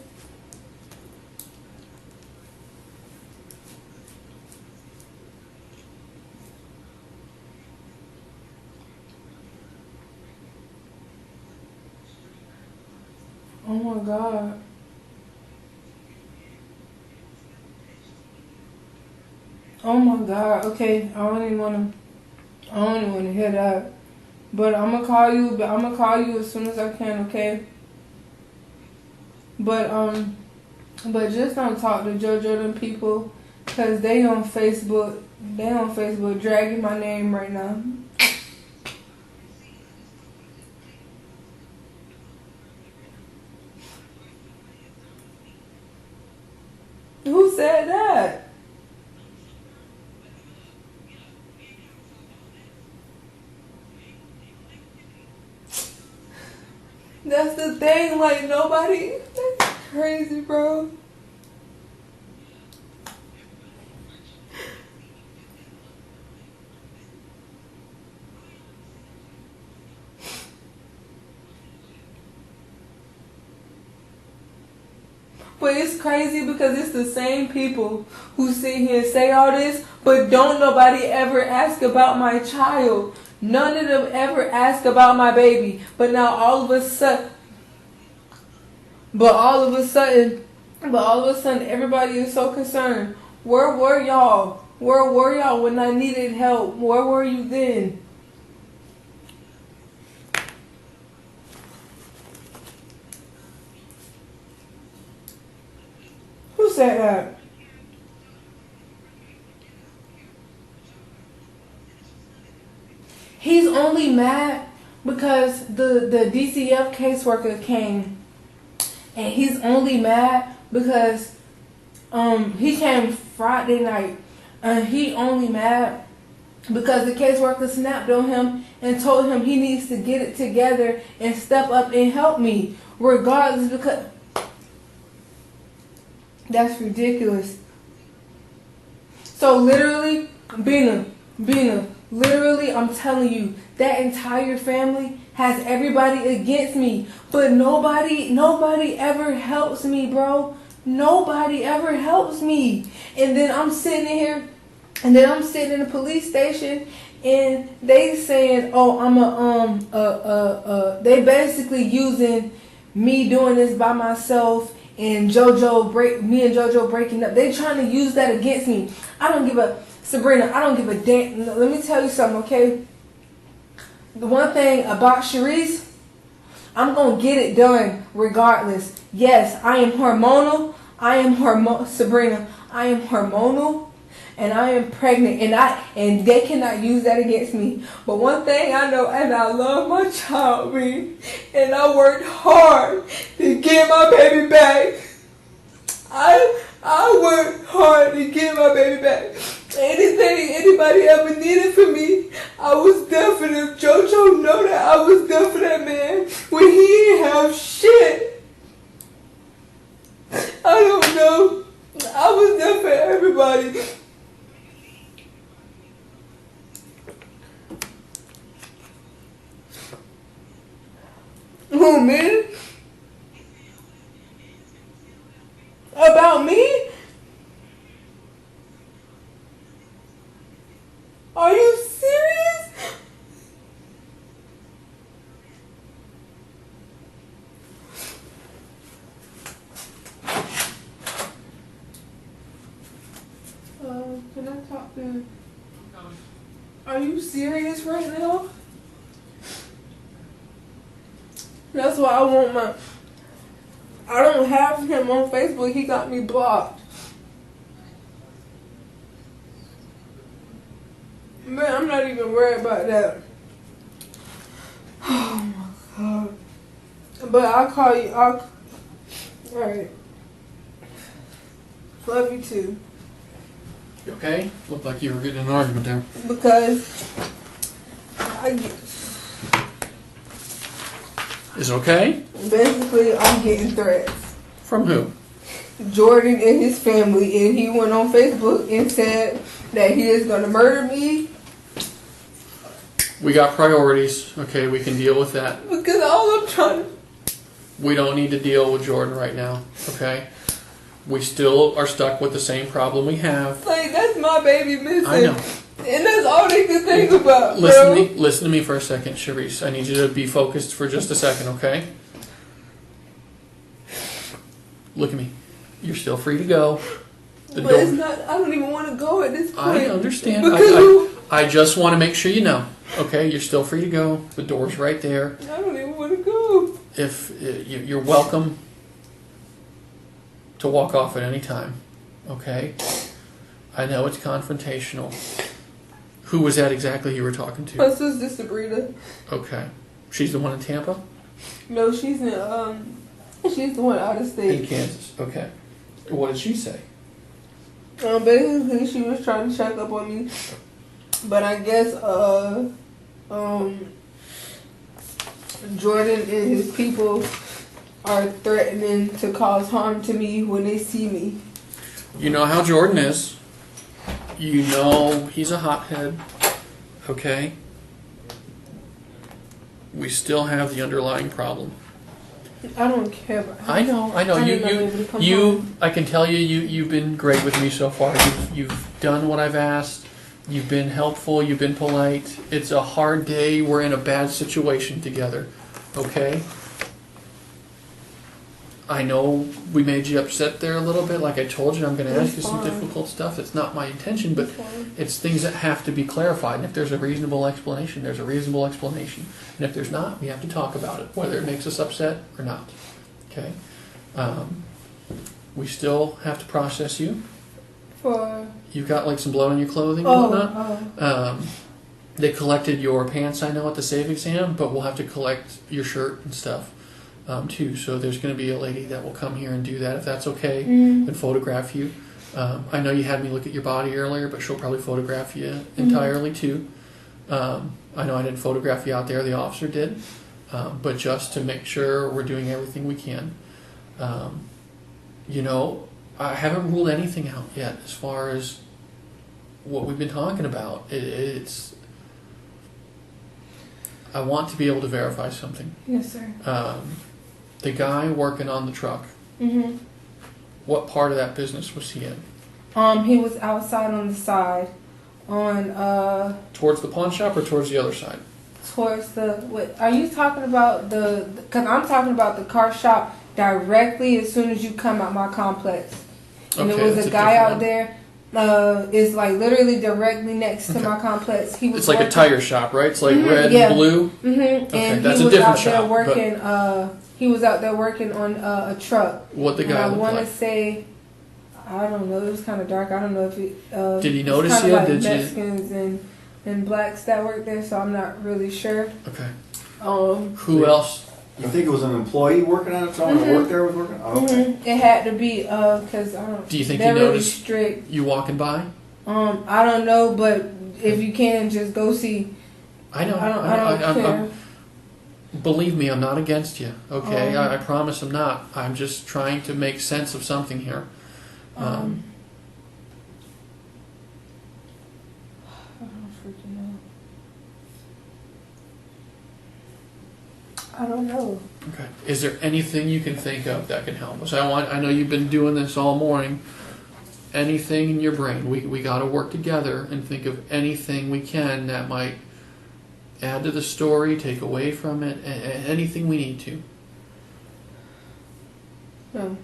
Oh my God. Oh my God. Okay, I don't even want to hear that. But I'm gonna call you. But I'm gonna call you as soon as I can. Okay. But just don't talk to JoJo them people, cause they on Facebook. They on Facebook dragging my name right now. Who said that? That's the thing, like nobody. That's crazy, bro. But it's crazy because it's the same people who sit here and say all this, but don't nobody ever ask about my child. None of them ever ask about my baby. But now all of a sudden, everybody is so concerned. Where were y'all? Where were y'all when I needed help? Where were you then? Who said that? He's only mad because the DCF caseworker came, and he's only mad because he came Friday night, and he only mad because the caseworker snapped on him and told him he needs to get it together and step up and help me regardless, because that's ridiculous. So literally, Bina, literally, I'm telling you, that entire family has everybody against me. But nobody ever helps me, bro. Nobody ever helps me. And then I'm sitting here, and then I'm sitting in the police station, and they saying, oh, they basically using me doing this by myself and me and JoJo breaking up. They trying to use that against me. Sabrina, I don't give a damn. Let me tell you something, okay? The one thing about Charisse, I'm going to get it done regardless. Yes, I am hormonal. Sabrina, I am hormonal, and I am pregnant, and they cannot use that against me. But one thing I know, and I love my child, and I worked hard to get my baby back. I worked hard to get my baby back. Anything anybody ever needed from me, I was there for them. JoJo know that I was there for that man when he didn't have shit. I don't know. I was there for everybody. Who, me? About me? Are you serious? Can I talk to you? Are you serious right now? That's why I want my... I don't have him on Facebook. He got me blocked. Man, I'm not even worried about that. Oh my God. But I'll call you. Alright. Love you too. You okay? Looked like you were getting in an argument there. Because Is it okay? basically I'm getting threats. From who? Jordan and his family, and he went on Facebook and said that he is going to murder me. We got priorities. Okay, we can deal with that. Because all I'm trying to... We don't need to deal with Jordan right now. Okay? We still are stuck with the same problem we have. Like, that's my baby missing. I know. And that's all they can think about, Listen to me for a second, Charisse. I need you to be focused for just a second, okay? Look at me. You're still free to go. But it's not... I don't even want to go at this point. I understand. Because I just want to make sure you know. Okay, you're still free to go. The door's right there. I don't even want to go. If you're welcome to walk off at any time. Okay? I know it's confrontational. Who was that exactly you were talking to? My sister Sabrina. Okay. She's the one in Tampa? No, she's the one out of state. In Kansas. Okay. What did she say? Basically, she was trying to check up on me, but I guess Jordan and his people are threatening to cause harm to me when they see me. You know how Jordan is. You know he's a hothead. Okay? We still have the underlying problem. I don't care about him. I know. I can tell you've been great with me so far. You've done what I've asked. You've been helpful. You've been polite. It's a hard day. We're in a bad situation together. Okay? I know we made you upset there a little bit. Like I told you, I'm going to ask you some difficult stuff. It's not my intention, but it's things that have to be clarified. And if there's a reasonable explanation, there's a reasonable explanation. And if there's not, we have to talk about it, whether it makes us upset or not. Okay? We still have to process you. You've got like some blood on your clothing and whatnot. They collected your pants, I know, at the SAVE exam, but we'll have to collect your shirt and stuff. Too. So there's going to be a lady that will come here and do that if that's okay, and photograph you. I know you had me look at your body earlier, but she'll probably photograph you entirely too. I know I didn't photograph you out there, the officer did, but just to make sure we're doing everything we can. You know, I haven't ruled anything out yet as far as what we've been talking about. It's I want to be able to verify something. Yes, sir. The guy working on the truck. Mm-hmm. What part of that business was he in? He was outside on the side, on towards the pawn shop or towards the other side? Towards the. What are you talking about? Because I'm talking about the car shop directly as soon as you come out my complex, and okay, there was a guy out there. Is like literally directly next to my complex. He was. It's like a tire shop, right? It's like red and blue. Mm-hmm. Okay, and that's he a was different out there shop. Working. He was out there working on a truck. What the guy I looked want like? to say, I don't know. It was kind of dark. I don't know if it. Did he notice you? Like Did Mexicans and blacks that work there, so I'm not really sure. Okay. Who else? You think it was an employee working on it? Someone that worked there was working? Oh, okay. It had to be because I don't. Do you think they're he really noticed strict. you walking by? I don't know, but if you can, just go see. I know. I don't care. Believe me, I'm not against you. Okay, I promise I'm not. I'm just trying to make sense of something here. I don't freaking know. I don't know. Okay. Is there anything you can think of that can help us? I know you've been doing this all morning. Anything in your brain? We got to work together and think of anything we can that might add to the story, take away from it, anything we need to. No.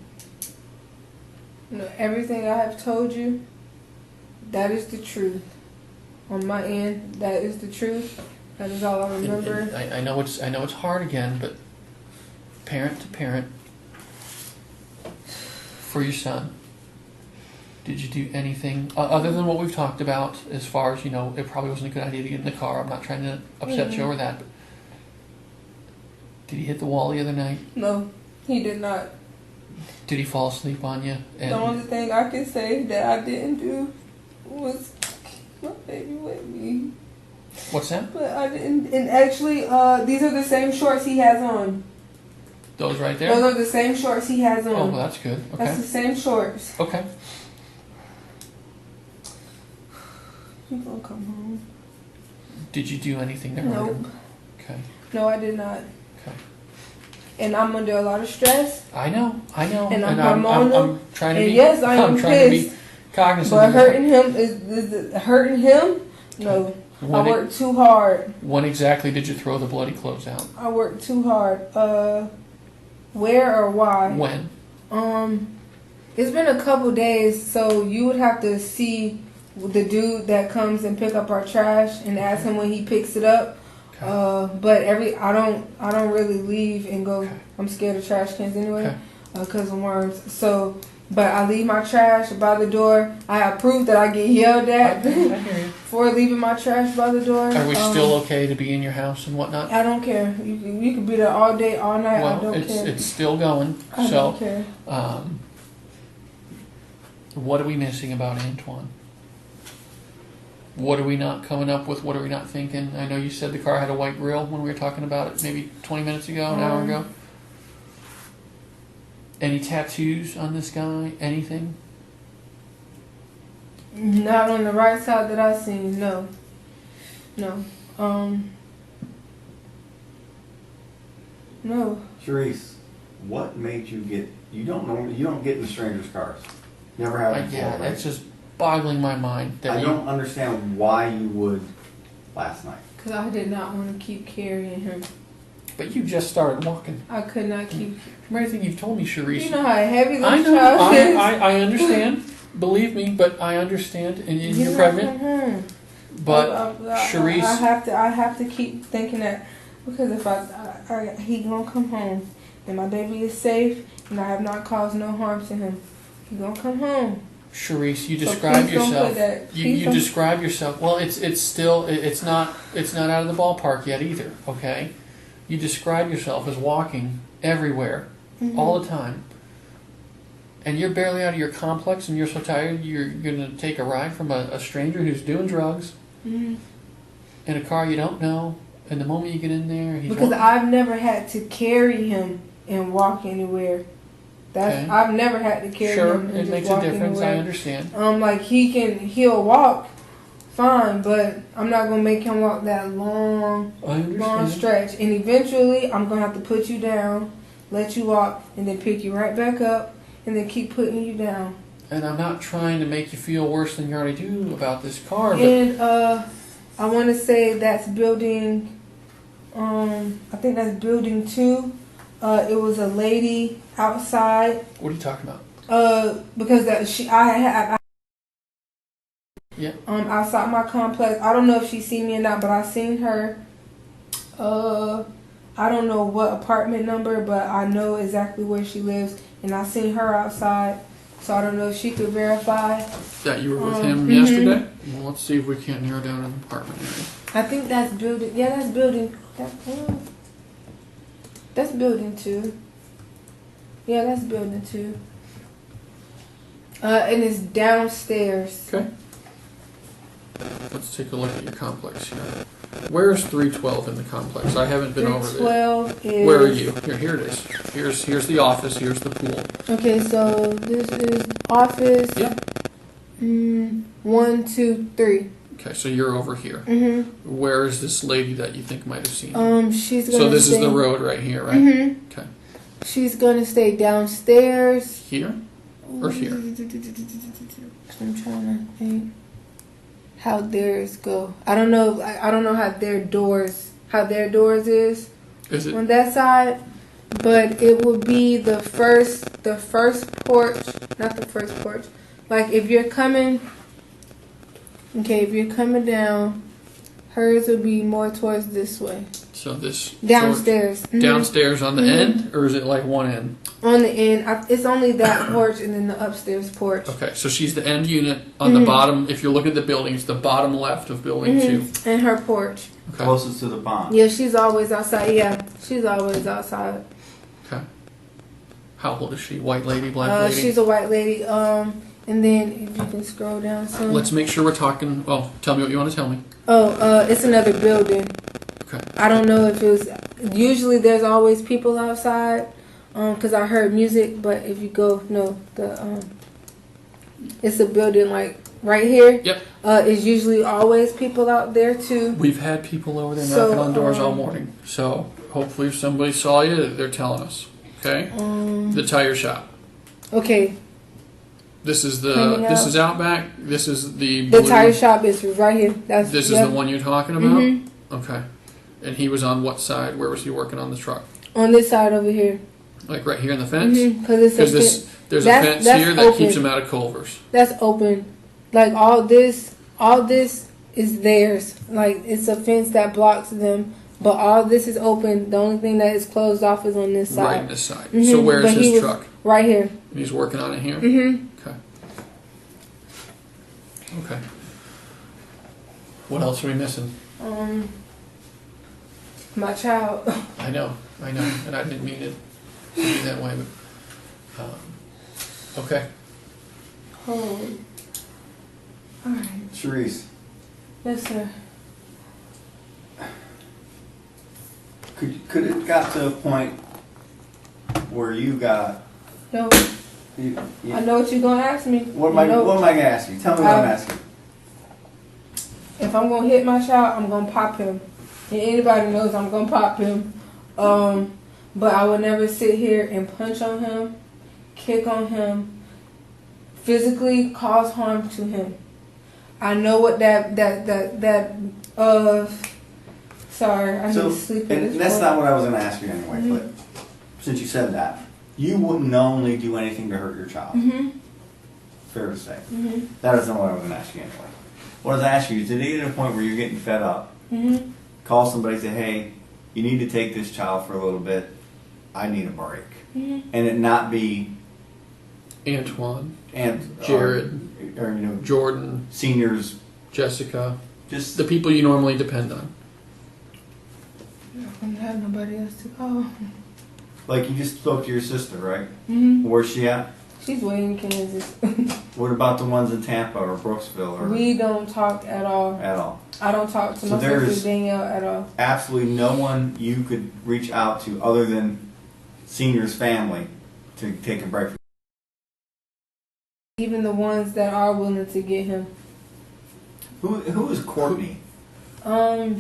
No, everything I have told you, that is the truth. On my end, that is the truth. That is all I remember. And I know it's hard again, but parent to parent, for your son, did you do anything other than what we've talked about? As far as it probably wasn't a good idea to get in the car. I'm not trying to upset you over that. But did he hit the wall the other night? No, he did not. Did he fall asleep on you? The only thing I can say that I didn't do was keep my baby with me. What's that? But I didn't. And actually, these are the same shorts he has on. Those right there? Those are the same shorts he has on. Oh, well, that's good. Okay. That's the same shorts. Okay. He's gonna come home. Did you do anything to hurt him? Nope. Okay. No, I did not. Okay. And I'm under a lot of stress. I know. And I'm I'm trying to and be. yes, I am I'm trying pissed. to be cognizant. But of that. hurting him? No. I worked too hard. When exactly did you throw the bloody clothes out? I worked too hard. Where or why? When? It's been a couple days, so you would have to see the dude that comes and pick up our trash and ask him when he picks it up. Okay. But I don't really leave and go. Okay. I'm scared of trash cans anyway, Okay. Because of worms. So, but I leave my trash by the door. I have proof that I get yelled at I hear you. for leaving my trash by the door. Are we still okay to be in your house and whatnot? I don't care. You can be there all day, all night. I don't care. It's still going. I don't care. What are we missing about Antoine? What are we not coming up with? What are we not thinking? I know you said the car had a white grill when we were talking about it maybe 20 minutes ago, an hour ago. Any tattoos on this guy? Anything? Not on the right side that I've seen. No. No. No. Charisse, what made you get? You don't get in strangers' cars. Never have before, Yeah, right? it's just boggling my mind. That I don't understand why you would last night. Because I did not want to keep carrying him. But you just started walking. I could not keep. From everything you've told me, Charisse. You know how heavy this I know. child is. I understand. Believe me, but I understand. And you're pregnant. But Charisse, I have to keep thinking that, because if he gonna come home and my baby is safe and I have not caused no harm to him, he gonna come home. Charisse, you So describe please don't yourself. put that- You describe yourself. Well, it's still it's not out of the ballpark yet either. Okay, you describe yourself as walking everywhere, all the time, and you're barely out of your complex, and you're so tired you're gonna take a ride from a stranger who's doing drugs in a car you don't know. And the moment you get in there, because I've never had to carry him and walk anywhere. Okay. I've never had to carry Sure, him and it just makes walk a difference. anywhere. I understand. Like he'll walk fine, but I'm not gonna make him walk that long stretch. And eventually, I'm gonna have to put you down, let you walk, and then pick you right back up, and then keep putting you down. And I'm not trying to make you feel worse than you already do about this car. But And I want to say that's building. I think that's building 2. It was a lady outside. what are you talking about? Because I Yeah. outside my complex. I don't know if she seen me or not, but I seen her. I don't know what apartment number, but I know exactly where she lives, and I seen her outside. So I don't know if she could verify. That you were with him yesterday? Well, let's see if we can't narrow down an apartment area. I think that's building. Yeah, that's building. That's building 2. Yeah, that's building 2. And it's downstairs. Okay. Let's take a look at your complex here. Where's 312 in the complex? I haven't been over there. 312 is. Where are you? Here it is. Here's the office. Here's the pool. Okay, so this is office. Yep. 1, 2, 3. Okay, so you're over here. Where is this lady that you think might have seen you? She's gonna. So this is the road right here, right? Okay. She's gonna stay downstairs. Here or here? I'm trying to think how theirs go. I don't know. I don't know how their doors is Is on it? that side, but it will be the first porch, not the first porch. Like if you're coming down, hers would be more towards this way. So this Downstairs. Downstairs on the end, or is it like one end? On the end, it's only that porch and then the upstairs porch. Okay, so she's the end unit on the bottom. If you're looking at the building, it's the bottom left of building 2. And her porch. Okay. Closest to the pond. Yeah, she's always outside. Yeah, she's always outside. Okay. How old is she? White lady, black lady? She's a white lady. And then if you can scroll down some. Let's make sure we're talking. Well, tell me what you want to tell me. It's another building. Okay. I don't know if it was. Usually, there's always people outside. Because I heard music, but if you go, it's a building like right here. Yep. It's usually always people out there too. We've had people over there knocking on doors all morning. So hopefully, if somebody saw you, they're telling us. Okay. The tire shop. Okay. This is Outback. This is the tire shop is right here. This is the one you're talking about. Okay. And he was on what side? Where was he working on the truck? On this side over here. Like right here in the fence? Because there's a fence here that keeps him out of Culver's. That's open. Like all this is theirs. Like it's a fence that blocks them. But all this is open. The only thing that is closed off is on this side. Right on this side. So where is his truck? Right here. And he's working on it here? Okay. Okay. What else are we missing? My child. I know. And I didn't mean it to be that way, but okay. All right. Charisse, Yes, sir. could it got to a point where you got? No. You, I know what you're gonna ask me. What am I gonna ask you? Tell me what I'm asking. If I'm gonna hit my child, I'm gonna pop him. And anybody knows I'm gonna pop him. But I would never sit here and punch on him, kick on him, physically cause harm to him. I know what sorry, I need to sleep in this. And that's not what I was gonna ask you anyway, but since you said that, you wouldn't knowingly do anything to hurt your child. Fair to say. That is not what I was gonna ask you anyway. What I was asking you is, did it get to a point where you're getting fed up? Call somebody and say, hey, you need to take this child for a little bit. I need a break. And it not be Antoine, and Jared, or Jordan, seniors, Jessica, just the people you normally depend on. I don't have nobody else to call. like you just spoke to your sister, right? Where's she at? She's way in Kansas. What about the ones in Tampa or Brooksville? Or We don't talk at all. at all? I don't talk to So my sister Danielle at all. Absolutely no one you could reach out to other than senior's family to take a break. Even the ones that are willing to get him. Who is Courtney?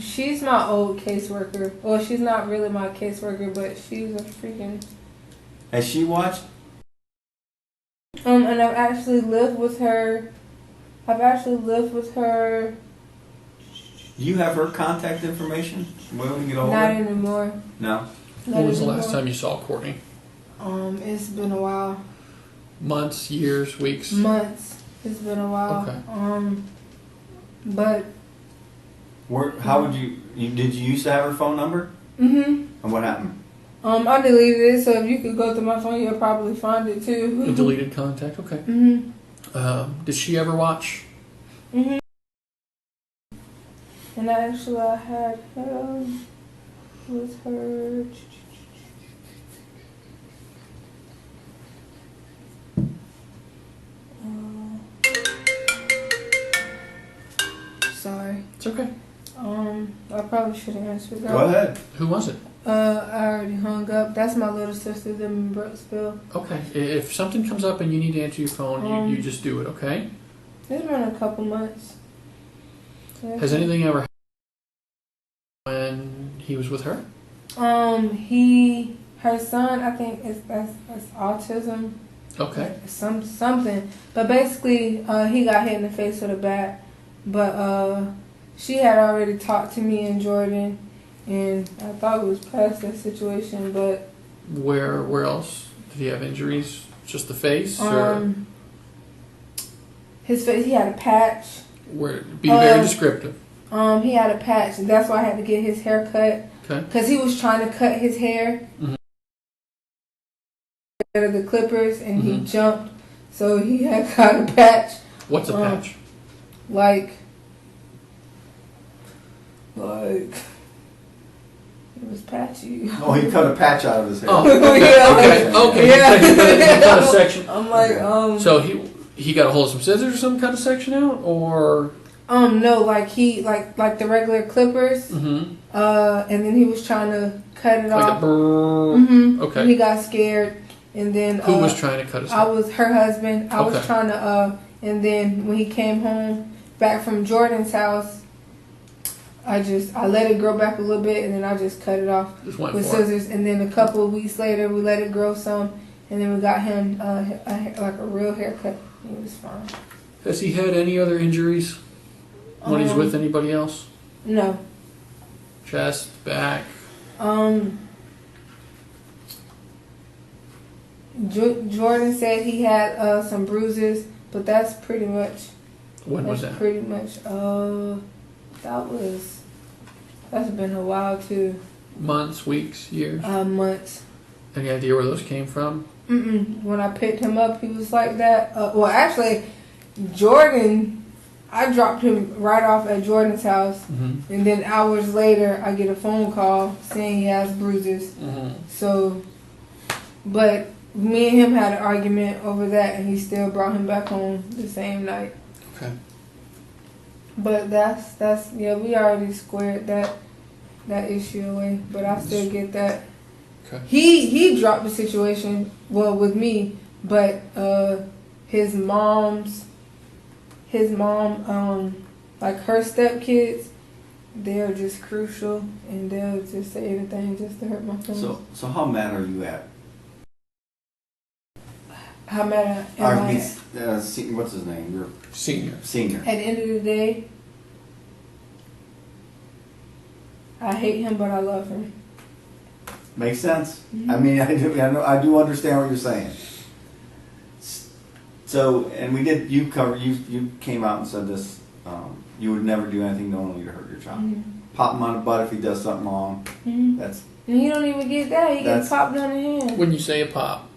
She's my old caseworker. Well, she's not really my caseworker, but she's a freaking. Has she watched? And I've actually lived with her. Do you have her contact information? When we get older? Not anymore. No. When was the last time you saw Courtney? It's been a while. Months, years, weeks? Months. It's been a while. Okay. But. How would you? Did you used to have her phone number? And what happened? I deleted it, so if you could go through my phone, you'll probably find it too. A deleted contact. Okay. Did she ever watch? And actually, I had with her. Sorry. It's okay. I probably should have answered that. Go ahead. Who was it? I already hung up. That's my little sister them in Brooksville. Okay. If something comes up and you need to answer your phone, you just do it, okay? It's been a couple months. Has anything ever happened when he was with her? Her son, I think that's autism. Okay. Something. But basically, he got hit in the face with a bat. But she had already talked to me and Jordan, and I thought it was past that situation. But where else did he have injuries? Just the face, or his face? He had a patch. Where? Be very descriptive. He had a patch. That's why I had to get his hair cut. Okay. Because he was trying to cut his hair. The clippers, and he jumped, so he had got a patch. What's a patch? Like it was patchy. Oh, he cut a patch out of his hair. Oh, yeah. Okay. Yeah. He cut a section. I'm like, So he got a hold of some scissors or something, cut a section out, or no, like he like the regular clippers. And then he was trying to cut it like off. Okay. He got scared, and then who was trying to cut his hair? I was her husband. I was Okay. trying to and then when he came home back from Jordan's house, I let it grow back a little bit, and then I just cut it off Just went with for it. scissors. And then a couple of weeks later, we let it grow some, and then we got him like a real haircut. He was fine. Has he had any other injuries when he's with anybody else? No. Chest, back. Jordan said he had some bruises, but that's pretty much. When was that? Pretty much. That's been a while too. Months, weeks, years? Months. Any idea where those came from? When I picked him up, he was like that. Well, actually, Jordan, I dropped him right off at Jordan's house, and then hours later, I get a phone call saying he has bruises. So, but me and him had an argument over that, and he still brought him back home the same night. Okay. But that's yeah, we already squared that issue away. But I still get that. Okay. He dropped the situation with me, but his mom, like her stepkids, they're just crucial, and they'll just say anything just to hurt my feelings. So how mad are you at? How mad am I? What's his name? Your Senior. At the end of the day, I hate him, but I love him. Makes sense. I mean, I do understand what you're saying. So, and we did. You came out and said this. You would never do anything knowingly to hurt your child. Pop him on the butt if he does something wrong. That's. And he don't even get that. He gets popped on the hand. When you say a pop,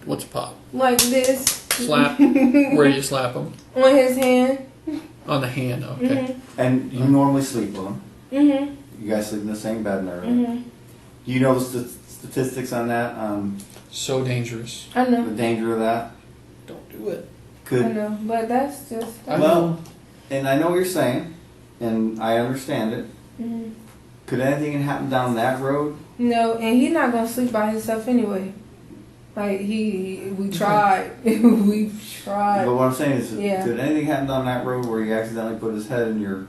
what's a pop? Like this. Slap. Where do you slap him? On his hand. On the hand. Okay. And you normally sleep with him. Mm-hmm. You guys sleep in the same bed and everything. Do you know the statistics on that? So dangerous. I know. The danger of that. Don't do it. I know, but that's just. Well, and I know what you're saying, and I understand it. Could anything happen down that road? No, and he's not gonna sleep by himself anyway. Like we tried, we tried. But what I'm saying is, could anything happen down that road where he accidentally put his head in your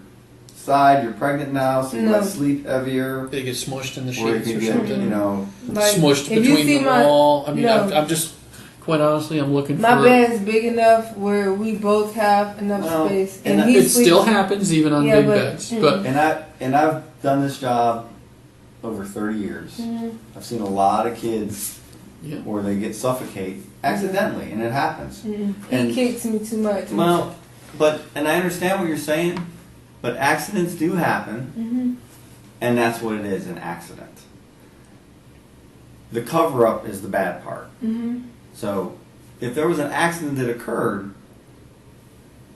side? You're pregnant now, so you might sleep heavier. They get smushed in the Or sheets you or could something. get, you know, Like, smushed if you between see the my- wall. I mean, No. I'm just, quite honestly, I'm looking My for. bed's big enough where we both have enough Well, space, and and he It sleeps. still happens even on Yeah, big but- beds, but and I've done this job over 30 years. I've seen a lot of kids yeah. where they get suffocate accidentally, and it happens. He And- kicks me too much. Well, and I understand what you're saying, but accidents do happen, and that's what it is, an accident. The cover-up is the bad part. So, if there was an accident that occurred,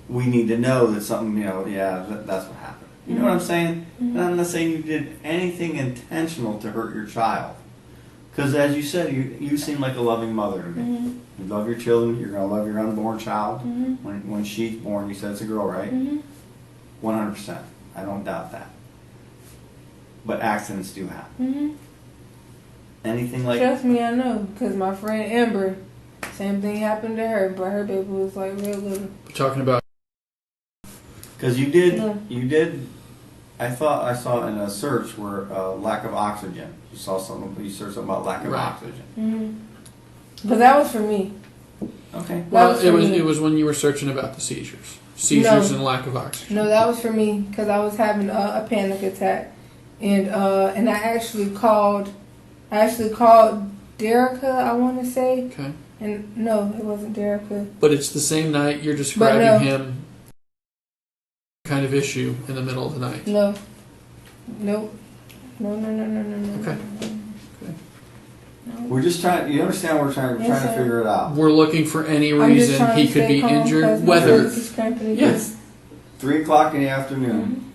we need to know that something, that's what happened. You know what I'm saying? And I'm not saying you did anything intentional to hurt your child. Because as you said, you seem like a loving mother to me. You love your children. You're going to love your unborn child. When she's born, you said it's a girl, right? 100%. I don't doubt that. But accidents do happen. Mm-hmm. Anything like... Trust me, I know. Because my friend Amber, same thing happened to her, but her baby was like real little. We're talking about... Because you did... I thought I saw in a search where lack of oxygen. You saw something, you searched something about lack of oxygen. Mm-hmm. But that was for me. Okay. Well, it was when you were searching about the seizures. Seizures and lack of oxygen. No, that was for me because I was having a panic attack. And I actually called Derica, I want to say. Okay. And no, it wasn't Derica. But it's the same night you're describing him kind of issue in the middle of the night. No. Nope. No. Okay. We're just trying. You understand? We're trying to figure it out. We're looking for any reason he could be injured. Whether yes, 3 o'clock in the afternoon.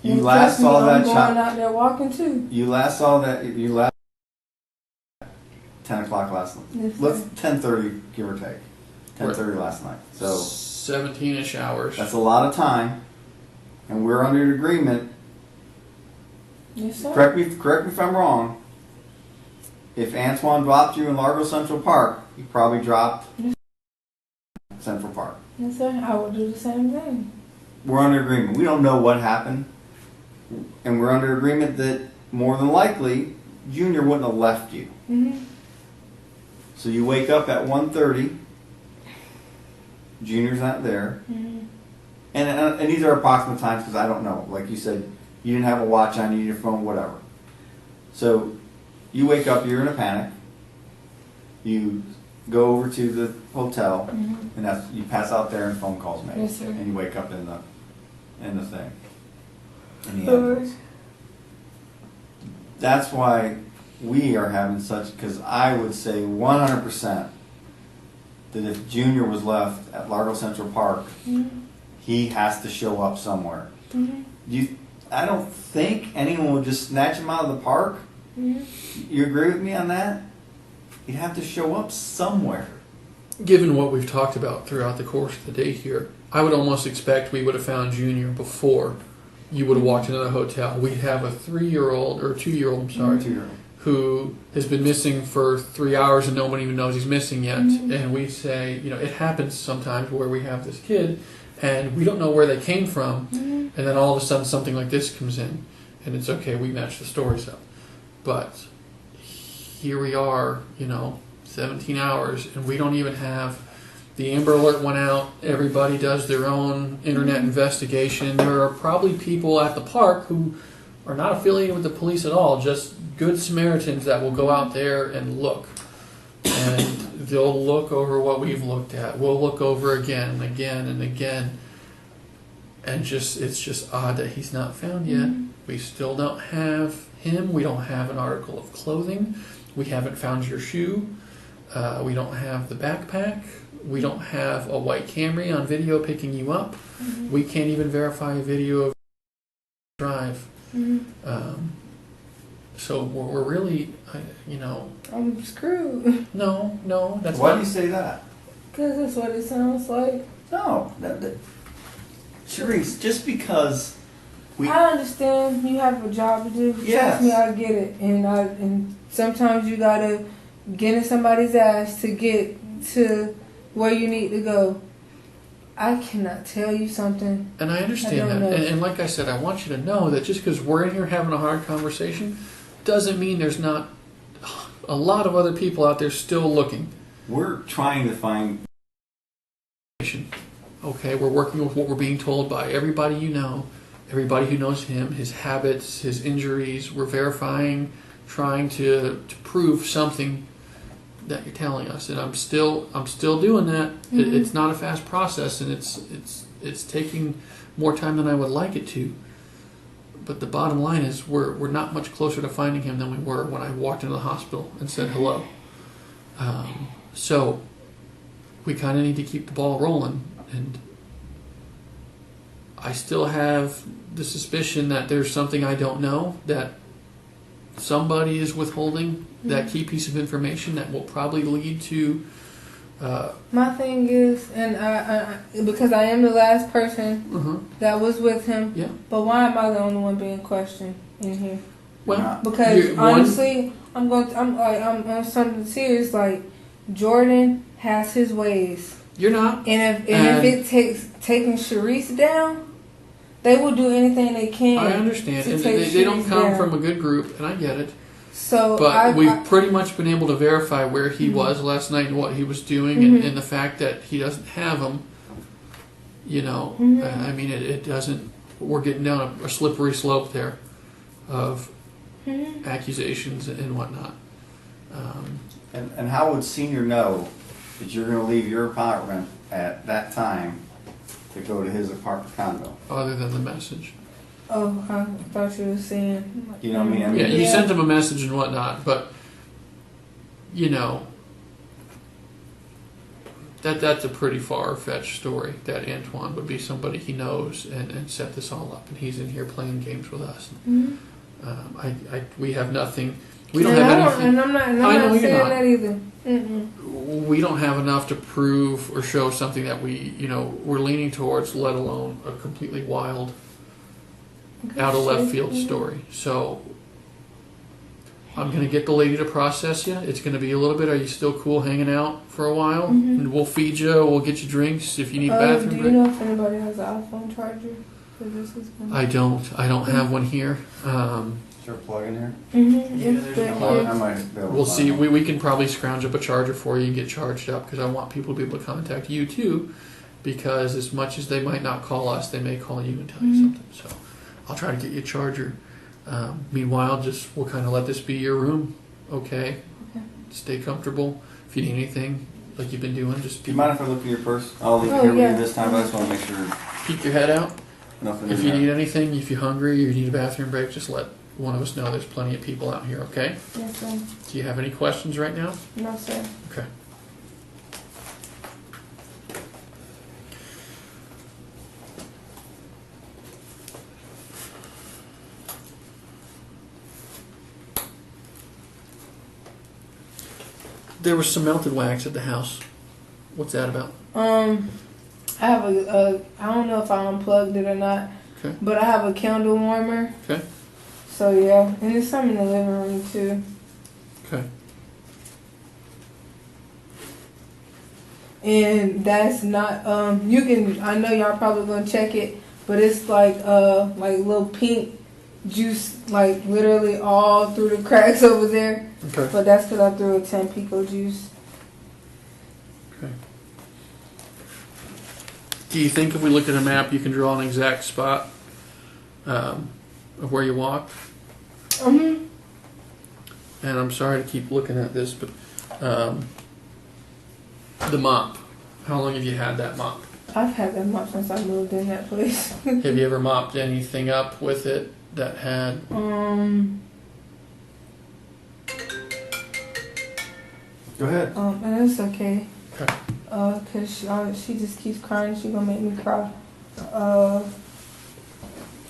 Mm-hmm. You last saw that child. Going out there walking too. You last saw that. You last 10 o'clock last night. Yes, Let's 10:30 give or take. 10:30 last night. So 17-ish hours. That's a lot of time, and we're under an agreement. Yes, sir. Correct me if I'm wrong. If Antoine dropped you in Largo Central Park, he probably dropped Central Park. Yes, sir. I would do the same thing. We're under agreement. We don't know what happened, and we're under agreement that more than likely Junior wouldn't have left you. Mm-hmm. So you wake up at 1:30. Junior's not there, and these are approximate times because I don't know. Like you said, you didn't have a watch on you, your phone, whatever. So you wake up, you're in a panic. You go over to the hotel, and you pass out there, and phone calls made, yes, sir. and you wake up in the thing. In the ambulance. That's why we are having such. Because I would say 100% that if Junior was left at Largo Central Park, he has to show up somewhere. I don't think anyone would just snatch him out of the park. You agree with me on that? He'd have to show up somewhere. Given what we've talked about throughout the course of the day here, I would almost expect we would have found Junior before you would have walked into the hotel. We'd have a 3-year-old, or 2-year-old, I'm sorry, 2-year-old. Who has been missing for 3 hours and no one even knows he's missing yet. And we say, it happens sometimes where we have this kid and we don't know where they came from. And then all of a sudden something like this comes in. And it's okay, we match the stories up. But here we are, 17 hours, and we don't even have the Amber Alert went out. Everybody does their own internet investigation. There are probably people at the park who are not affiliated with the police at all, just good Samaritans that will go out there and look. And they'll look over what we've looked at. We'll look over again and again and again. And it's just odd that he's not found yet. We still don't have him. We don't have an article of clothing. We haven't found your shoe. We don't have the backpack. We don't have a white Camry on video picking you up. We can't even verify a video of drive. So we're really, I'm screwed. No, that's Why not. do you say that? Because that's what it sounds like. No, Charisse, just because I understand you have a job to do. Yes. Trust me, I get it. And sometimes you gotta get in somebody's ass to get to where you need to go. I cannot tell you something. And I understand that. And like I said, I want you to know that just because we're in here having a hard conversation doesn't mean there's not a lot of other people out there still looking. we're trying to find. Okay, we're working with what we're being told by everybody everybody who knows him, his habits, his injuries. We're verifying, trying to prove something that you're telling us, and I'm still doing that. It's not a fast process, and it's taking more time than I would like it to. But the bottom line is we're not much closer to finding him than we were when I walked into the hospital and said hello. So we kind of need to keep the ball rolling, and I still have the suspicion that there's something I don't know, that somebody is withholding that key piece of information that will probably lead to My thing is, and I because I am the last person that was with him. Yeah. But why am I the only one being questioned in here? Well, because honestly, I'm something serious. Like Jordan has his ways. You're not. And if it takes taking Charisse down, they will do anything they can. I understand, and they don't come from a good group, and I get it. So, but we've pretty much been able to verify where he was last night and what he was doing, and the fact that he doesn't have them. You know, I mean, it doesn't. We're getting down a slippery slope there of accusations and whatnot. And how would Senior know that you're going to leave your apartment at that time to go to his apartment condo? Other than the message. Oh, I thought you were saying. You know what I mean? Yeah, you sent him a message and whatnot, but you know that's a pretty far-fetched story. That Antoine would be somebody he knows and set this all up, and he's in here playing games with us. We have nothing. We don't have anything. And I'm not saying that either. We don't have enough to prove or show something that we're leaning towards, let alone a completely wild, out of left field story. So I'm going to get the lady to process you. It's going to be a little bit. Are you still cool hanging out for a while? And we'll feed you. We'll get you drinks if you need bathroom break. Do you know if anybody has an iPhone charger? I don't. I don't have one here. Is there a plug in here? I might be able to We'll see. We can probably scrounge up a charger for you and get charged up, because I want people to be able to contact you too, because as much as they might not call us, they may call you and tell you something. So I'll try to get you a charger. Meanwhile, we'll kind of let this be your room, okay? Stay comfortable. If you need anything, like you've been doing, just do you mind if I look in your purse? I'll leave it here with you this time, but I just want to make sure. Peek your head out. Nothing. If you need anything, if you're hungry or you need a bathroom break, just let one of us know. There's plenty of people out here, okay? Yes, sir. Do you have any questions right now? No, sir. Okay. There was some melted wax at the house. What's that about? I have I don't know if I unplugged it or not. Okay. But I have a candle warmer. Okay. So yeah, and there's some in the living room too. Okay. And that's not you can, I know y'all probably gonna check it, but it's like little pink juice, like literally all through the cracks over there. Okay. But that's because I threw a Tampico juice. Okay. Do you think if we looked at a map, you can draw an exact spot of where you walked? And I'm sorry to keep looking at this, but the mop. How long have you had that mop? I've had that mop since I moved in that place. Have you ever mopped anything up with it that had? Go ahead. And it's okay. Okay. Cause she just keeps crying. She gonna make me cry.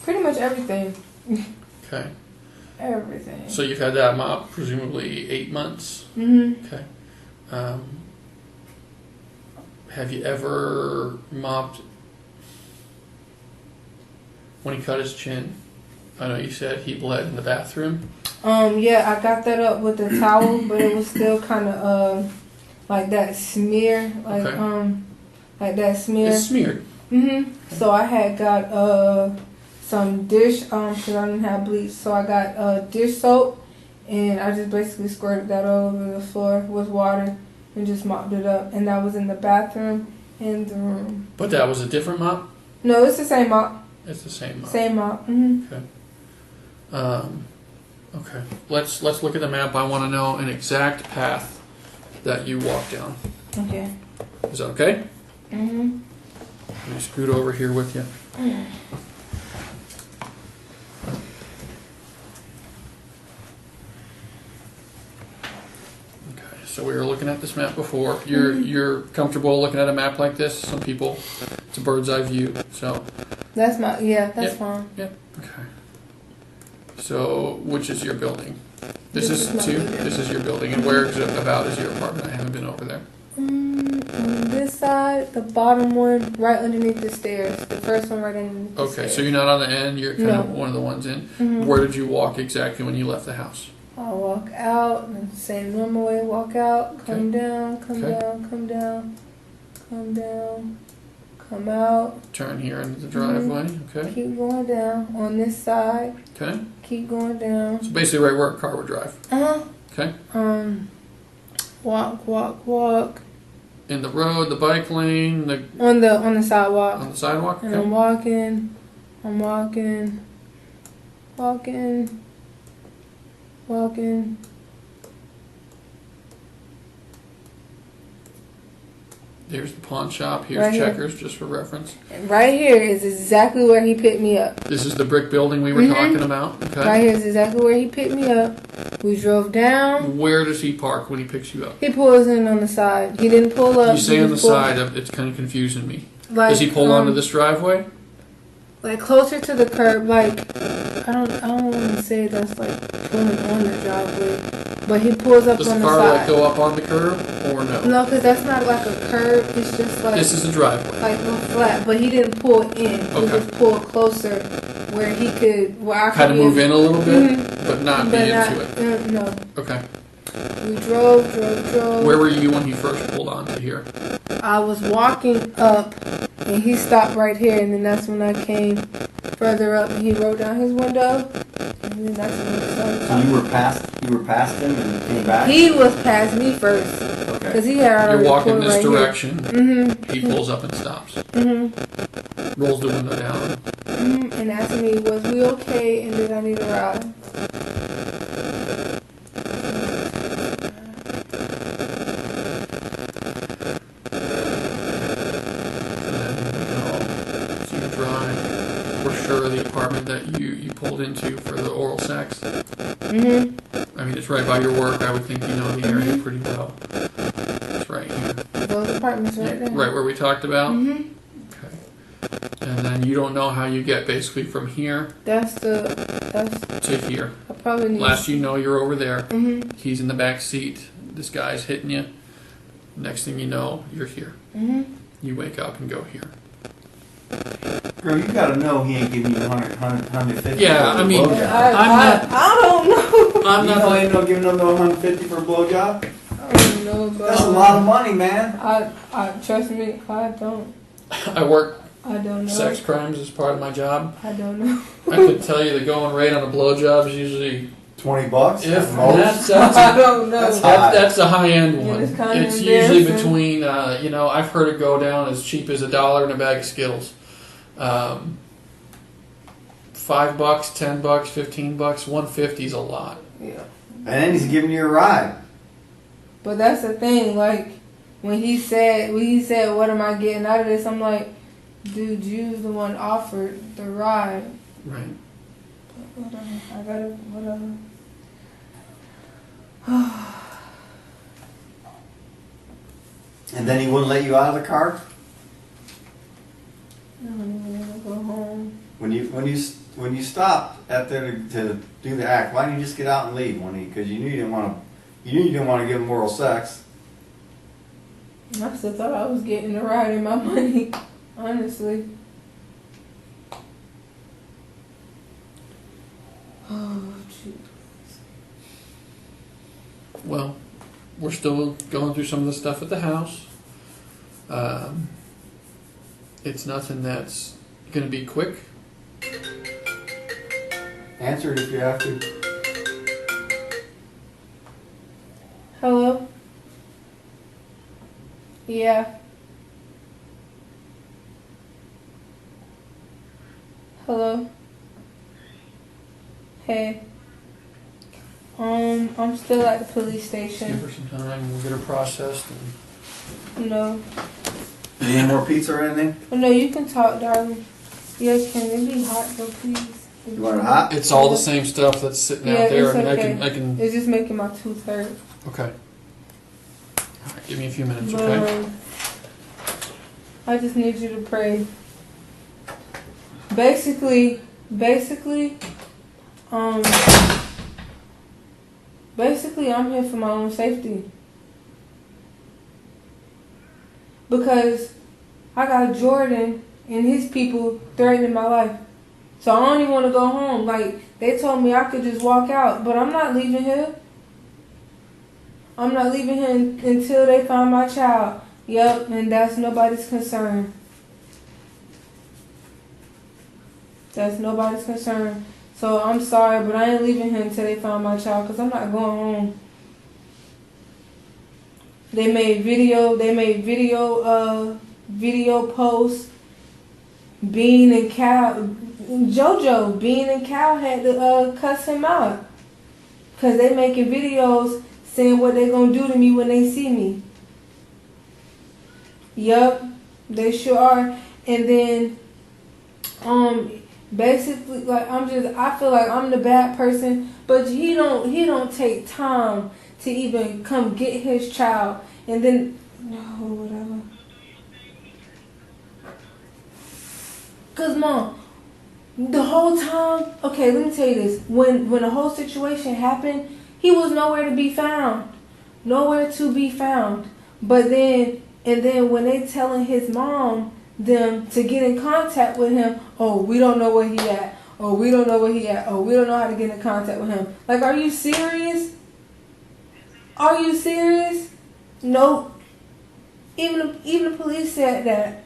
Pretty much everything. Okay. Everything. So you've had that mop presumably 8 months. Okay. Have you ever mopped when he cut his chin? I know you said he bled in the bathroom. Yeah, I got that up with the towel, but it was still kind of like that smear, like like that smear. It's smeared. So I had got some dish because I didn't have bleach, so I got dish soap, and I just basically squirted that all over the floor with water and just mopped it up, and that was in the bathroom and the room. But that was a different mop? No, it's the same mop. It's the same mop. Same mop. Okay. Okay. Let's look at the map. I want to know an exact path that you walked down. Okay. Is that okay? Let me scoot over here with you. Okay. So we were looking at this map before. You're comfortable looking at a map like this? Some people, it's a bird's eye view. So. That's that's fine. Yep. Okay. So, which is your building? This is 2. This is your building, and where about is your apartment? I haven't been over there. side, the bottom one right underneath the stairs. The first one right underneath the stairs. Okay, so you're not on the end. You're kind of one of the ones in. Mm-hmm. Where did you walk exactly when you left the house? I walk out, and the same normal way. Walk out, come Okay. down, come Okay. down, come down, come down, come out. Turn here into the driveway. Okay. Keep going down on this side. Okay. Keep going down. So basically, right where a car would drive. Okay. Walk. In the road, the bike lane, On the sidewalk. on the sidewalk. And Okay. I'm walking. There's the pawn shop. Here's Right here. Checkers, just for reference. And right here is exactly where he picked me up. This is the brick building we were talking about. Okay. Right here is exactly where he picked me up. We drove down. Where does he park when he picks you up? He pulls in on the side. He didn't pull up. You say he on the just pulled- side. It's kind of confusing me. Like, Does he pull onto this driveway? Like closer to the curb, like I don't want to say that's like pulling on the driveway, but he pulls up Does on the the car side. like go up on the curb or no? No, because that's not like a curb. It's just like This is the driveway. like real flat. But he didn't pull in. He Okay. just pulled closer where he could. Where I Kind of could move in a little bit, Mhm. but not be into it. No. Okay. We drove. Where were you when he first pulled onto here? I was walking up, and he stopped right here, and then that's when I came further up, and he rolled down his window, and then that's when we started So talking. you were past him and came back? He was past me first, Okay. because he had already You're walking pulled this right here. direction. Mm-hmm. He pulls up and stops. Rolls the window down. And asked me, was we okay, and did I need a ride? So you drive for sure the apartment that you pulled into for the oral sex. I mean, it's right by your work. I would think you know the area pretty well. It's right here. Those apartments right there. Right where we talked about? Okay. And then you don't know how you get basically from here That's to here. I probably need. Last you know, you're over there. He's in the back seat. This guy's hitting you. Next thing you know, you're here. You wake up and go here. Girl, you gotta know he ain't giving you 150. Yeah, I mean, blowjob. I don't know. I'm You know not. ain't no giving them no 150 for a blowjob? I don't know, but That's a lot of money, man. I trust me. I don't. I work I don't know. sex crimes as part of my job. I don't know. I could tell you the going rate on a blowjob is usually $20 if at most. I don't know. That's high. that's a high end Yeah, one. it's kinda It's usually embarrassing. between I've heard it go down as cheap as $1 and a bag of Skittles. $5, $10, $15, $150 is a lot. Yeah. And then he's giving you a ride. But that's the thing. Like when he said, "What am I getting out of this?" I'm like, "Dude, you was the one offered the ride." Right. Whatever. I gotta whatever. And then he wouldn't let you out of the car? I don't even want to go home. When you stopped out there to do the act, why didn't you just get out and leave? Because you knew you didn't want to give him oral sex. I still thought I was getting the ride in my money, honestly. Oh, shoot. Well, we're still going through some of the stuff at the house. It's nothing that's going to be quick. Answer it if you have to. Hello? Yeah. Hello? Hey. I'm still at the police Give station. her some time. We'll get her processed. And No. Any more pizza or anything? Oh, no, you can talk, darling. Yeah, can it be hot though, please? You want it hot? it's all the same stuff that's sitting Yeah, out there. it's I mean, okay. I can. It's just making my tooth hurt. Okay. All right, give me a few minutes, But, okay? I just need you to pray. Basically, I'm here for my own safety. because I got Jordan and his people threatening my life. So I don't even want to go home. Like, they told me I could just walk out, but I'm not leaving here. I'm not leaving here until they find my child. Yep, and that's nobody's concern. That's nobody's concern. So I'm sorry, but I ain't leaving here until they find my child, because I'm not going home. They made video posts. Bean and Cal, JoJo, Bean and Cal had to cuss him out, because they making videos saying what they gonna do to me when they see me. Yup, they sure are. And then, basically, like, I feel like I'm the bad person, but he don't take time to even come get his child, and then, no, whatever. Cause Mom, the whole time, okay, let me tell you this. When the whole situation happened, he was nowhere to be found. Nowhere to be found. But then when they telling his mom them to get in contact with him, oh, we don't know where he at. Oh, we don't know where he at. Oh, we don't know how to get in contact with him. Like, are you serious? Are you serious? Nope. Even the police said that.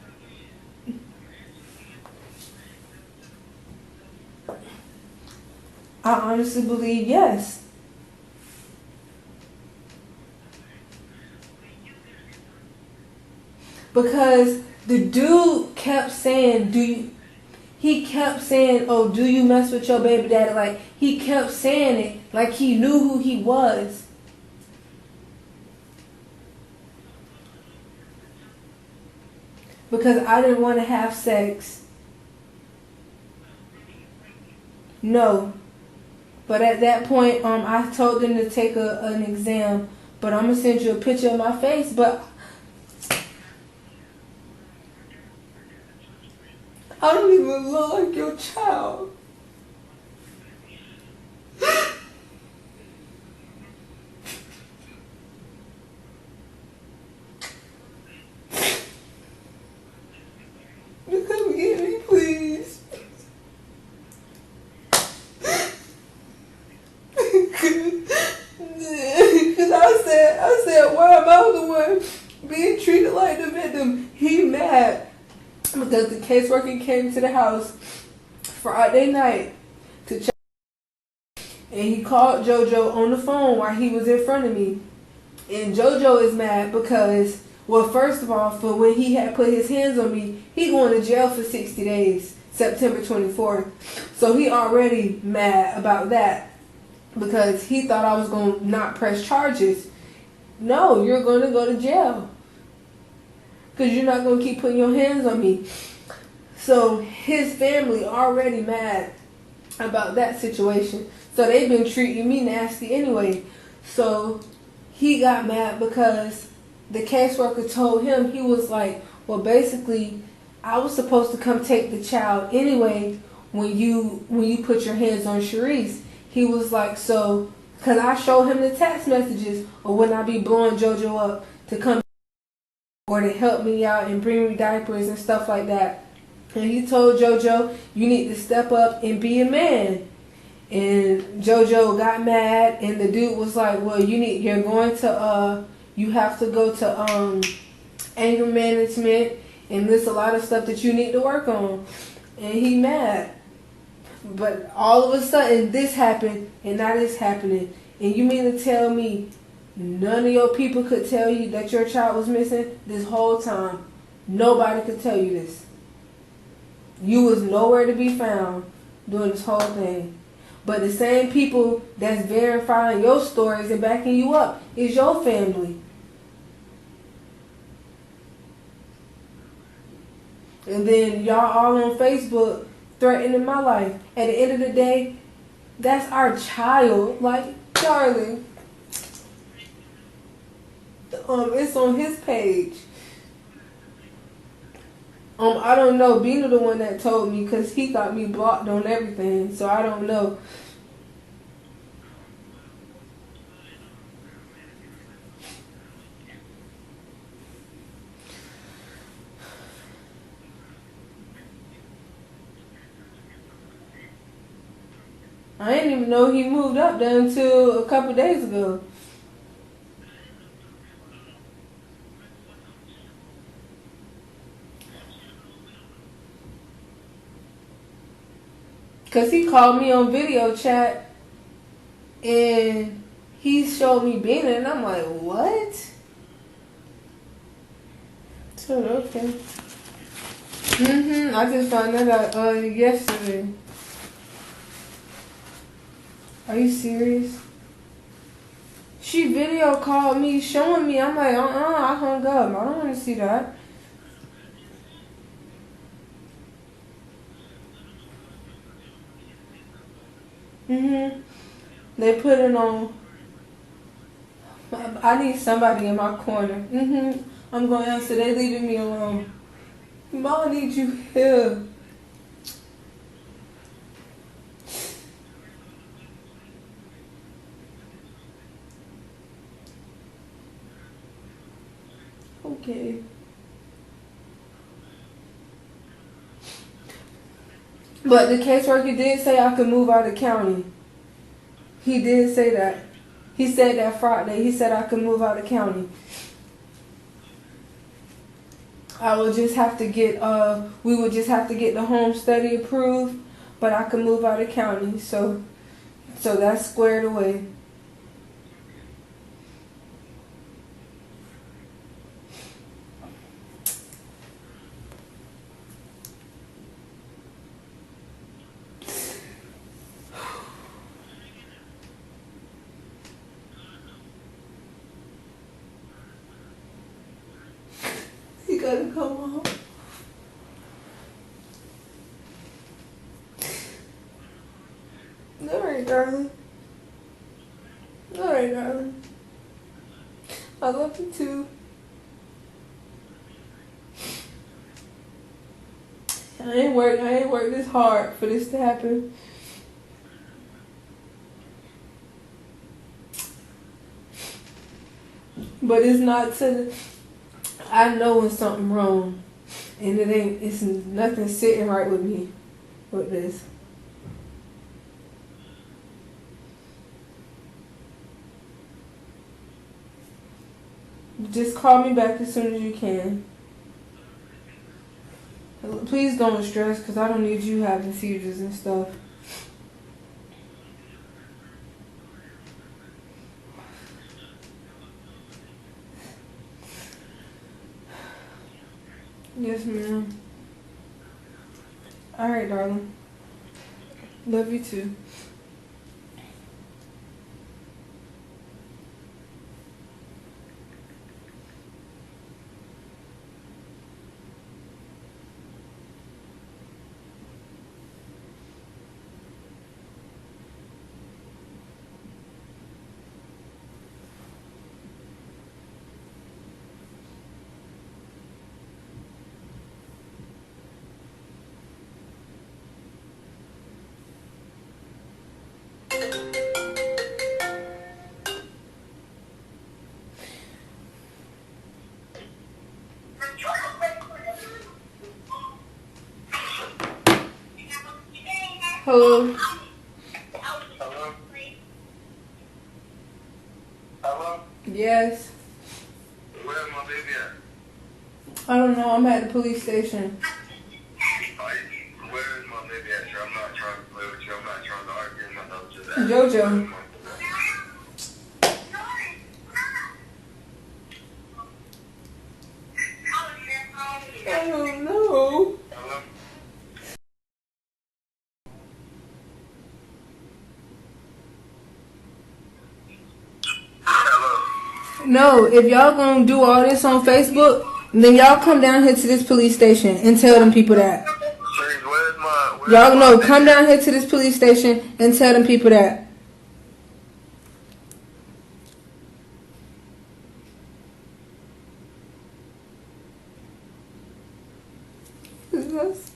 I honestly believe yes. Because the dude kept saying, oh, do you mess with your baby daddy? Like, he kept saying it like he knew who he was. Because I didn't want to have sex. No. But at that point, I told them to take an exam. But I'm going to send you a picture of my face. But I don't even look like your child. You come get me, please. Because I said, why am I the one being treated like the victim? He mad because the caseworker came to the house Friday night to check, and he called JoJo on the phone while he was in front of me. And JoJo is mad because, well, first of all, for when he had put his hands on me, he going to jail for 60 days, September 24th. So he already mad about that because he thought I was going to not press charges. No, you're going to go to jail because you're not going to keep putting your hands on me. So his family already mad about that situation. So they've been treating me nasty anyway. So he got mad because the caseworker told him, he was like, well, basically, I was supposed to come take the child anyway when you put your hands on Charisse. He was like, so, because I showed him the text messages or when I be blowing JoJo up to come or to help me out and bring me diapers and stuff like that. And he told JoJo, you need to step up and be a man. And JoJo got mad, and the dude was like, well, you have to go to anger management, and there's a lot of stuff that you need to work on. And he mad. But all of a sudden, this happened, and that is happening. And you mean to tell me none of your people could tell you that your child was missing this whole time? Nobody could tell you this. You was nowhere to be found doing this whole thing. But the same people that's verifying your stories and backing you up is your family. And then y'all all on Facebook threatening my life. At the end of the day, that's our child. Like, darling, it's on his page. I don't know. Bina the one that told me because he got me blocked on everything, so I don't know. I didn't even know he moved up there until a couple days ago. Cause he called me on video chat and he showed me being there and I'm like, what? So okay. I just found that out yesterday. Are you serious? She video called me showing me. I'm like, I hung up. I don't want to see that. They put it on. I need somebody in my corner. I'm going to answer. They leaving me alone. Mom, I need you here. Okay. But the caseworker did say I could move out of county. He did say that. He said that Friday. He said I could move out of county. I would just have to get, we would just have to get the home study approved, but I could move out of county. So that's squared away. You gotta come home. Alright, darling. Alright, darling. I love you too. I ain't worked this hard for this to happen. But it's not to I know when something wrong, and it's nothing sitting right with me with this. Just call me back as soon as you can. Please don't stress, because I don't need you having seizures and stuff. Yes, ma'am. Alright, darling. Love you too. Hello. Hello? Hello? Yes. Where's my baby at? I don't know. I'm at the police station. Where is my baby at, sir? I'm not trying to play with you. I'm not trying to argue. I'm just asking. Jojo. I don't know. Hello? Hello? No, if y'all gonna do all this on Facebook, then y'all come down here to this police station and tell them people that. Charisse, where's Y'all my know, baby come at? down here to this police station and tell them people that. Yes.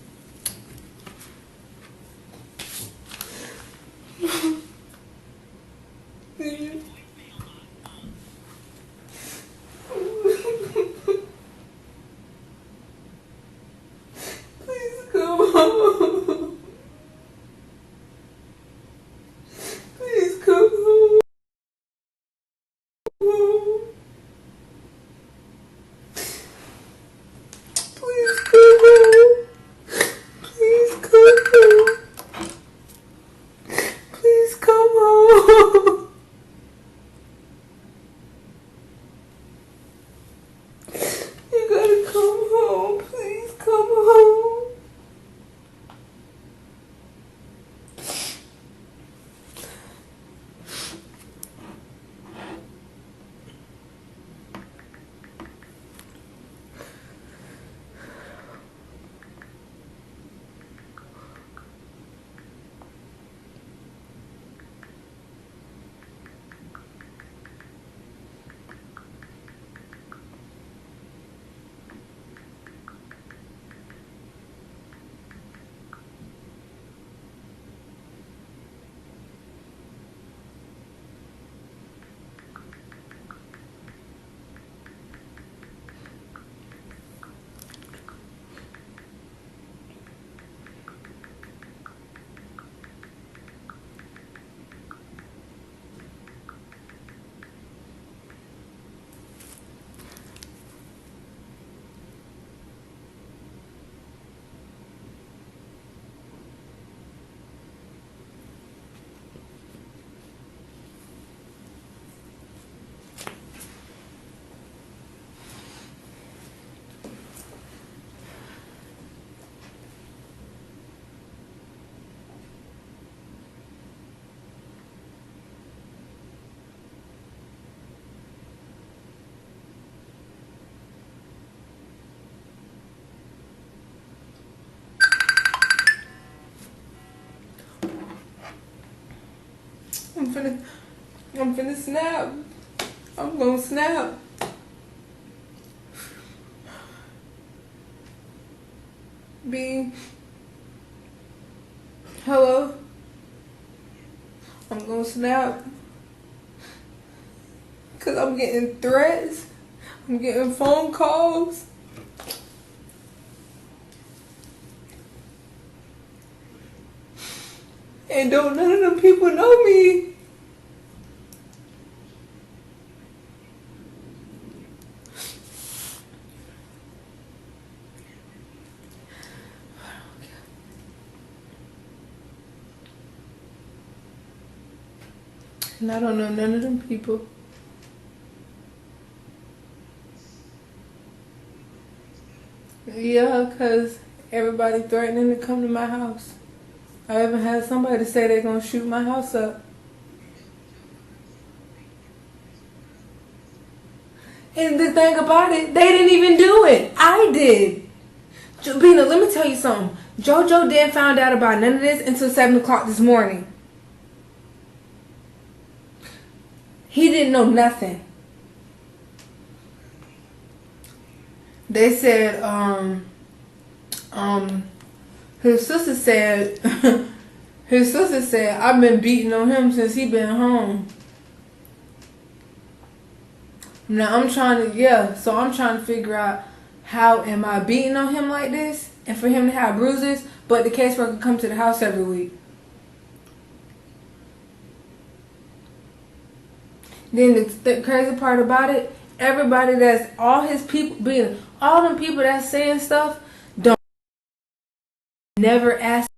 Please come home. I'm finna snap. I'm gonna snap. B. Hello? I'm gonna snap. Cause I'm getting threats. I'm getting phone calls. And don't none of them people know me. And I don't know none of them people. Yeah, because everybody threatening to come to my house. I even had somebody say they're going to shoot my house up. And the thing about it, they didn't even do it. I did. Bina, let me tell you something. JoJo didn't find out about none of this until 7 o'clock this morning. He didn't know nothing. They said, his sister said, I've been beating on him since he been home. Now I'm trying to figure out how am I beating on him like this and for him to have bruises, but the caseworker come to the house every week. Then the crazy part about it, everybody that's all his people being all them people that's saying stuff don't never ask.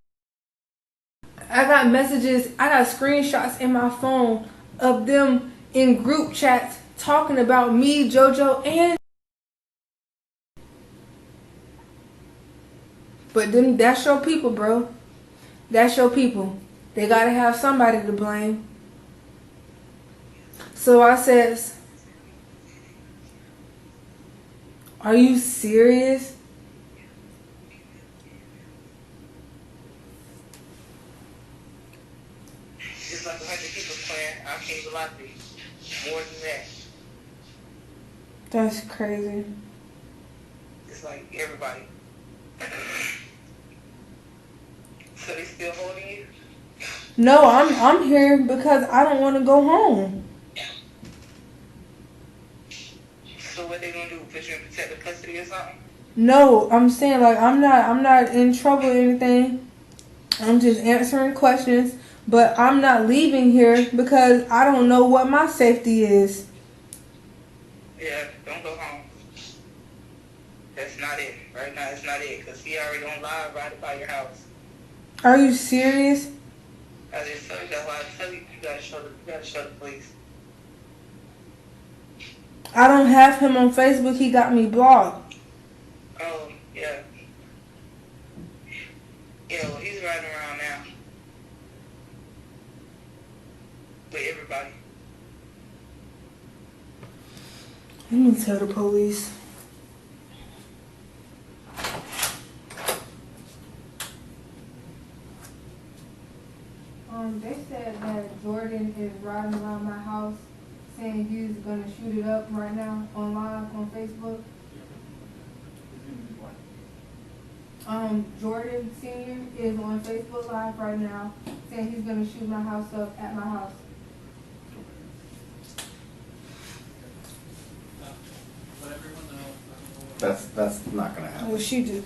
I got messages, I got screenshots in my phone of them in group chats talking about me, JoJo, and but them that's your people, bro. That's your people. They gotta have somebody to blame. So I says, are you serious? It's like 100 people playing. I can't even lie to you. More than that. That's crazy. It's like everybody. So they still holding you? No, I'm here because I don't want to go home. So what they gonna do? Put you in protective custody or something? No, I'm saying like I'm not in trouble or anything. I'm just answering questions, but I'm not leaving here because I don't know what my safety is. Yeah, don't go home. That's not it. Right now, it's not it. Because he already on live right by your house. Are you serious? I just told you, that's why I tell you, you gotta show the police. I don't have him on Facebook. He got me blocked. Oh, yeah. Yeah, well, he's riding around now. With everybody. Let me tell the police. They said that Jordan is riding around my house saying he's gonna shoot it up right now on live on Facebook. Jordan Sr. is on Facebook Live right now saying he's gonna shoot my house up at my house. That's not gonna happen. Well, she did.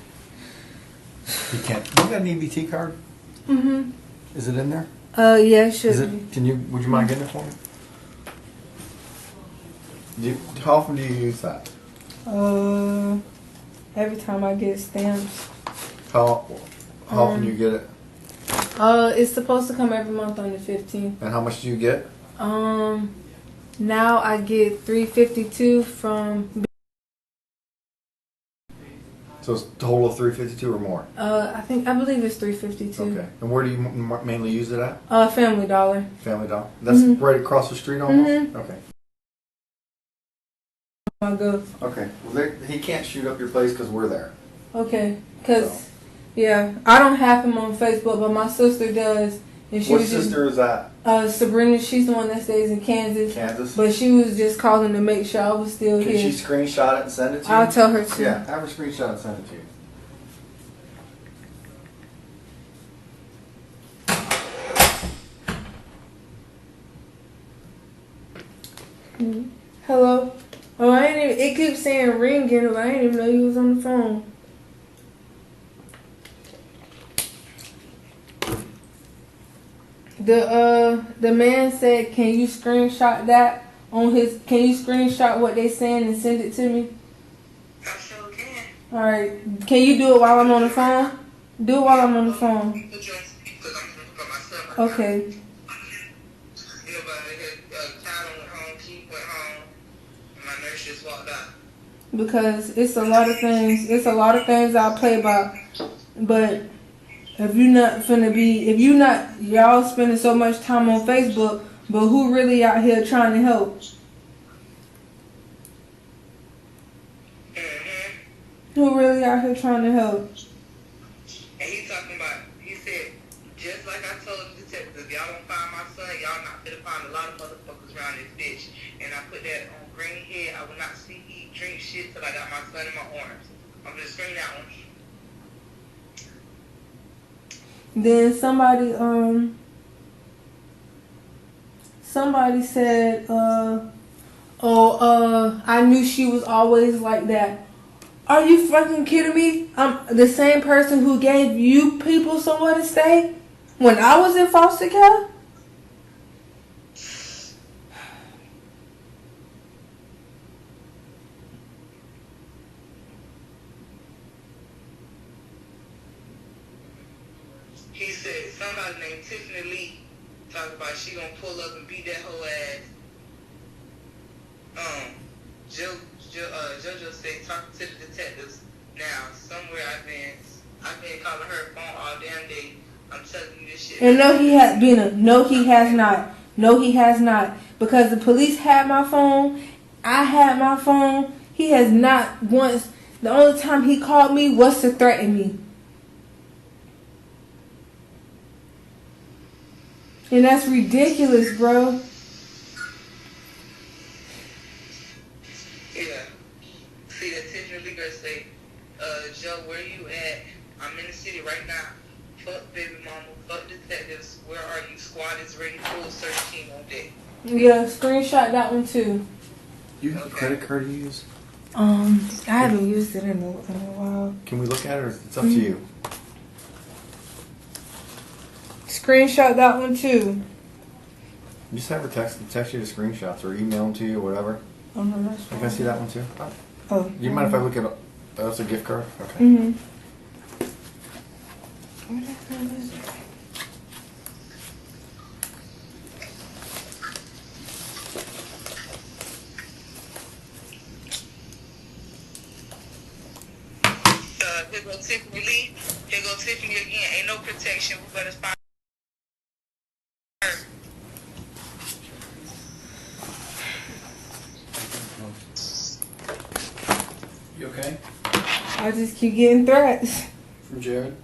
You can't. You got an EBT card? Mm-hmm. Is it in there? Yeah, it should Is be. it? Can you? Would you mind getting it for me? How often do you use that? Every time I get stamps. How often do you get it? It's supposed to come every month on the 15th. And how much do you get? Now I get $352 from. So it's a total of $352 or more. I believe it's $352. Okay. And where do you mainly use it at? Family Dollar. Family Dollar. That's right across the street almost. Mm-hmm. Okay. I go. Okay. Well, he can't shoot up your place because we're there. Okay. Because, yeah, I don't have him on Facebook, but my sister does. And she What was sister is that? Sabrina. She's the one that stays in Kansas. Kansas? But she was just calling to make sure I was still Can here. she screenshot it and send it to you? I'll tell her to. Yeah, have her screenshot and send it to you. Hello? Oh, I ain't even, it keeps saying ringing, but I didn't even know you was on the phone. The man said, can you screenshot that on his, can you screenshot what they saying and send it to me? I sure can. Alright. Can you do it while I'm on the phone? Do it while I'm on the phone. Put you on speaker because I'm going to put my son right Okay. now. Nobody had, Tyler went home, Keith went home, and my nurse just walked out. Because it's a lot of things. It's a lot of things I'll play by. But if you not finna be, if you not, y'all spending so much time on Facebook, but who really out here trying to help? Who really out here trying to help? And he talking about, he said, just like I told the detective, if y'all don't find my son, y'all not gonna find a lot of motherfuckers around this bitch. And I put that on green head. I will not see, eat, drink shit till I got my son in my arms. I'm gonna screen that one. Then somebody said, I knew she was always like that. Are you fucking kidding me? I'm the same person who gave you people somewhere to stay when I was in foster care. He said somebody named Tiffany Lee talking about she gonna pull up and beat that whole ass. JoJo said talking to the detectives. Now somewhere I've been calling her phone all damn day. I'm telling you this shit. And no, he has been. No, he has not. No, he has not. Because the police had my phone. I had my phone. He has not once. The only time he called me was to threaten me. And that's ridiculous, bro. Yeah. See that Tiffany Lee girl say, Joe, where you at? I'm in the city right now. Fuck baby mama, fuck detectives. Where are you? Squad is ready, full search team on deck. Yeah, screenshot that one too. You have a credit card to use? I haven't used it in a while. Can we look at it, or it's up to you? Screenshot that one too. Just have her text you the screenshots or email them to you or whatever. Oh no, that's Can I see that one too? Oh. Do you mind if I look at it? That's a gift card? Okay. Mm-hmm. Here go Tiffany Lee. Here go Tiffany again. Ain't no protection. We better find her. You okay? I just keep getting threats. From Jared?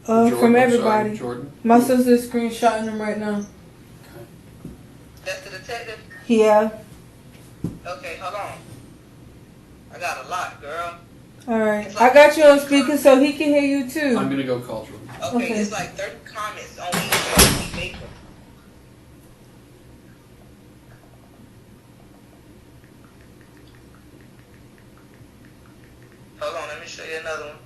From I'm everybody. sorry, Jordan? My sister's screenshotting them right now. Okay. That's the detective? Yeah. Okay, hold on. I got a lot, girl. Alright. I got you on speaker so he can hear you too. I'm going to go call Jordan. Okay, it's like 30 comments on each one we make them. Hold on, let me show you another one.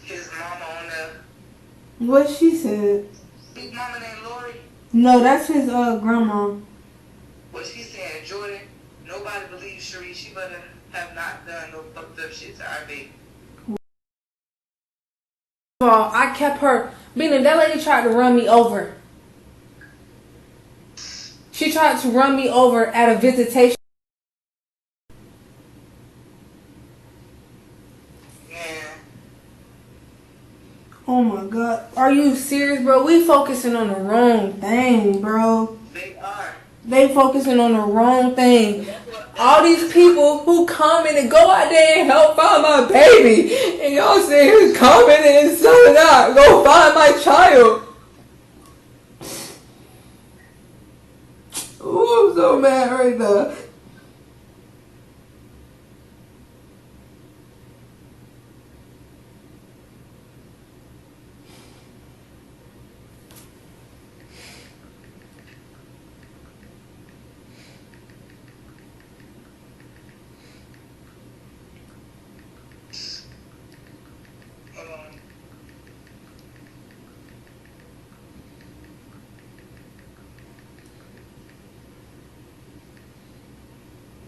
His mama on there. What she said? His mama named Lori. No, that's his grandma. What she saying, Jordan, nobody believes Charisse. She better have not done no fucked up shit to our baby. I kept her. Being that lady tried to run me over. She tried to run me over at a visitation. Oh my God. Are you serious, bro? We focusing on the wrong thing, bro. They are. They focusing on the wrong thing. All these people who comment and go out there and help find my baby. And y'all saying commenting and selling out. Go find my child. Ooh, I'm so mad right now.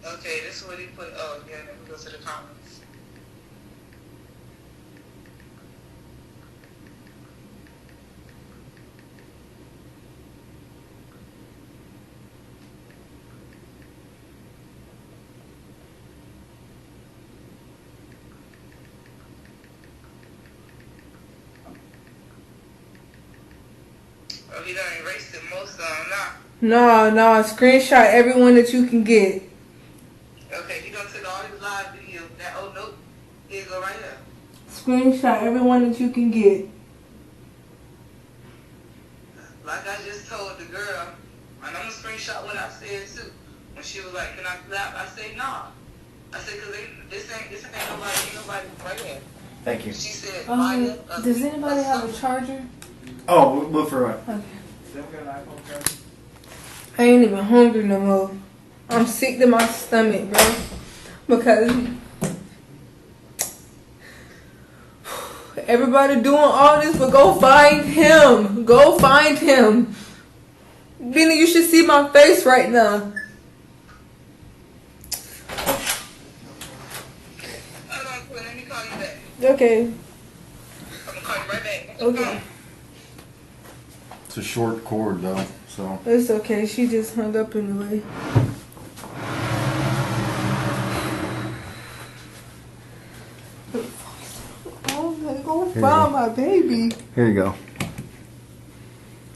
Okay, this is what he put. Oh, yeah, let me go to the comments. Oh, he done erased it most of them now. No, screenshot everyone that you can get. Okay, he done took all his live videos. That, oh, nope. Here you go right here. Screenshot everyone that you can get. Like I just told the girl, and I'm going to screenshot what I said too. When she was like, can I clap? I said, nah. I said, because this ain't nobody right here. Thank you. She said, Does anybody have a charger? Oh, we'll look for it. Okay. I ain't even hungry no more. I'm sick to my stomach, bro. Because everybody doing all this, but go find him. Go find him. Benny, you should see my face right now. Hold on, Quinn, let me call you back. Okay. I'm going to call you right back. Okay. It's a short cord though, so. It's okay. She just hung up anyway. Oh, I'm gonna go find my baby. Here you go.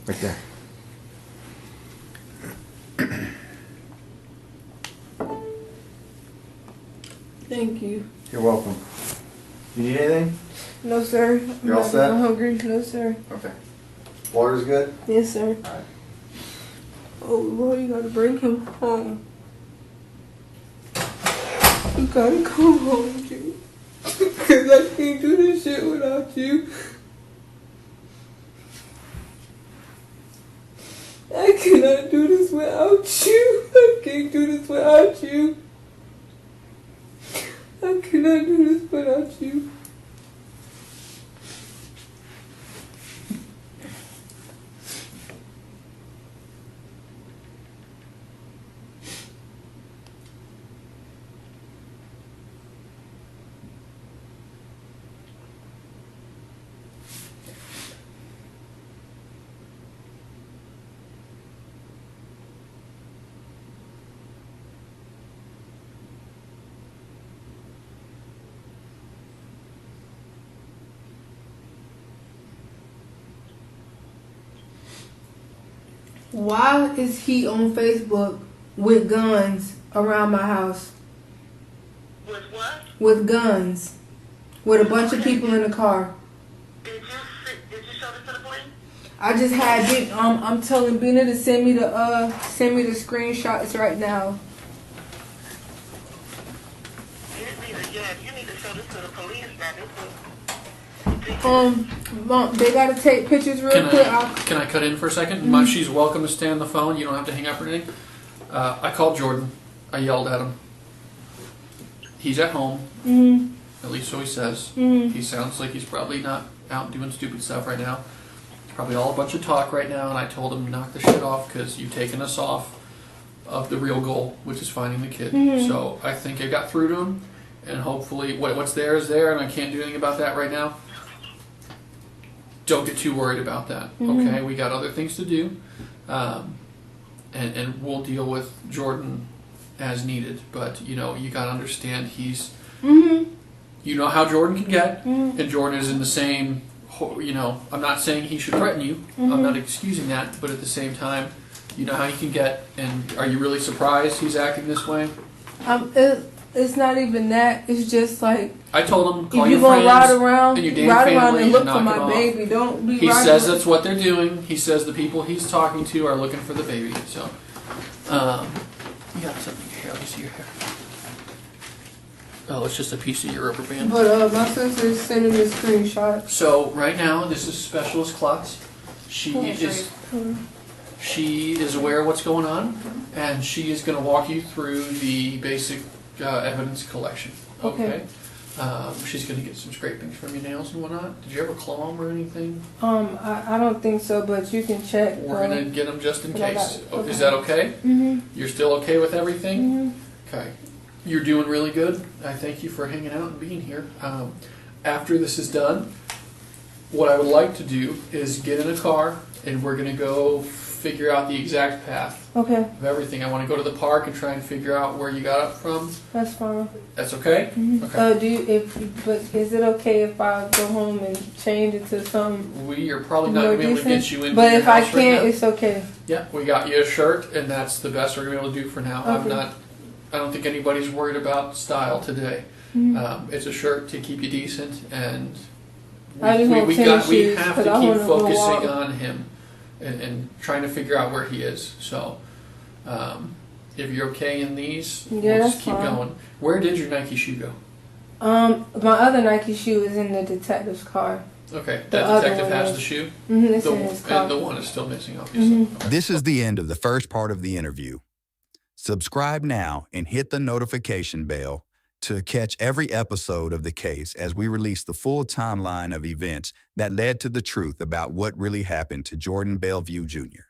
Right there. Thank you. You're welcome. You need anything? No, sir. You're all set? I'm hungry. No, sir. Okay. Water's good? Yes, sir. Alright. Oh, Lord, you gotta bring him home. You gotta come home, G. Because I can't do this shit without you. I cannot do this without you. I can't do this without you. I cannot do this without you. Why is he on Facebook with guns around my house? With what? With guns. With a bunch of people in the car. Did you show this to the police? I just had it. I'm telling Bina to send me the screenshots right now. You need to show this to the police now. They gotta take pictures real quick. Can I cut in for a second? Mm-hmm. She's welcome to stay on the phone. You don't have to hang up or anything. I called Jordan. I yelled at him. He's at home. Mm-hmm. At least so he says. Mm-hmm. He sounds like he's probably not out doing stupid stuff right now. It's probably all a bunch of talk right now, and I told him to knock the shit off because you've taken us off of the real goal, which is finding the kid. Mm-hmm. So I think I got through to him, and hopefully what's there is there, and I can't do anything about that right now. Don't get too worried about that. Mm-hmm. Okay, we got other things to do. and we'll deal with Jordan as needed. But you know, you gotta understand he's. You know how Jordan can get, and Jordan is in the same. You know, I'm not saying he should threaten you. I'm not excusing that, but at the same time, you know how he can get. And are you really surprised he's acting this way? It's not even that. It's just like I told him call if your you're gonna friends ride around, and your damn ride family around and look knock for my it off. baby. Don't be. He riding says around. that's what they're doing. He says the people he's talking to are looking for the baby. So, you got something here. Let me see your hair. Oh, it's just a piece of your rubber band. But my sister's sending me a screenshot. So right now, this is Specialist Klutz. She is aware of what's going on, and she is going to walk you through the basic evidence collection. Okay. She's going to get some scrapings from your nails and whatnot. Did you ever claw them or anything? I don't think so, but you can check. We're going to get them just in case. Okay. Is that okay? You're still okay with everything? Okay. You're doing really good. I thank you for hanging out and being here. After this is done, what I would like to do is get in a car and we're going to go figure out the exact path of everything. I want to go to the park and try and figure out where you got up from. That's fine. That's okay? Okay. But is it okay if I go home and change it to something? We are probably not going to be able to get you into But your if I house can't, right now. it's okay. Yeah, we got you a shirt, and that's the best we're going to be able to do for now. Okay. I don't think anybody's worried about style today. It's a shirt to keep you decent, and we have to keep focusing on him and trying to figure out where he is. So, if you're okay in these, we'll just keep going. Where did your Nike shoe go? My other Nike shoe is in the detective's car. Okay, that detective has the shoe? It's in his car. And the one is still missing, obviously. This is the end of the first part of the interview. Subscribe now and hit the notification bell to catch every episode of the case as we release the full timeline of events that led to the truth about what really happened to Jordan Belliveau Jr.